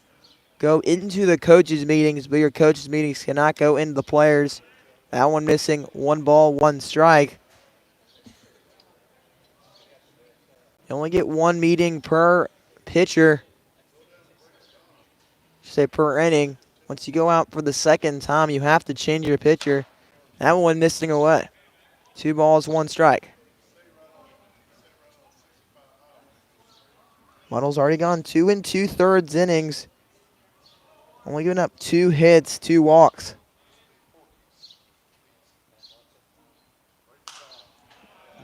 go into the coaches' meetings, but your coaches' meetings cannot go into the players. That one missing, 1 ball, 1 strike. You only get 1 meeting per pitcher. Say per inning. Once you go out for the second time, you have to change your pitcher. That one missing away. 2 balls, 1 strike. Muddle's already gone 2 2/3 innings. Only giving up 2 hits, 2 walks.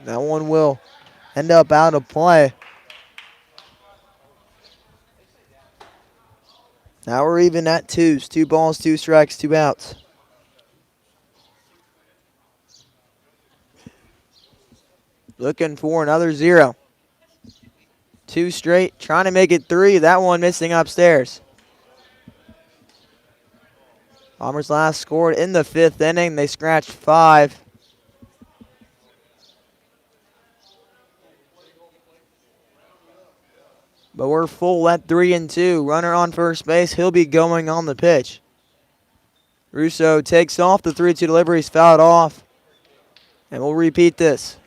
That one will end up out of play. Now we're even at 2s. 2 balls, 2 strikes, 2 outs. Looking for another 0. 2 straight, trying to make it 3. That one missing upstairs. Bombers last scored in the 5th inning. They scratched 5. But we're full at 3-2. Runner on first base. He'll be going on the pitch. Russo takes off. The 3-2 delivery is fouled off. And we'll repeat this.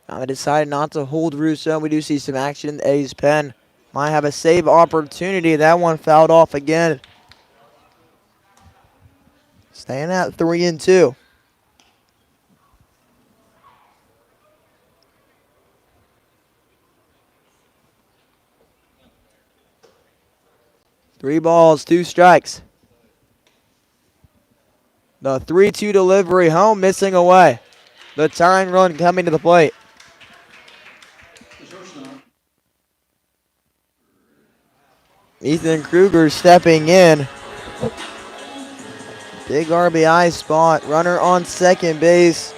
Now they decided not to hold Russo. We do see some action. A's pen might have a save opportunity. That one fouled off again. Staying at 3-2. Three balls, 2 strikes. The 3-2 delivery home, missing away. The tying run coming to the plate. Ethan Kruger stepping in. Big RBI spot. Runner on second base.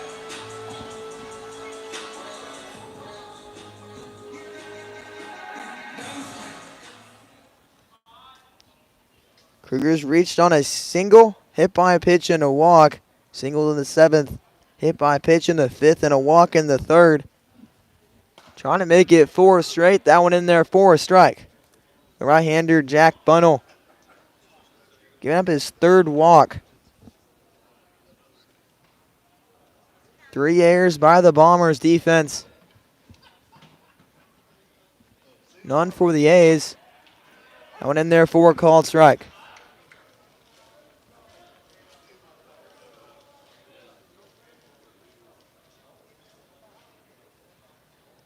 Kruger's reached on a single, hit by a pitch and a walk. Single in the 7th, hit by a pitch in the 5th, and a walk in the 3rd. Trying to make it 4 straight. That one in there for a strike. The right-hander, Jack Bunnell, giving up his 3rd walk. 3 errors by the Bombers defense. None for the A's. That one in there for a called strike.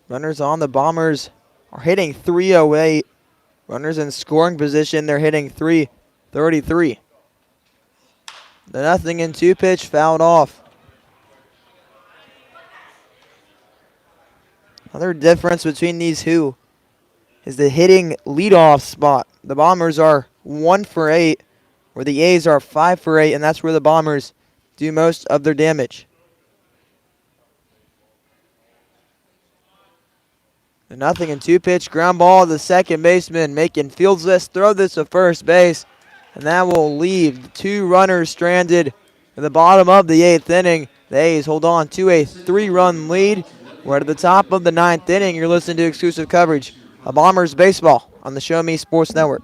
Runners on the Bombers are hitting .308. Runners in scoring position, they're hitting .333. The 0-2 pitch fouled off. Another difference between these two is the hitting leadoff spot. The Bombers are 1 for 8, where the A's are 5 for 8, and that's where the Bombers do most of their damage. The 0-2 pitch ground ball. The second baseman making fields this, throw this to first base, and that will leave 2 runners stranded in the bottom of the 8th inning. The A's hold on to a 3-run lead. We're at the top of the 9th inning. You're listening to exclusive coverage of Bombers baseball on the Show Me Sports Network.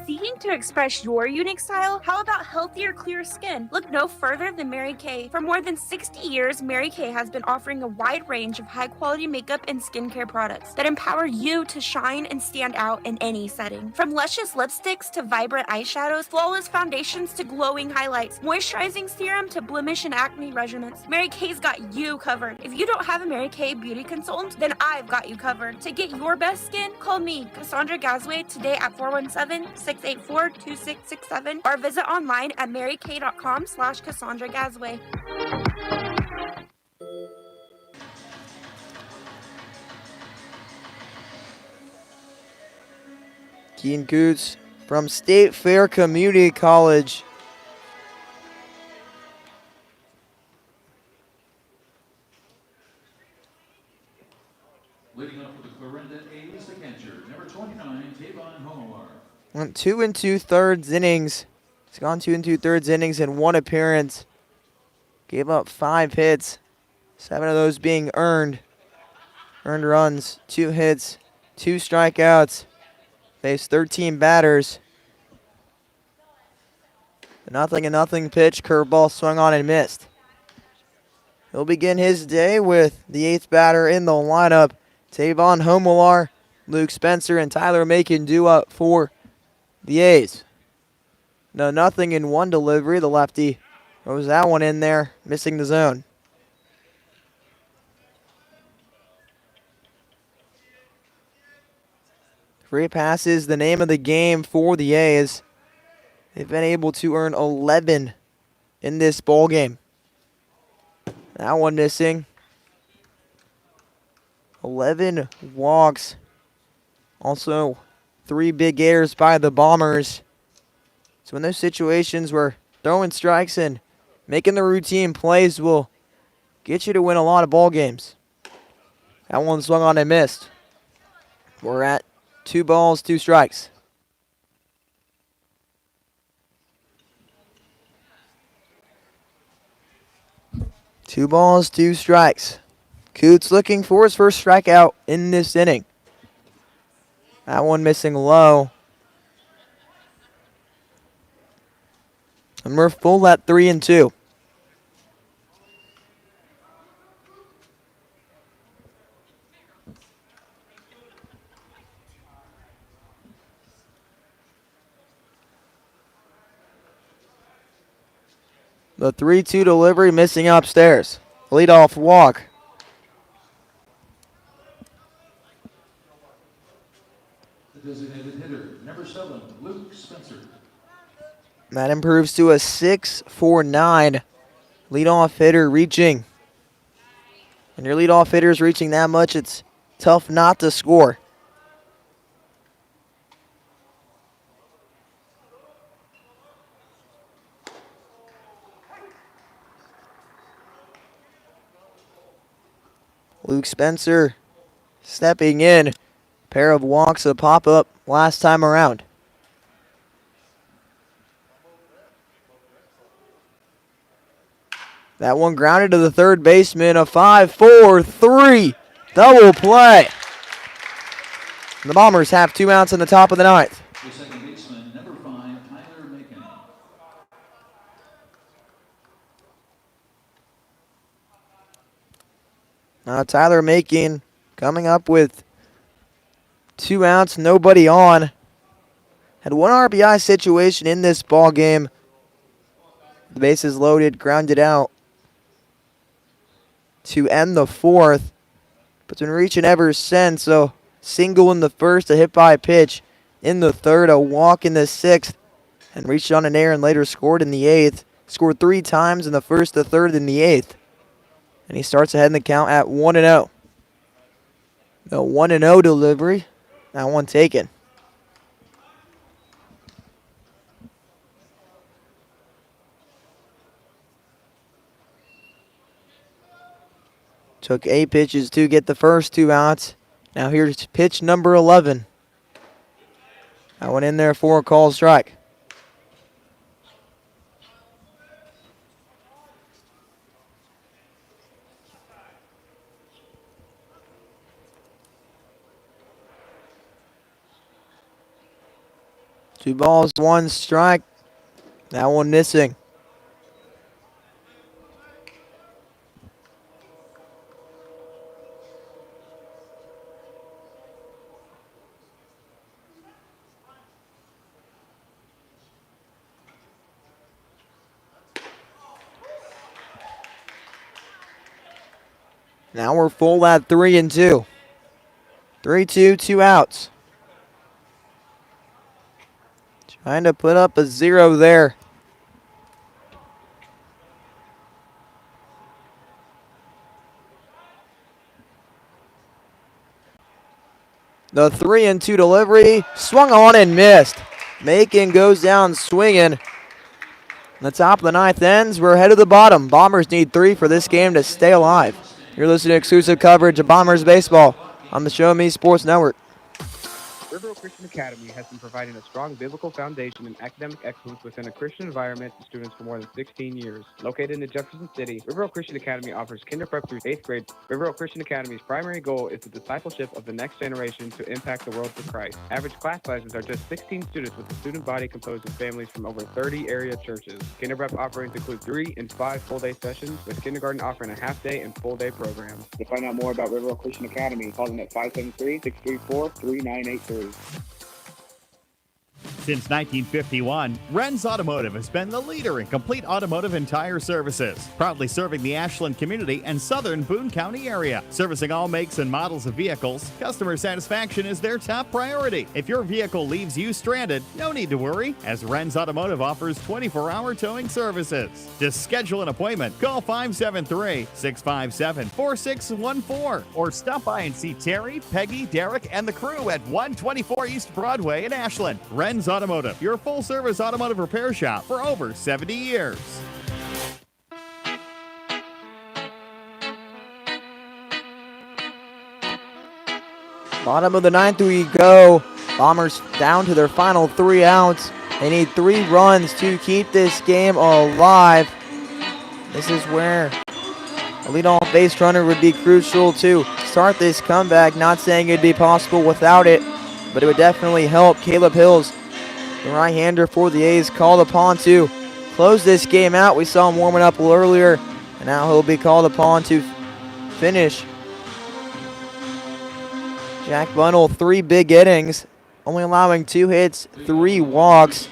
Seeking to express your unique style? How about healthier, clear skin? Look no further than Mary Kay. For more than 60 years, Mary Kay has been offering a wide range of high-quality makeup and skincare products that empower you to shine and stand out in any setting. From luscious lipsticks to vibrant eyeshadows, flawless foundations to glowing highlights, moisturizing serum to blemish and acne regimens, Mary Kay's got you covered. If you don't have a Mary Kay beauty consultant, then I've got you covered. To get your best skin, call me, Cassandra Gasway, today at 417-684-2667 or visit online at marykay.com/Cassandra Gasway. Keen Coots from State Fair Community College. Leading up for the Clarinda A's, the catcher, number 29, Tavon Homer. Went 2 2/3 innings. He's gone 2 2/3 innings in 1 appearance. Gave up 5 hits, 7 of those being earned. Earned runs, 2 hits, 2 strikeouts. Faced 13 batters. The 0-0 pitch, curveball swung on and missed. He'll begin his day with the 8th batter in the lineup. Tavon Homelar, Luke Spencer, and Tyler Macon due up for the A's. No, 0-1 delivery. The lefty throws that one in there, missing the zone. Free passes, the name of the game for the A's. They've been able to earn 11 in this ball game. That one missing. 11 walks. Also, 3 big errors by the Bombers. So in those situations where throwing strikes and making the routine plays will get you to win a lot of ball games. That one swung on and missed. We're at 2 balls, 2 strikes. Two balls, 2 strikes. Coots looking for his first strikeout in this inning. That one missing low. And we're full at 3-2. The 3-2 delivery missing upstairs. Leadoff walk. The designated hitter, number 7, Luke Spencer. That improves to a 6-4-9. Leadoff hitter reaching. When your leadoff hitter is reaching that much, it's tough not to score. Luke Spencer stepping in. Pair of walks, a pop-up last time around. That one grounded to the third baseman, a 5-4-3 double play. The Bombers have 2 outs in the top of the 9th. The second baseman, number 5, Tyler Macon. Now Tyler Macon coming up with 2 outs, nobody on. Had 1 RBI situation in this ball game. The bases loaded, grounded out to end the 4th. But been reaching ever since. So single in the 1st, a hit by pitch in the 3rd, a walk in the 6th, and reached on an error and later scored in the 8th. Scored 3 times in the 1st, the 3rd, and the 8th. And he starts ahead in the count at 1-0. The 1-0 delivery. That one taken. Took 8 pitches to get the first 2 outs. Now here's pitch number 11. That one in there for a called strike. Two balls, 1 strike. That one missing. Now we're full at 3-2. 3-2, 2 outs. Trying to put up a 0 there. The 3-2 delivery, swung on and missed. Macon goes down swinging. The top of the 9th ends. We're ahead of the bottom. Bombers need 3 for this game to stay alive. You're listening to exclusive coverage of Bombers baseball on the Show Me Sports Network. Riverville Christian Academy has been providing a strong biblical foundation and academic excellence within a Christian environment to students for more than 16 years. Located in Jefferson City, Riverville Christian Academy offers kinder prep through 8th grade. Riverville Christian Academy's primary goal is the discipleship of the next generation to impact the world for Christ. Average class sizes are just 16 students with a student body composed of families from over 30 area churches. Kinder prep offerings include 3 and 5 full-day sessions, with kindergarten offering a half-day and full-day programs. To find out more about Riverville Christian Academy, call them at 573-634-3983. Since 1951, Ren's Automotive has been the leader in complete automotive and tire services, proudly serving the Ashland community and southern Boone County area. Servicing all makes and models of vehicles, customer satisfaction is their top priority. If your vehicle leaves you stranded, no need to worry, as Ren's Automotive offers 24-hour towing services. To schedule an appointment, call 573-657-4614 or stop by and see Terry, Peggy, Derek, and the crew at 124 East Broadway in Ashland. Ren's Automotive, your full-service automotive repair shop for over 70 years. Bottom of the 9th we go. Bombers down to their final 3 outs. They need 3 runs to keep this game alive. This is where a leadoff base runner would be crucial to start this comeback. Not saying it'd be possible without it, but it would definitely help. Caleb Hills, the right-hander for the A's, called upon to close this game out. We saw him warming up a little earlier, and now he'll be called upon to finish. Jack Bundle, 3 big innings, only allowing 2 hits, 3 walks.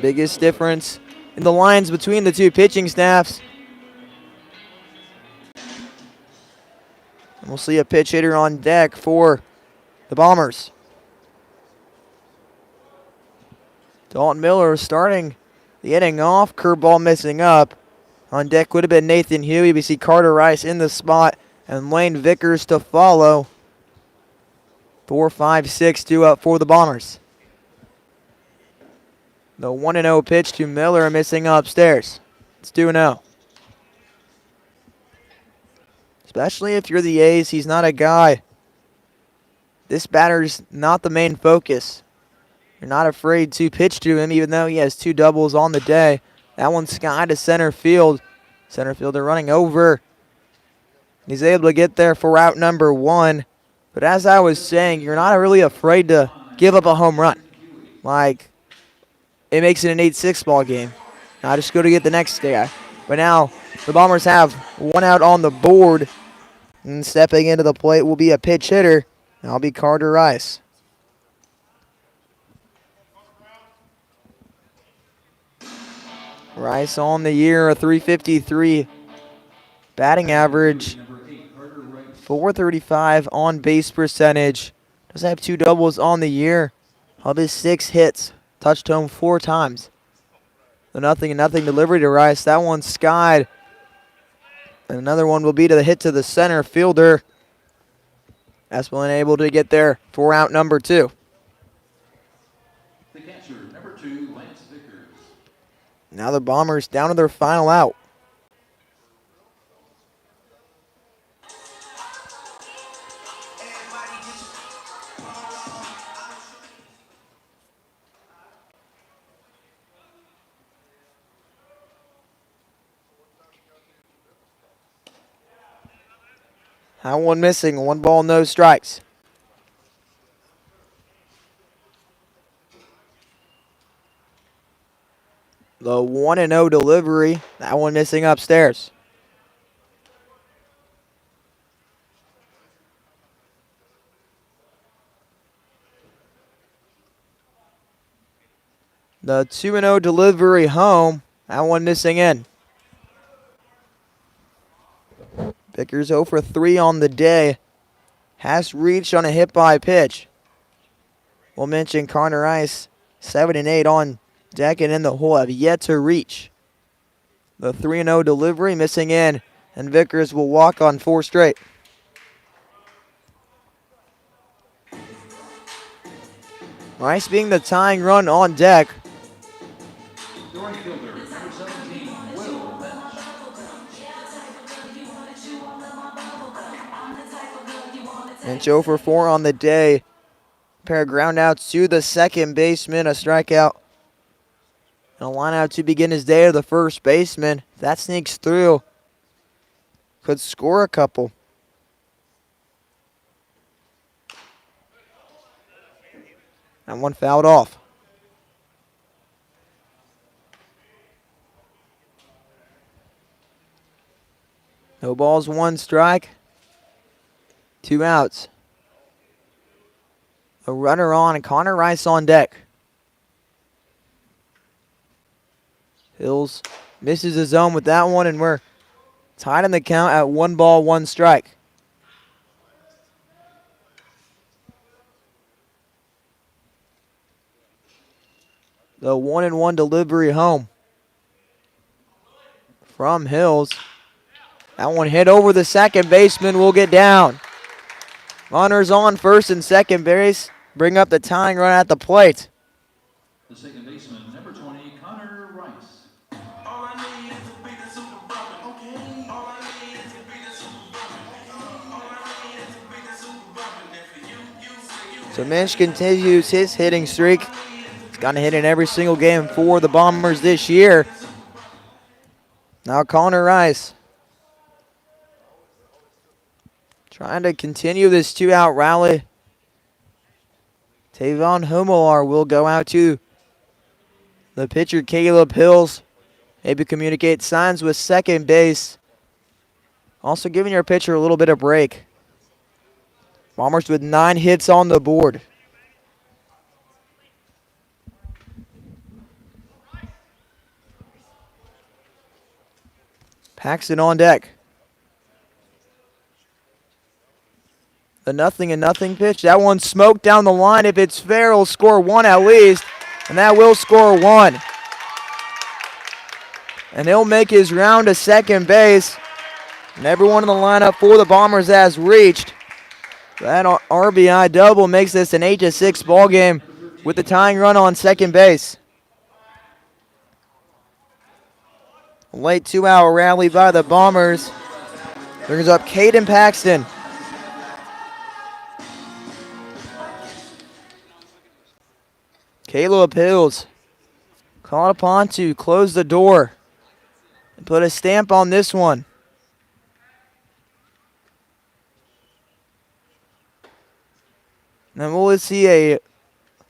Biggest difference in the lines between the 2 pitching staffs. And we'll see a pitch hitter on deck for the Bombers. Dalton Miller starting the inning off. Curveball missing up. On deck would have been Nathan Huey. We see Carter Rice in the spot and Lane Vickers to follow. 4, 5, 6, 2 up for the Bombers. The 1-0 pitch to Miller missing upstairs. It's 2-0. Especially if you're the A's, he's not a guy. This batter's not the main focus. You're not afraid to pitch to him, even though he has 2 doubles on the day. That one's sky to center field. Center fielder running over. He's able to get there for out number 1. But as I was saying, you're not really afraid to give up a home run. Like, it makes it an 8-6 ball game. Now just go to get the next guy. But now the Bombers have 1 out on the board. And stepping into the plate will be a pitch hitter. That'll be Carter Rice. Rice on the year, a .353 batting average, .435 on base percentage. Does have 2 doubles on the year. Of his 6 hits, touched home 4 times. The 0-0 delivery to Rice. That one's skied. And another one will be to the hit to the center fielder. Espelin able to get there for out number 2. The catcher, number 2, Lance Vickers. Now the Bombers down to their final out. That one missing, 1 ball, no strikes. The 1-0 delivery, that one missing upstairs. The 2-0 delivery home, that one missing in. Vickers 0 for 3 on the day. Has reached on a hit by pitch. We'll mention Carter Rice, 7 and 8 on deck and in the hole, have yet to reach. The 3-0 delivery missing in, and Vickers will walk on 4 straight. Rice being the tying run on deck. The right fielder, number 17, Will Bench. And 0 for 4 on the day. Pair of groundouts to the second baseman, a strikeout. And a line out to begin his day to the first baseman. If that sneaks through, could score a couple. And one fouled off. No balls, 1 strike. 2 outs. A runner on and Connor Rice on deck. Hills misses his zone with that one, and we're tied in the count at 1 ball, 1 strike. The 1-1 delivery home from Hills. That one hit over the second baseman, will get down. Runners on first and second base. Bring up the tying run at the plate. The second baseman, number 20, Connor Rice. So Minch continues his hitting streak. He's gotten a hit in every single game for the Bombers this year. Now Connor Rice trying to continue this 2-out rally. Tavon Humelar will go out to the pitcher, Caleb Hills. Maybe communicate signs with second base. Also giving your pitcher a little bit of break. Bombers with 9 hits on the board. Paxton on deck. The 0-0 pitch. That one smoked down the line. If it's fair, it'll score 1 at least. And that will score 1. And he'll make his round to second base. And everyone in the lineup for the Bombers has reached. That RBI double makes this an 8-6 ball game with the tying run on second base. A late 2-hour rally by the Bombers brings up Caden Paxton. Caleb Hills called upon to close the door and put a stamp on this one. Then we'll see a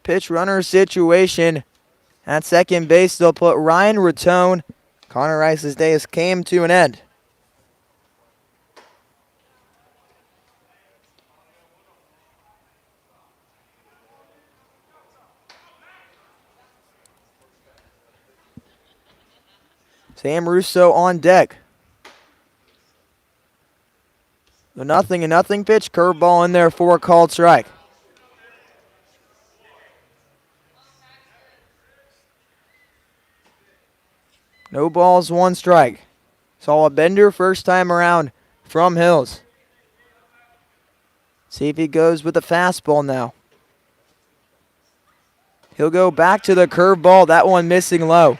pitch runner situation at second base. They'll put Ryan Rattone. Connor Rice's days came to an end. Sam Russo on deck. The 0-0 pitch, curveball in there for a called strike. No balls, 1 strike. Saw a bender first time around from Hills. See if he goes with the fastball now. He'll go back to the curveball, that one missing low.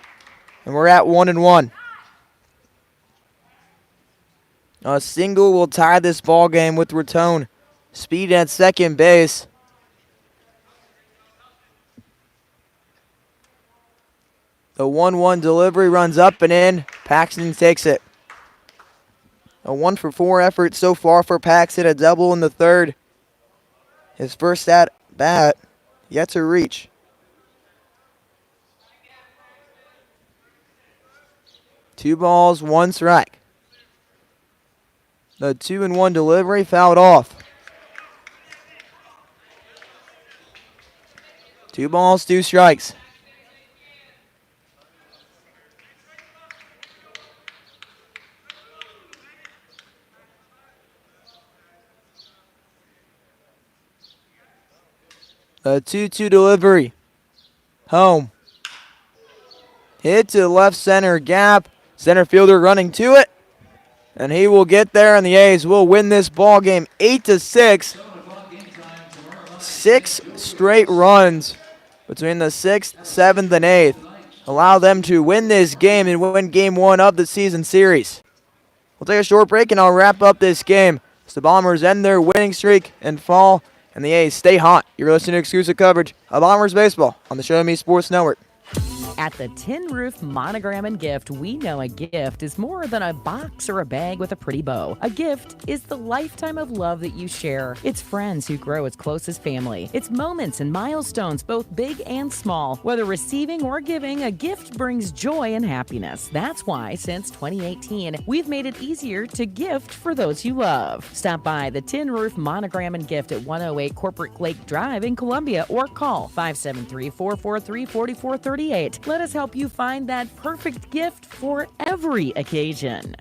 And we're at 1-1. A single will tie this ball game with Rattone. Speed at second base. The 1-1 delivery runs up and in. Paxton takes it. A 1-for-4 effort so far for Paxton. A double in the third. His first at bat yet to reach. Two balls, 1 strike. The 2-1 delivery fouled off. 2 balls, 2 strikes. The 2-2 delivery. Home. Hit to the left center gap. Center fielder running to it. And he will get there, and the A's will win this ball game 8-6. 6 straight runs between the 6th, 7th, and 8th allow them to win this game and win game 1 of the season series. We'll take a short break, and I'll wrap up this game as the Bombers end their winning streak and fall, and the A's stay hot. You're listening to exclusive coverage of Bombers baseball on the Show Me Sports Network. At the Tin Roof Monogram and Gift, we know a gift is more than a box or a bag with a pretty bow. A gift is the lifetime of love that you share. It's friends who grow as close as family. It's moments and milestones, both big and small. Whether receiving or giving, a gift brings joy and happiness. That's why, since 2018, we've made it easier to gift for those you love. Stop by the Tin Roof Monogram and Gift at 108 Corporate Lake Drive in Columbia or call 573-443-4438. Let us help you find that perfect gift for every occasion.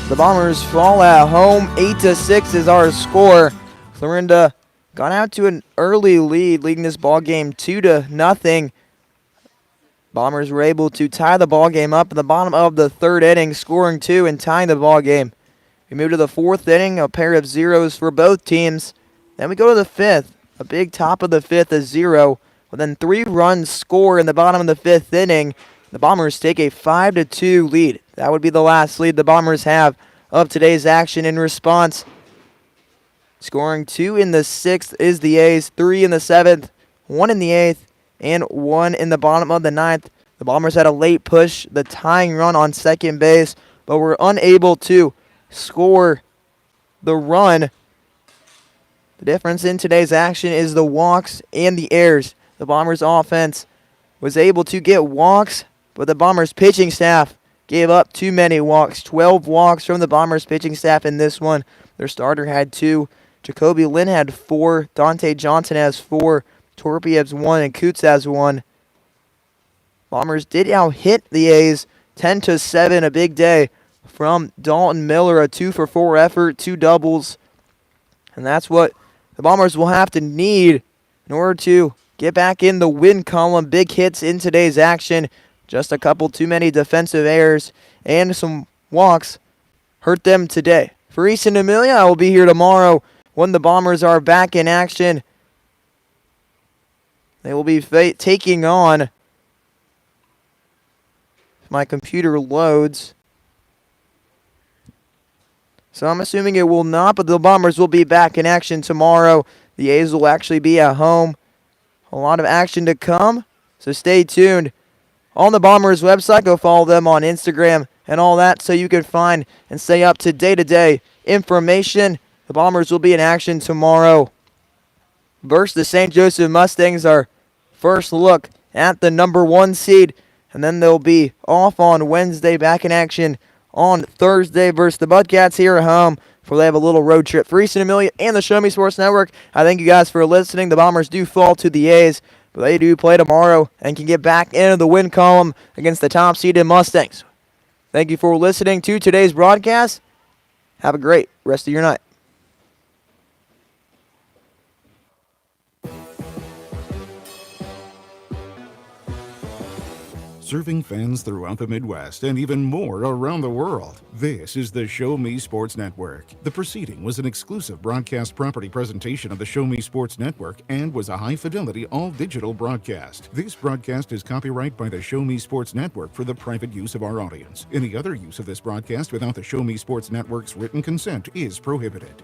The Bombers fall at home. 8-6 is our score. Clarinda got out to an early lead, leading this ball game 2-0. Bombers were able to tie the ball game up in the bottom of the 3rd inning, scoring 2 and tying the ball game. We move to the 4th inning, a pair of zeros for both teams. Then we go to the 5th. A big top of the 5th, a 0. But then 3 runs score in the bottom of the 5th inning. The Bombers take a 5-2 lead. That would be the last lead the Bombers have of today's action. In response, scoring 2 in the 6th is the A's, 3 in the 7th, 1 in the 8th, and 1 in the bottom of the 9th. The Bombers had a late push, the tying run on second base, but were unable to score the run. The difference in today's action is the walks and the errors. The Bombers offense was able to get walks, but the Bombers pitching staff gave up too many walks. 12 walks from the Bombers pitching staff in this one. Their starter had 2. Jacoby Lynn had 4. Dante Johnson has 4. Torpy has 1, and Coots has 1. Bombers did out-hit the A's 10-7, a big day from Dalton Miller, a 2-for-4 effort, 2 doubles. And that's what the Bombers will have to need in order to get back in the win column. Big hits in today's action. Just a couple too many defensive errors and some walks hurt them today. For Easton Amelia, I will be here tomorrow when the Bombers are back in action. They will be taking on, if my computer loads. So I'm assuming it will not, but the Bombers will be back in action tomorrow. The A's will actually be at home. A lot of action to come, so stay tuned. On the Bombers website, go follow them on Instagram and all that so you can find and stay up to day-to-day information. The Bombers will be in action tomorrow versus the St. Joseph Mustangs, our first look at the number 1 seed. And then they'll be off on Wednesday, back in action on Thursday versus the Mudcats here at home before they have a little road trip. For Easton Amelia and the Show Me Sports Network, I thank you guys for listening. The Bombers do fall to the A's, but they do play tomorrow and can get back into the win column against the top-seeded Mustangs. Thank you for listening to today's broadcast. Have a great rest of your night. Serving fans throughout the Midwest and even more around the world. This is the Show Me Sports Network. The proceeding was an exclusive broadcast property presentation of the Show Me Sports Network and was a high-fidelity, all-digital broadcast. This broadcast is copyright by the Show Me Sports Network for the private use of our audience. Any other use of this broadcast without the Show Me Sports Network's written consent is prohibited.